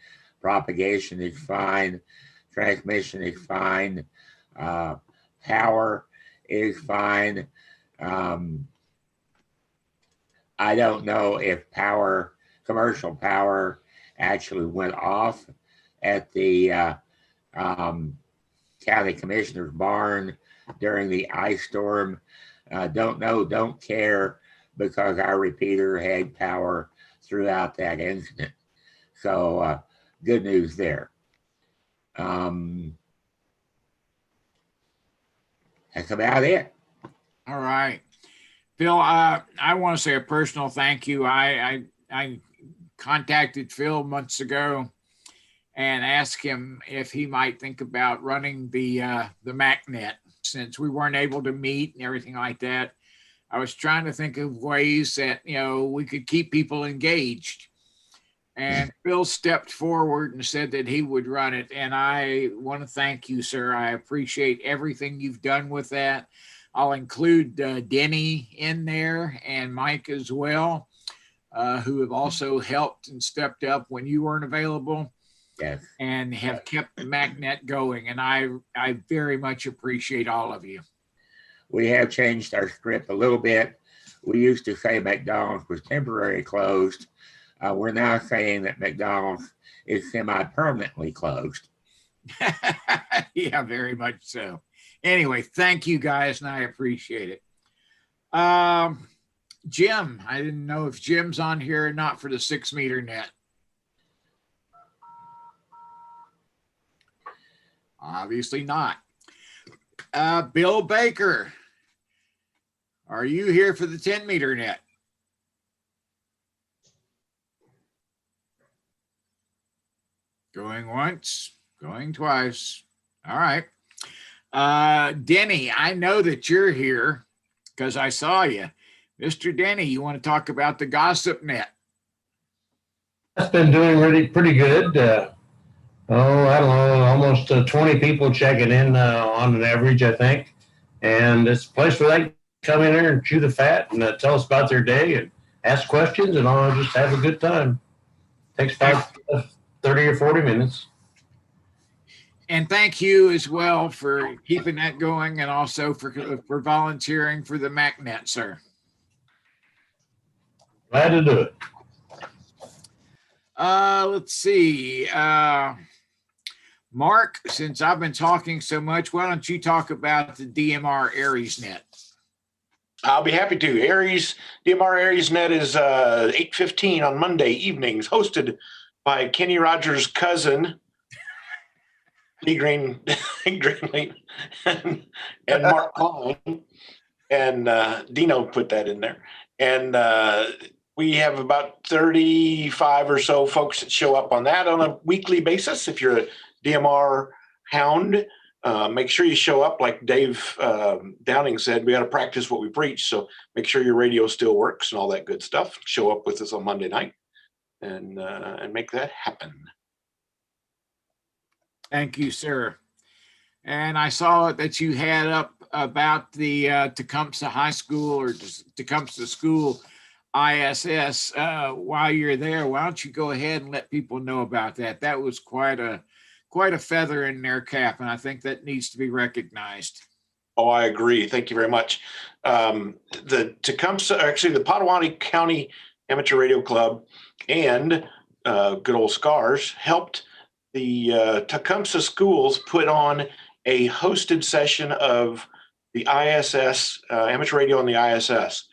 Propagation is fine. Transmission is fine. Power is fine. I don't know if commercial power actually went off at the county commissioner's barn during the ice storm. Don't know, don't care, because our repeater had power throughout that incident. So good news there. that's about it. All right. Phil, I want to say a personal thank you. I contacted Phil months ago and asked him if he might think about running the MacNet, since we weren't able to meet and everything like that. I was trying to think of ways that, we could keep people engaged. And Phil stepped forward and said that he would run it. And I want to thank you, sir. I appreciate everything you've done with that. I'll include Denny in there and Mike as well, who have also helped and stepped up when you weren't available. Yes. And have kept the MacNet going. And I very much appreciate all of you. We have changed our script a little bit. We used to say McDonald's was temporarily closed. We're now saying that McDonald's is semi-permanently closed. Yeah, very much so. Anyway, thank you guys, and I appreciate it. Jim, I didn't know if Jim's on here or not for the 6-meter net. Obviously not. Bill Baker, are you here for the 10-meter net? Going once, going twice. All right. Denny, I know that you're here because I saw you. Mr. Denny, you want to talk about the gossip net? That's been doing really pretty good. I don't know, almost 20 people checking in on an average, I think. And it's a place where they can come in there and chew the fat and tell us about their day and ask questions and all, just have a good time. Takes about 30 or 40 minutes. And thank you as well for keeping that going and also for volunteering for the MacNet, sir. Glad to do it. Let's see. Mark, since I've been talking so much, why don't you talk about the DMR APRS? I'll be happy to. DMR APRS is 8:15 on Monday evenings, hosted by Kenny Rogers' cousin, Lee Greenlee, and Mark Klein. And Dino put that in there. And we have about 35 or so folks that show up on that on a weekly basis. If you're a DMR hound, make sure you show up. Like Dave Downing said, we got to practice what we preach. So make sure your radio still works and all that good stuff. Show up with us on Monday night and make that happen. Thank you, sir. And I saw that you had up about the Tecumseh High School or Tecumseh School ISS. While you're there, why don't you go ahead and let people know about that? That was quite a feather in their cap, and I think that needs to be recognized. Oh, I agree. Thank you very much. The Tecumseh, actually the Potawatomi County Amateur Radio Club and good old SCARS helped the Tecumseh schools put on a hosted session of the ISS, amateur radio on the ISS.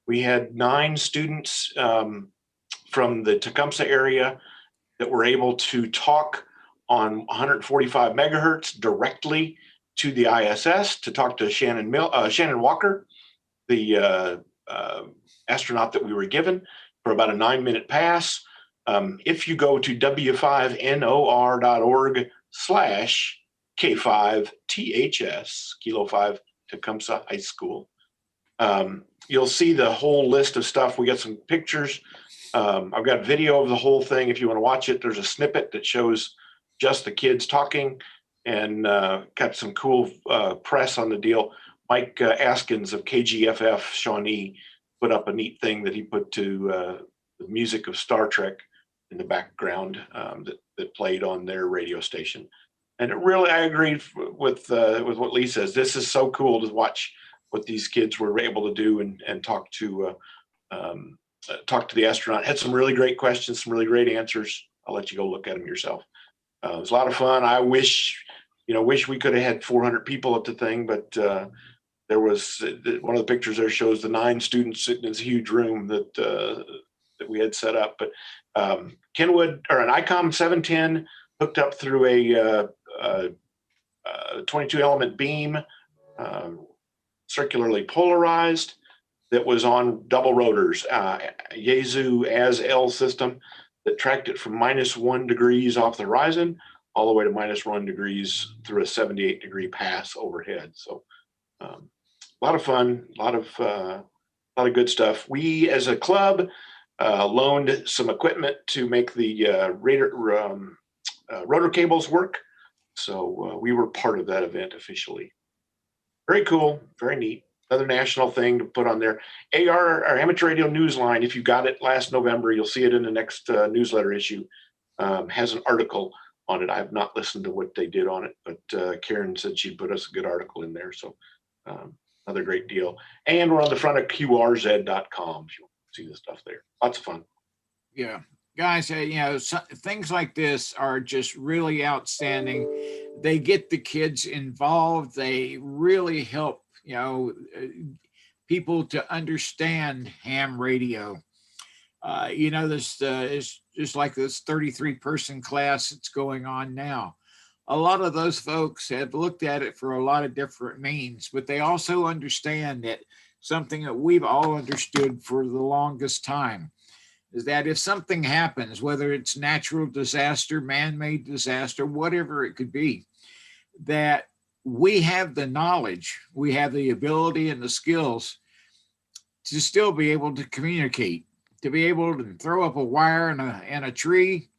We had 9 students from the Tecumseh area that were able to talk on 145 megahertz directly to the ISS to talk to Shannon Walker, the astronaut that we were given, for about a 9-minute pass. If you go to w5nor.org/K5THS, Kilo 5 Tecumseh High School, you'll see the whole list of stuff. We got some pictures. I've got video of the whole thing. If you want to watch it, there's a snippet that shows just the kids talking, and got some cool press on the deal. Mike Askins of KGFF Shawnee put up a neat thing that he put to the music of Star Trek in the background that played on their radio station. And it really, I agree with what Lee says. This is so cool to watch what these kids were able to do and talk to the astronaut. Had some really great questions, some really great answers. I'll let you go look at them yourself. It was a lot of fun. I wish we could have had 400 people at the thing, but there was one of the pictures there shows the 9 students sitting in this huge room that we had set up. But Kenwood, or an ICOM 710 hooked up through a 22 element beam circularly polarized that was on double rotors, Yaesu as L system that tracked it from -1 degrees off the horizon all the way to -1 degrees through a 78-degree pass overhead. So a lot of fun, a lot of good stuff. We as a club loaned some equipment to make the rotor cables work. So we were part of that event officially. Very cool, very neat. Another national thing to put on there. AR, our amateur radio newsline, if you got it last November, you'll see it in the next newsletter issue, has an article on it. I've not listened to what they did on it, but Karen said she'd put us a good article in there. So another great deal. And we're on the front of QRZ.com if you want to see the stuff there. Lots of fun. Yeah. Guys, things like this are just really outstanding. They get the kids involved. They really help, people to understand ham radio. This is just like this 33-person class that's going on now. A lot of those folks have looked at it for a lot of different means, but they also understand that something that we've all understood for the longest time is that if something happens, whether it's natural disaster, man-made disaster, whatever it could be, that we have the knowledge, we have the ability and the skills to still be able to communicate, to be able to throw up a wire in a tree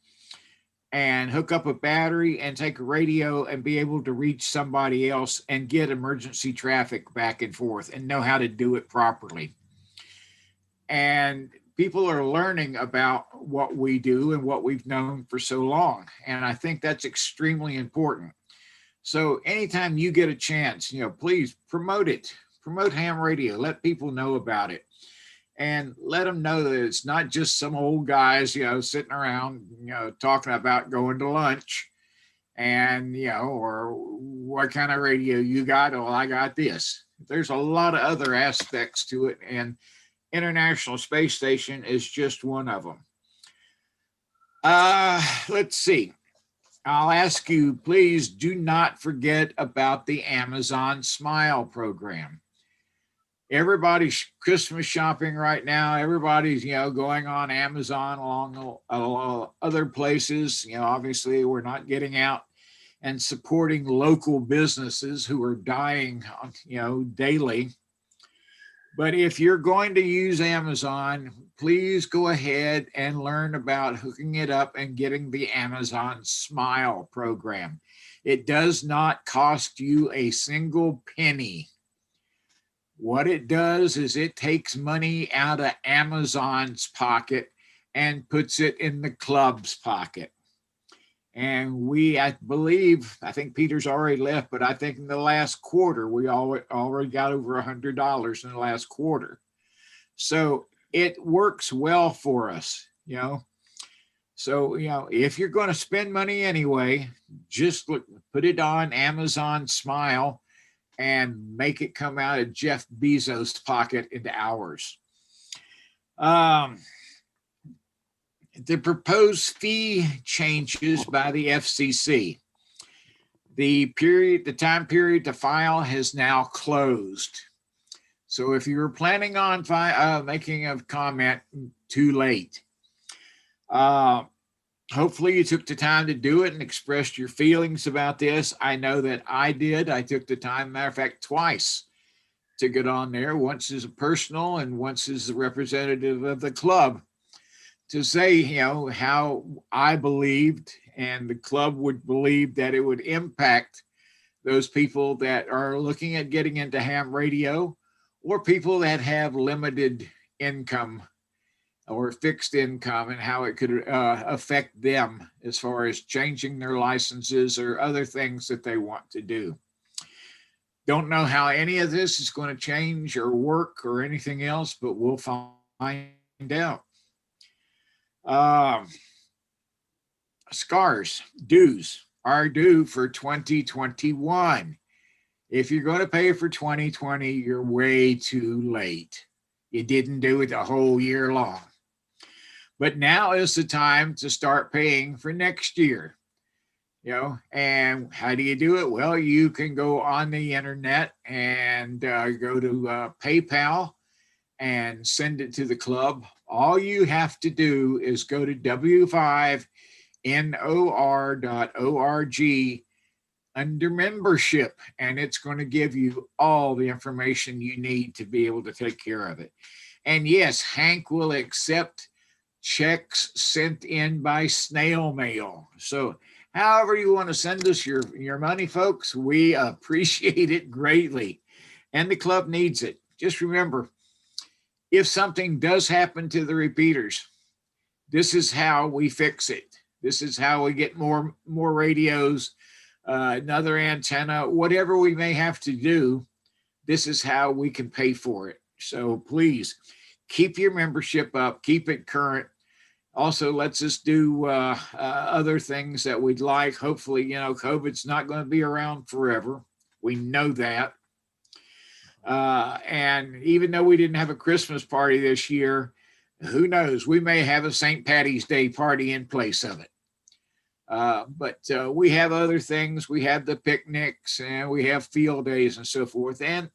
and hook up a battery and take a radio and be able to reach somebody else and get emergency traffic back and forth and know how to do it properly. And people are learning about what we do and what we've known for so long. And I think that's extremely important. So anytime you get a chance, please promote it. Promote ham radio. Let people know about it. And let them know that it's not just some old guys, sitting around, talking about going to lunch and, or what kind of radio you got. Well, I got this. There's a lot of other aspects to it. And International Space Station is just one of them. Let's see. I'll ask you, please do not forget about the Amazon Smile program. Everybody's Christmas shopping right now. Everybody's, going on Amazon along other places. Obviously we're not getting out and supporting local businesses who are dying, daily. But if you're going to use Amazon, please go ahead and learn about hooking it up and getting the Amazon Smile program. It does not cost you a single penny. What it does is it takes money out of Amazon's pocket and puts it in the club's pocket. And I think Peter's already left, but I think in the last quarter, we already got over $100 in the last quarter. So it works well for us, So, if you're going to spend money anyway, just put it on Amazon Smile and make it come out of Jeff Bezos' pocket into ours. The proposed fee changes by the FCC. The time period to file has now closed. So if you were planning on making a comment, too late. Hopefully you took the time to do it and expressed your feelings about this. I know that I did. I took the time, matter of fact, twice to get on there, once as a personal and once as the representative of the club, to say, how I believed and the club would believe that it would impact those people that are looking at getting into ham radio or people that have limited income or fixed income and how it could affect them as far as changing their licenses or other things that they want to do. Don't know how any of this is going to change or work or anything else, but we'll find out. SCARS dues are due for 2021. If you're going to pay for 2020, you're way too late. You didn't do it the whole year long. But now is the time to start paying for next year. and how do you do it? Well, you can go on the internet and go to PayPal and send it to the club. All you have to do is go to w5nor.org under membership, and it's going to give you all the information you need to be able to take care of it. And yes, Hank will accept checks sent in by snail mail. So however you want to send us your money, folks, we appreciate it greatly. And the club needs it. Just remember, if something does happen to the repeaters, this is how we fix it. This is how we get more radios, another antenna, whatever we may have to do. This is how we can pay for it. So please keep your membership up, keep it current. Also lets us do other things that we'd like. Hopefully, COVID's not going to be around forever. We know that. And even though we didn't have a Christmas party this year, who knows? We may have a St. Patty's Day party in place of it. But we have other things. We have the picnics and we have field days and so forth. And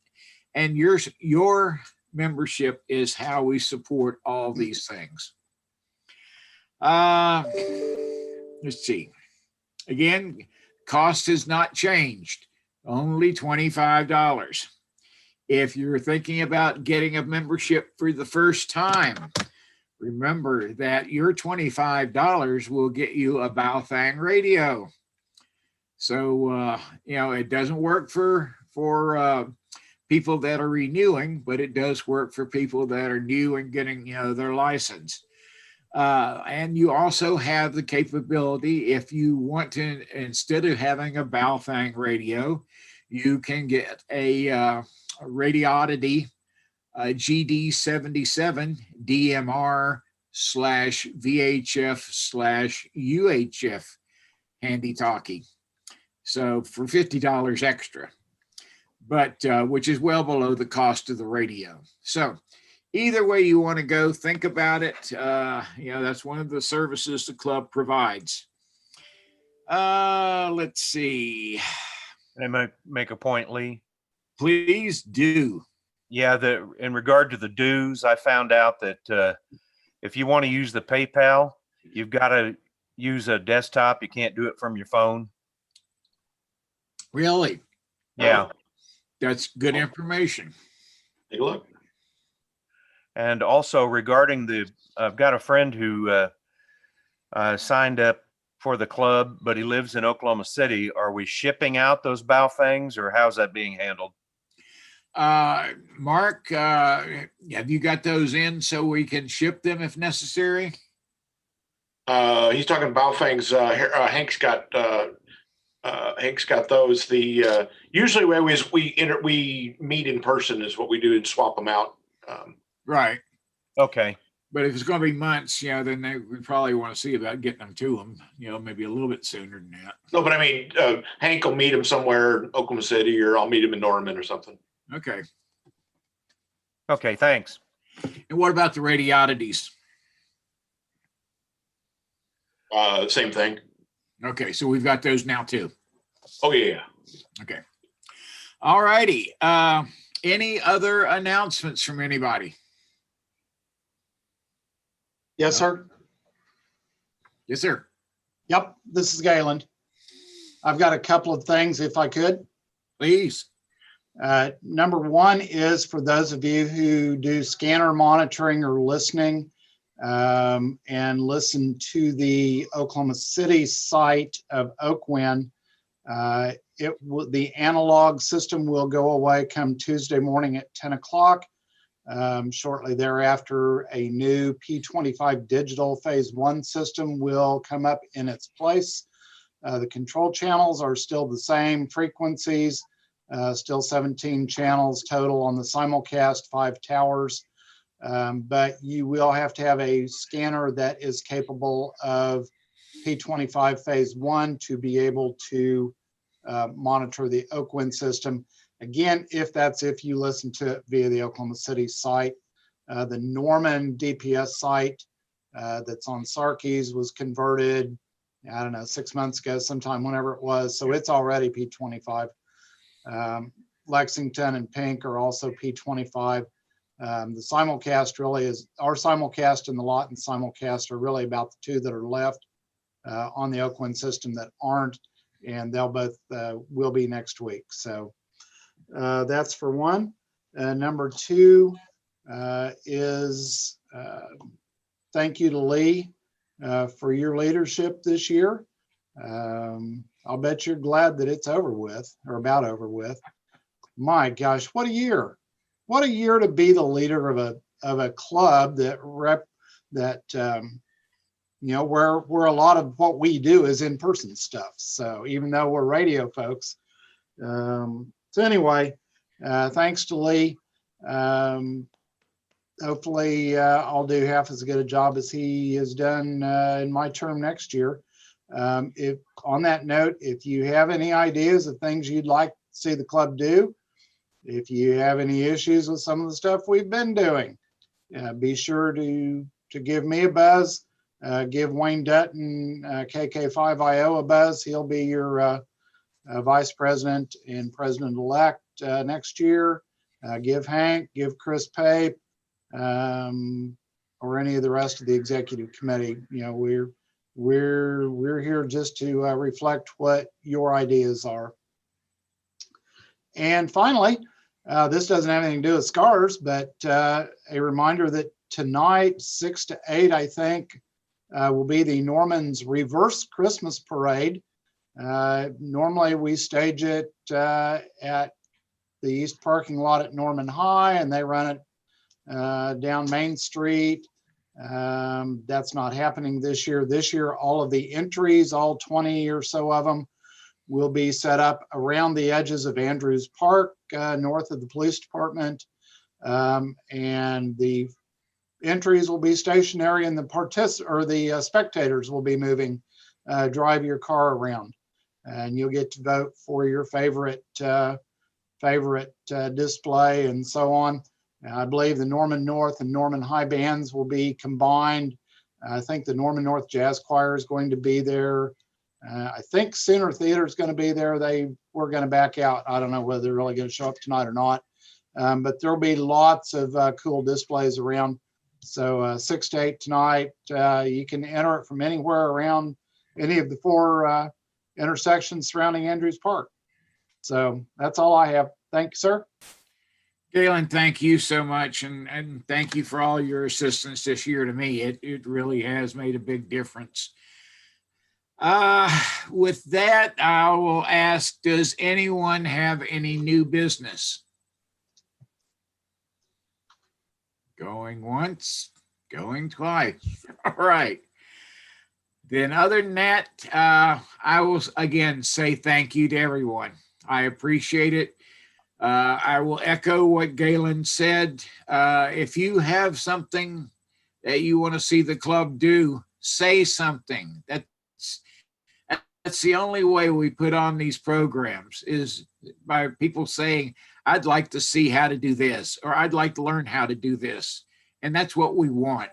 your membership is how we support all these things. Let's see. Again, cost has not changed. Only $25. If you're thinking about getting a membership for the first time, remember that your $25 will get you a Baofeng radio. So, it doesn't work for people that are renewing, but it does work for people that are new and getting, their license. And you also have the capability, if you want to, instead of having a Baofeng radio, you can get a Radioddity GD77 DMR/VHF/UHF handy talkie. So for $50 extra, but which is well below the cost of the radio. So either way you want to go, think about it. That's one of the services the club provides. Let's see. Can I make a point, Lee? Please do. Yeah, in regard to the dues, I found out that if you want to use the PayPal, you've got to use a desktop. You can't do it from your phone. Really? Yeah. That's good information. Take a look. And also regarding I've got a friend who signed up for the club, but he lives in Oklahoma City. Are we shipping out those Baofengs, or how's that being handled? Mark, have you got those in so we can ship them if necessary? He's talking Baofengs. Hank's got those. The usually we meet in person is what we do and swap them out. Right. Okay. But if it's going to be months, then we probably want to see about getting them to them, maybe a little bit sooner than that. No, but I mean, Hank will meet him somewhere in Oklahoma City, or I'll meet him in Norman or something. Okay. Okay, thanks. And what about the Radioddities? Same thing. Okay, so we've got those now too. Oh, yeah. Okay. All righty. Any other announcements from anybody? Yes, sir. Yes, sir. Yep, this is Galen. I've got a couple of things, if I could. Please. Number one is for those of you who do scanner monitoring or listening, and listen to the Oklahoma City site of Oakwin. The analog system will go away come Tuesday morning at 10 o'clock. Shortly thereafter, a new P25 digital phase 1 system will come up in its place. The control channels are still the same frequencies, still 17 channels total on the simulcast, 5 towers. But you will have to have a scanner that is capable of P25 phase 1 to be able to monitor the Oakwin system. Again, if you listen to it via the Oklahoma City site. The Norman DPS site that's on Sarkeys was converted I don't know, 6 months ago, sometime whenever it was. So it's already P25. Lexington and Pink are also P25. The simulcast really is, our simulcast and the Lawton simulcast are really about the two that are left on the Oakland system that aren't, and they'll both will be next week. So that's for one. Number two is thank you to Lee for your leadership this year. I'll bet you're glad that it's over with, or about over with. My gosh, what a year. What a year to be the leader of a club that you know, where a lot of what we do is in-person stuff. So even though we're radio folks. So anyway, thanks to Lee. Hopefully I'll do half as good a job as he has done in my term next year. If on that note, if you have any ideas of things you'd like to see the club do, if you have any issues with some of the stuff we've been doing, be sure to give me a buzz. Give Wayne Dutton, KK5IO, a buzz. He'll be your vice president and president-elect next year. Give Hank, give Chris Pape, or any of the rest of the executive committee. You know, we're here just to reflect what your ideas are. And finally, this doesn't have anything to do with scars, but a reminder that tonight, 6 to 8, I think, will be the Norman's Reverse Christmas Parade. Normally we stage it at the east parking lot at Norman High, and they run it down Main Street. That's not happening this year. This year, all of the entries, all 20 or so of them, will be set up around the edges of Andrews Park, north of the police department. And the entries will be stationary, and the spectators will be moving. Drive your car around, and you'll get to vote for your favorite display and so on. I believe the Norman North and Norman High bands will be combined. I think the Norman North Jazz Choir is going to be there. I think Center Theater is going to be there. They were going to back out. I don't know whether they're really going to show up tonight or not. But there'll be lots of cool displays around. So 6 to 8 tonight. You can enter it from anywhere around any of the 4 intersections surrounding Andrews Park. So that's all I have. Thank you, sir. Galen, thank you so much. And thank you for all your assistance this year to me. It really has made a big difference. With that, I will ask, does anyone have any new business? Going once, going twice. All right. Then other than that, I will again say thank you to everyone. I appreciate it. I will echo what Galen said. If you have something that you want to see the club do, say something. That's the only way we put on these programs, is by people saying, I'd like to see how to do this, or I'd like to learn how to do this. And that's what we want.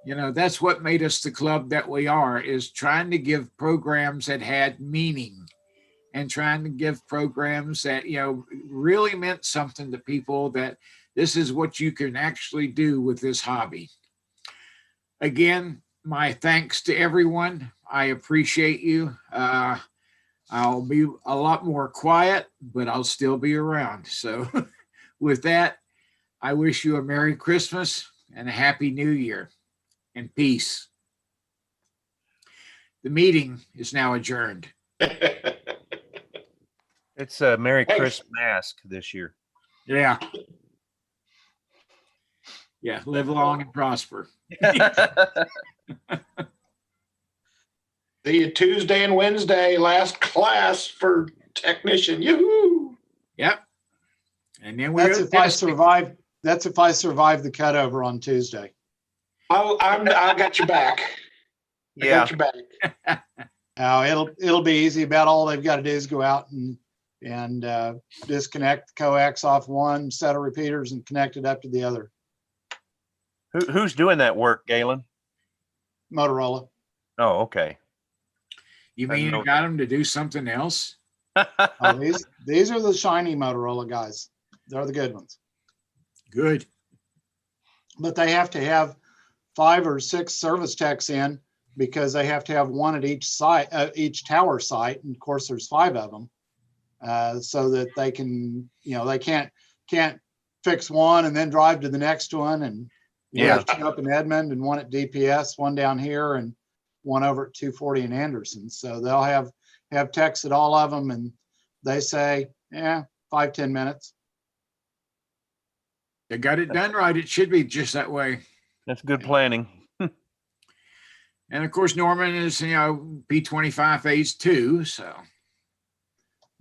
You know, that's what made us the club that we are, is trying to give programs that had meaning, and trying to give programs that, you know, really meant something to people, that this is what you can actually do with this hobby. Again, my thanks to everyone. I appreciate you. I'll be a lot more quiet, but I'll still be around. So with that, I wish you a Merry Christmas and a Happy New Year, and peace. The meeting is now adjourned. It's a Merry Christmas mask this year. Yeah. Yeah. Live long and prosper. See you Tuesday and Wednesday, last class for technician. Yoo-hoo! Yep. And then That's if I survive. That's if I survive the cutover on Tuesday. I got your back. I got your back. It'll be easy. About all they've got to do is go out and disconnect the coax off one set of repeaters and connect it up to the other. Who's doing that work, Galen? Motorola. Oh, okay. You I mean know. you got them to do something else? Oh, these are the shiny Motorola guys. They're the good ones. Good. But they have to have 5 or 6 service techs in because they have to have one at each site, each tower site. And of course, there's 5 of them, so that they can, they can't fix one and then drive to the next one. And we have 2 up in Edmond and 1 at DPS, 1 down here, and 1 over at 240 in Anderson. So they'll have techs at all of them, and they say, 5-10 minutes. They got it done right. It should be just that way. That's good planning. And of course, Norman is, P25 phase 2. So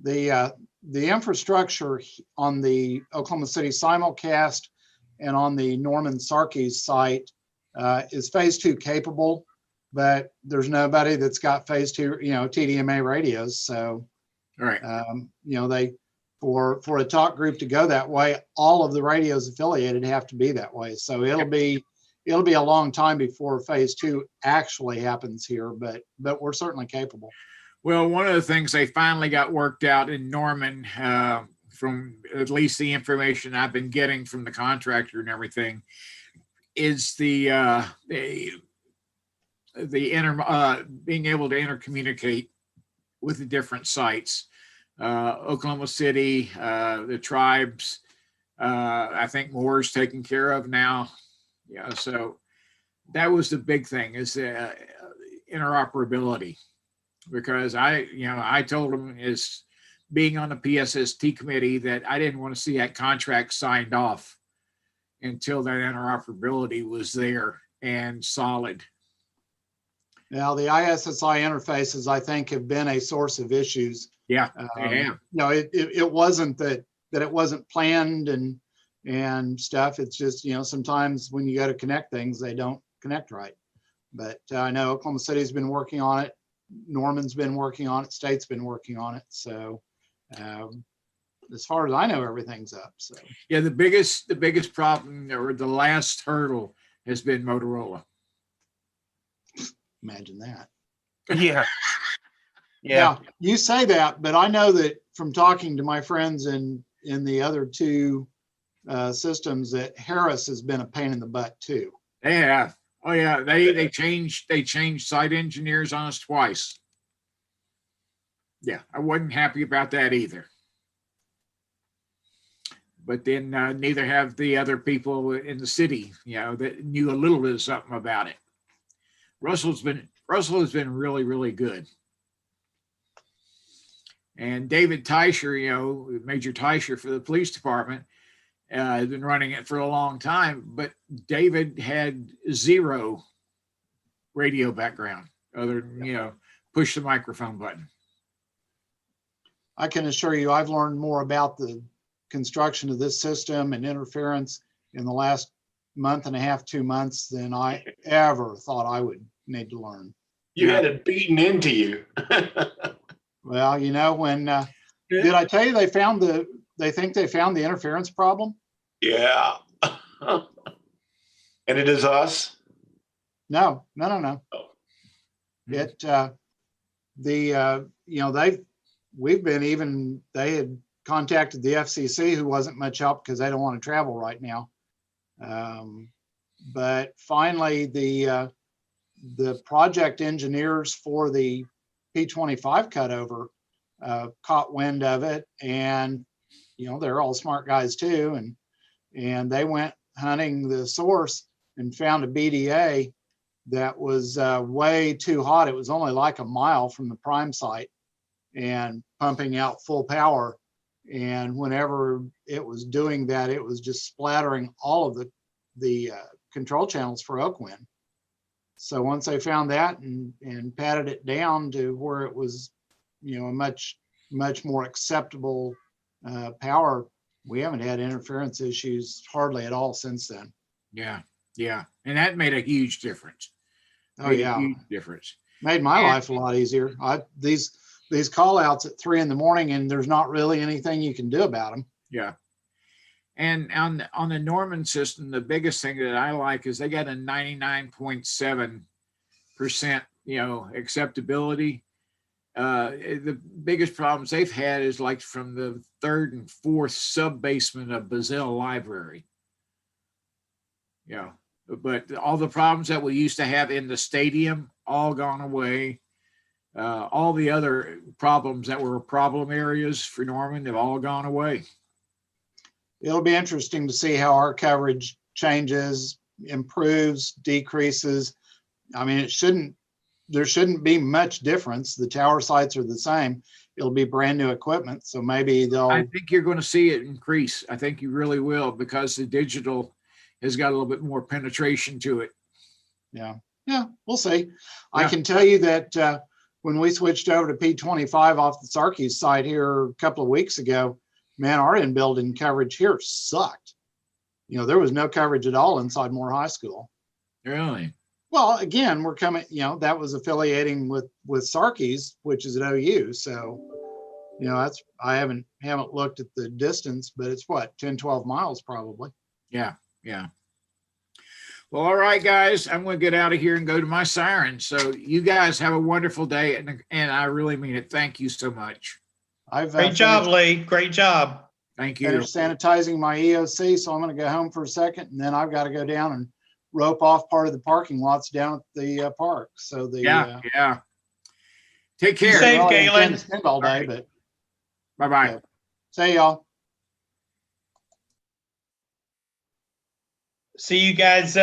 The infrastructure on the Oklahoma City simulcast and on the Norman Sarkey's site is phase 2 capable, but there's nobody that's got phase 2, TDMA radios. So, all right. They, for a talk group to go that way, all of the radios affiliated have to be that way. So it'll be a long time before phase 2 actually happens here, but we're certainly capable. Well, one of the things they finally got worked out in Norman, from at least the information I've been getting from the contractor and everything, is the being able to intercommunicate with the different sites. Oklahoma City, the tribes, I think Moore's taken care of now. Yeah, so that was the big thing, is interoperability. Because I told them, as being on the PSST committee, that I didn't want to see that contract signed off until that interoperability was there and solid. Now, the ISSI interfaces, I think, have been a source of issues. Yeah, they have. It wasn't that it wasn't planned and stuff. It's just, sometimes when you go to connect things, they don't connect right. But I know Oklahoma City's been working on it. Norman's been working on it. State's been working on it. So as far as I know, everything's up. So yeah, the biggest problem, or the last hurdle, has been Motorola. Imagine that. Yeah. Now, you say that, but I know that from talking to my friends in the other 2 systems, that Harris has been a pain in the butt too. They have. Oh yeah, they changed site engineers on us twice. Yeah, I wasn't happy about that either. But then neither have the other people in the city, that knew a little bit of something about it. Russell has been really, really good. And David Teicher, Major Teicher for the police department, has been running it for a long time, but David had 0 radio background other than, push the microphone button. I can assure you, I've learned more about the construction of this system and interference in the last month and a half, 2 months, than I ever thought I would need to learn. You had it beaten into you. Well, when did I tell you they think they found the interference problem? Yeah. And it is us? No. Oh. It they had contacted the FCC, who wasn't much help because they don't want to travel right now. But finally, the project engineers for the P25 cutover caught wind of it, and they're all smart guys too, and they went hunting the source and found a BDA that was way too hot. It was only like a mile from the prime site and pumping out full power. And whenever it was doing that, it was just splattering all of the control channels for Oakwind. So once they found that and patted it down to where it was, a much more acceptable power, we haven't had interference issues hardly at all since then. Yeah. And that made a huge difference. Oh yeah. Huge difference. Made my life a lot easier. These call outs at 3 a.m, and there's not really anything you can do about them. Yeah. And on the Norman system, the biggest thing that I like is they got a 99.7%, acceptability. the biggest problems they've had is like from the 3rd and 4th sub basement of Bazille Library. Yeah, but all the problems that we used to have in the stadium all gone away. All the other problems that were problem areas for Norman have all gone away. It'll be interesting to see how our coverage changes, improves, decreases. I mean, there shouldn't be much difference. The tower sites are the same. It'll be brand new equipment. So maybe I think you're going to see it increase. I think you really will, because the digital has got a little bit more penetration to it. Yeah, we'll see. Yeah. I can tell you that when we switched over to P25 off the Sarkeys site here a couple of weeks ago, man, our in-building coverage here sucked. There was no coverage at all inside Moore High School. Really? Well, again, we're coming, that was affiliating with Sarkeys, which is at OU. So, I haven't looked at the distance, but it's what, 10, 12 miles probably. Yeah. Well, all right, guys, I'm going to get out of here and go to my siren. So you guys have a wonderful day. And I really mean it. Thank you so much. Great job, Lee. Great job. Thank you. Finished sanitizing my EOC. So I'm going to go home for a second, and then I've got to go down and rope off part of the parking lots down at the park. So yeah. Take care. Be safe, Galen. Spend all day, but bye-bye. See y'all. See you guys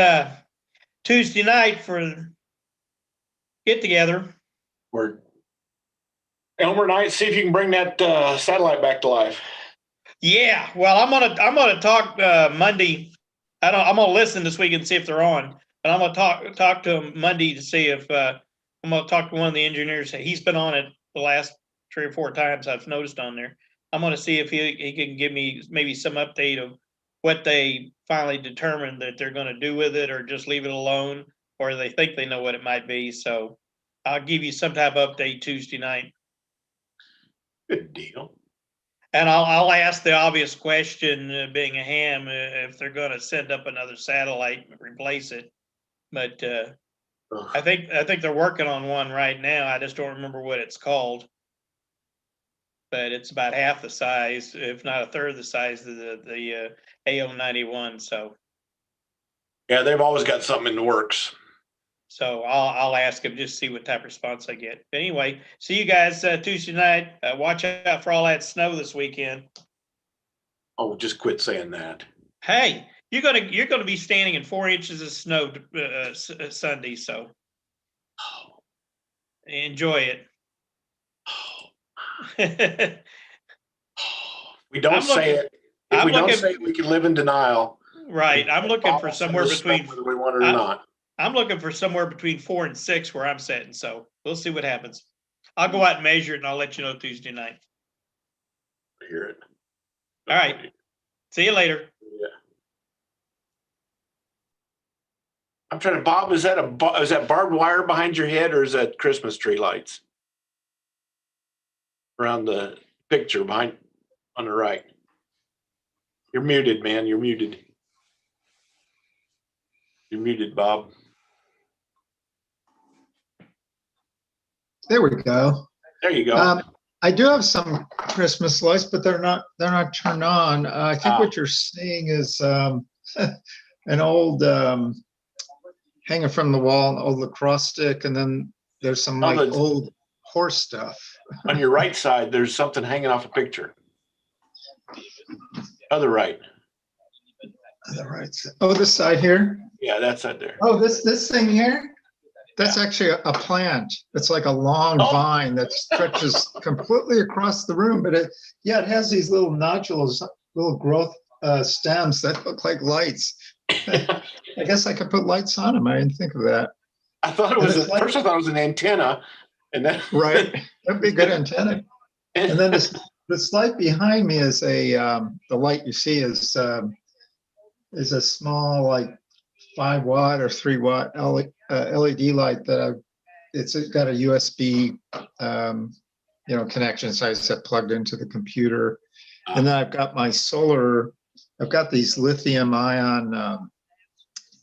Tuesday night for get together. Word. Elmer Knight, see if you can bring that satellite back to life. Yeah, well, I'm gonna talk Monday. I'm gonna listen this week and see if they're on. But I'm gonna talk to them Monday to see if I'm gonna talk to one of the engineers. He's been on it the last 3 or 4 times I've noticed on there. I'm gonna see if he can give me maybe some update of what they finally determined that they're gonna do with it, or just leave it alone, or they think they know what it might be. So I'll give you some type of update Tuesday night. Good deal. And I'll ask the obvious question, being a ham, if they're going to send up another satellite and replace it. But I think they're working on one right now. I just don't remember what it's called. But it's about half the size, if not a third the size of the AO91. So yeah, they've always got something in the works. So I'll ask them, just see what type of response I get. But anyway, see you guys Tuesday night. Watch out for all that snow this weekend. Oh, just quit saying that. Hey, you're gonna be standing in 4 inches of snow Sunday, so enjoy it. We don't say it. If we don't say it, we can live in denial. Right. I'm looking for somewhere between, whether we want it or not. I'm looking for somewhere between 4 and 6 where I'm sitting. So we'll see what happens. I'll go out and measure it, and I'll let you know Tuesday night. I hear it. All right. See you later. Yeah. I'm trying to, Bob, is that barbed wire behind your head, or is that Christmas tree lights around the picture behind on the right? You're muted, man. You're muted. You're muted, Bob. There we go. There you go. I do have some Christmas lights, but they're not turned on. I think what you're seeing is an old hanging from the wall, an old lacrosse stick, and then there's some old horse stuff. On your right side, there's something hanging off a picture. Other right. Other right side. Oh, this side here? Yeah, that side there. Oh, this thing here? That's actually a plant. It's like a long vine that stretches completely across the room, but it has these little nodules, little growth stems that look like lights. I guess I could put lights on them. I didn't think of that. I thought it was first I thought it was an antenna, and then right. That'd be a good antenna. And then this light behind me is the light you see is a small, like 5 watt or 3 watt LED light that it's got a USB connection, so I just have plugged into the computer. And then I've got my solar. I've got these lithium ion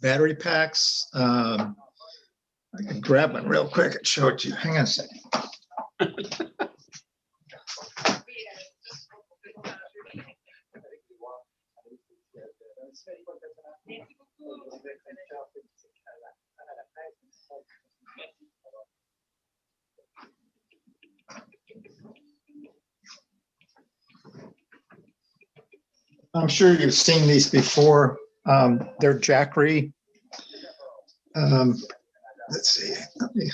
battery packs. I can grab one real quick and show it to you. Hang on a second. I'm sure you've seen these before. They're Jackery. Let's see. Let me,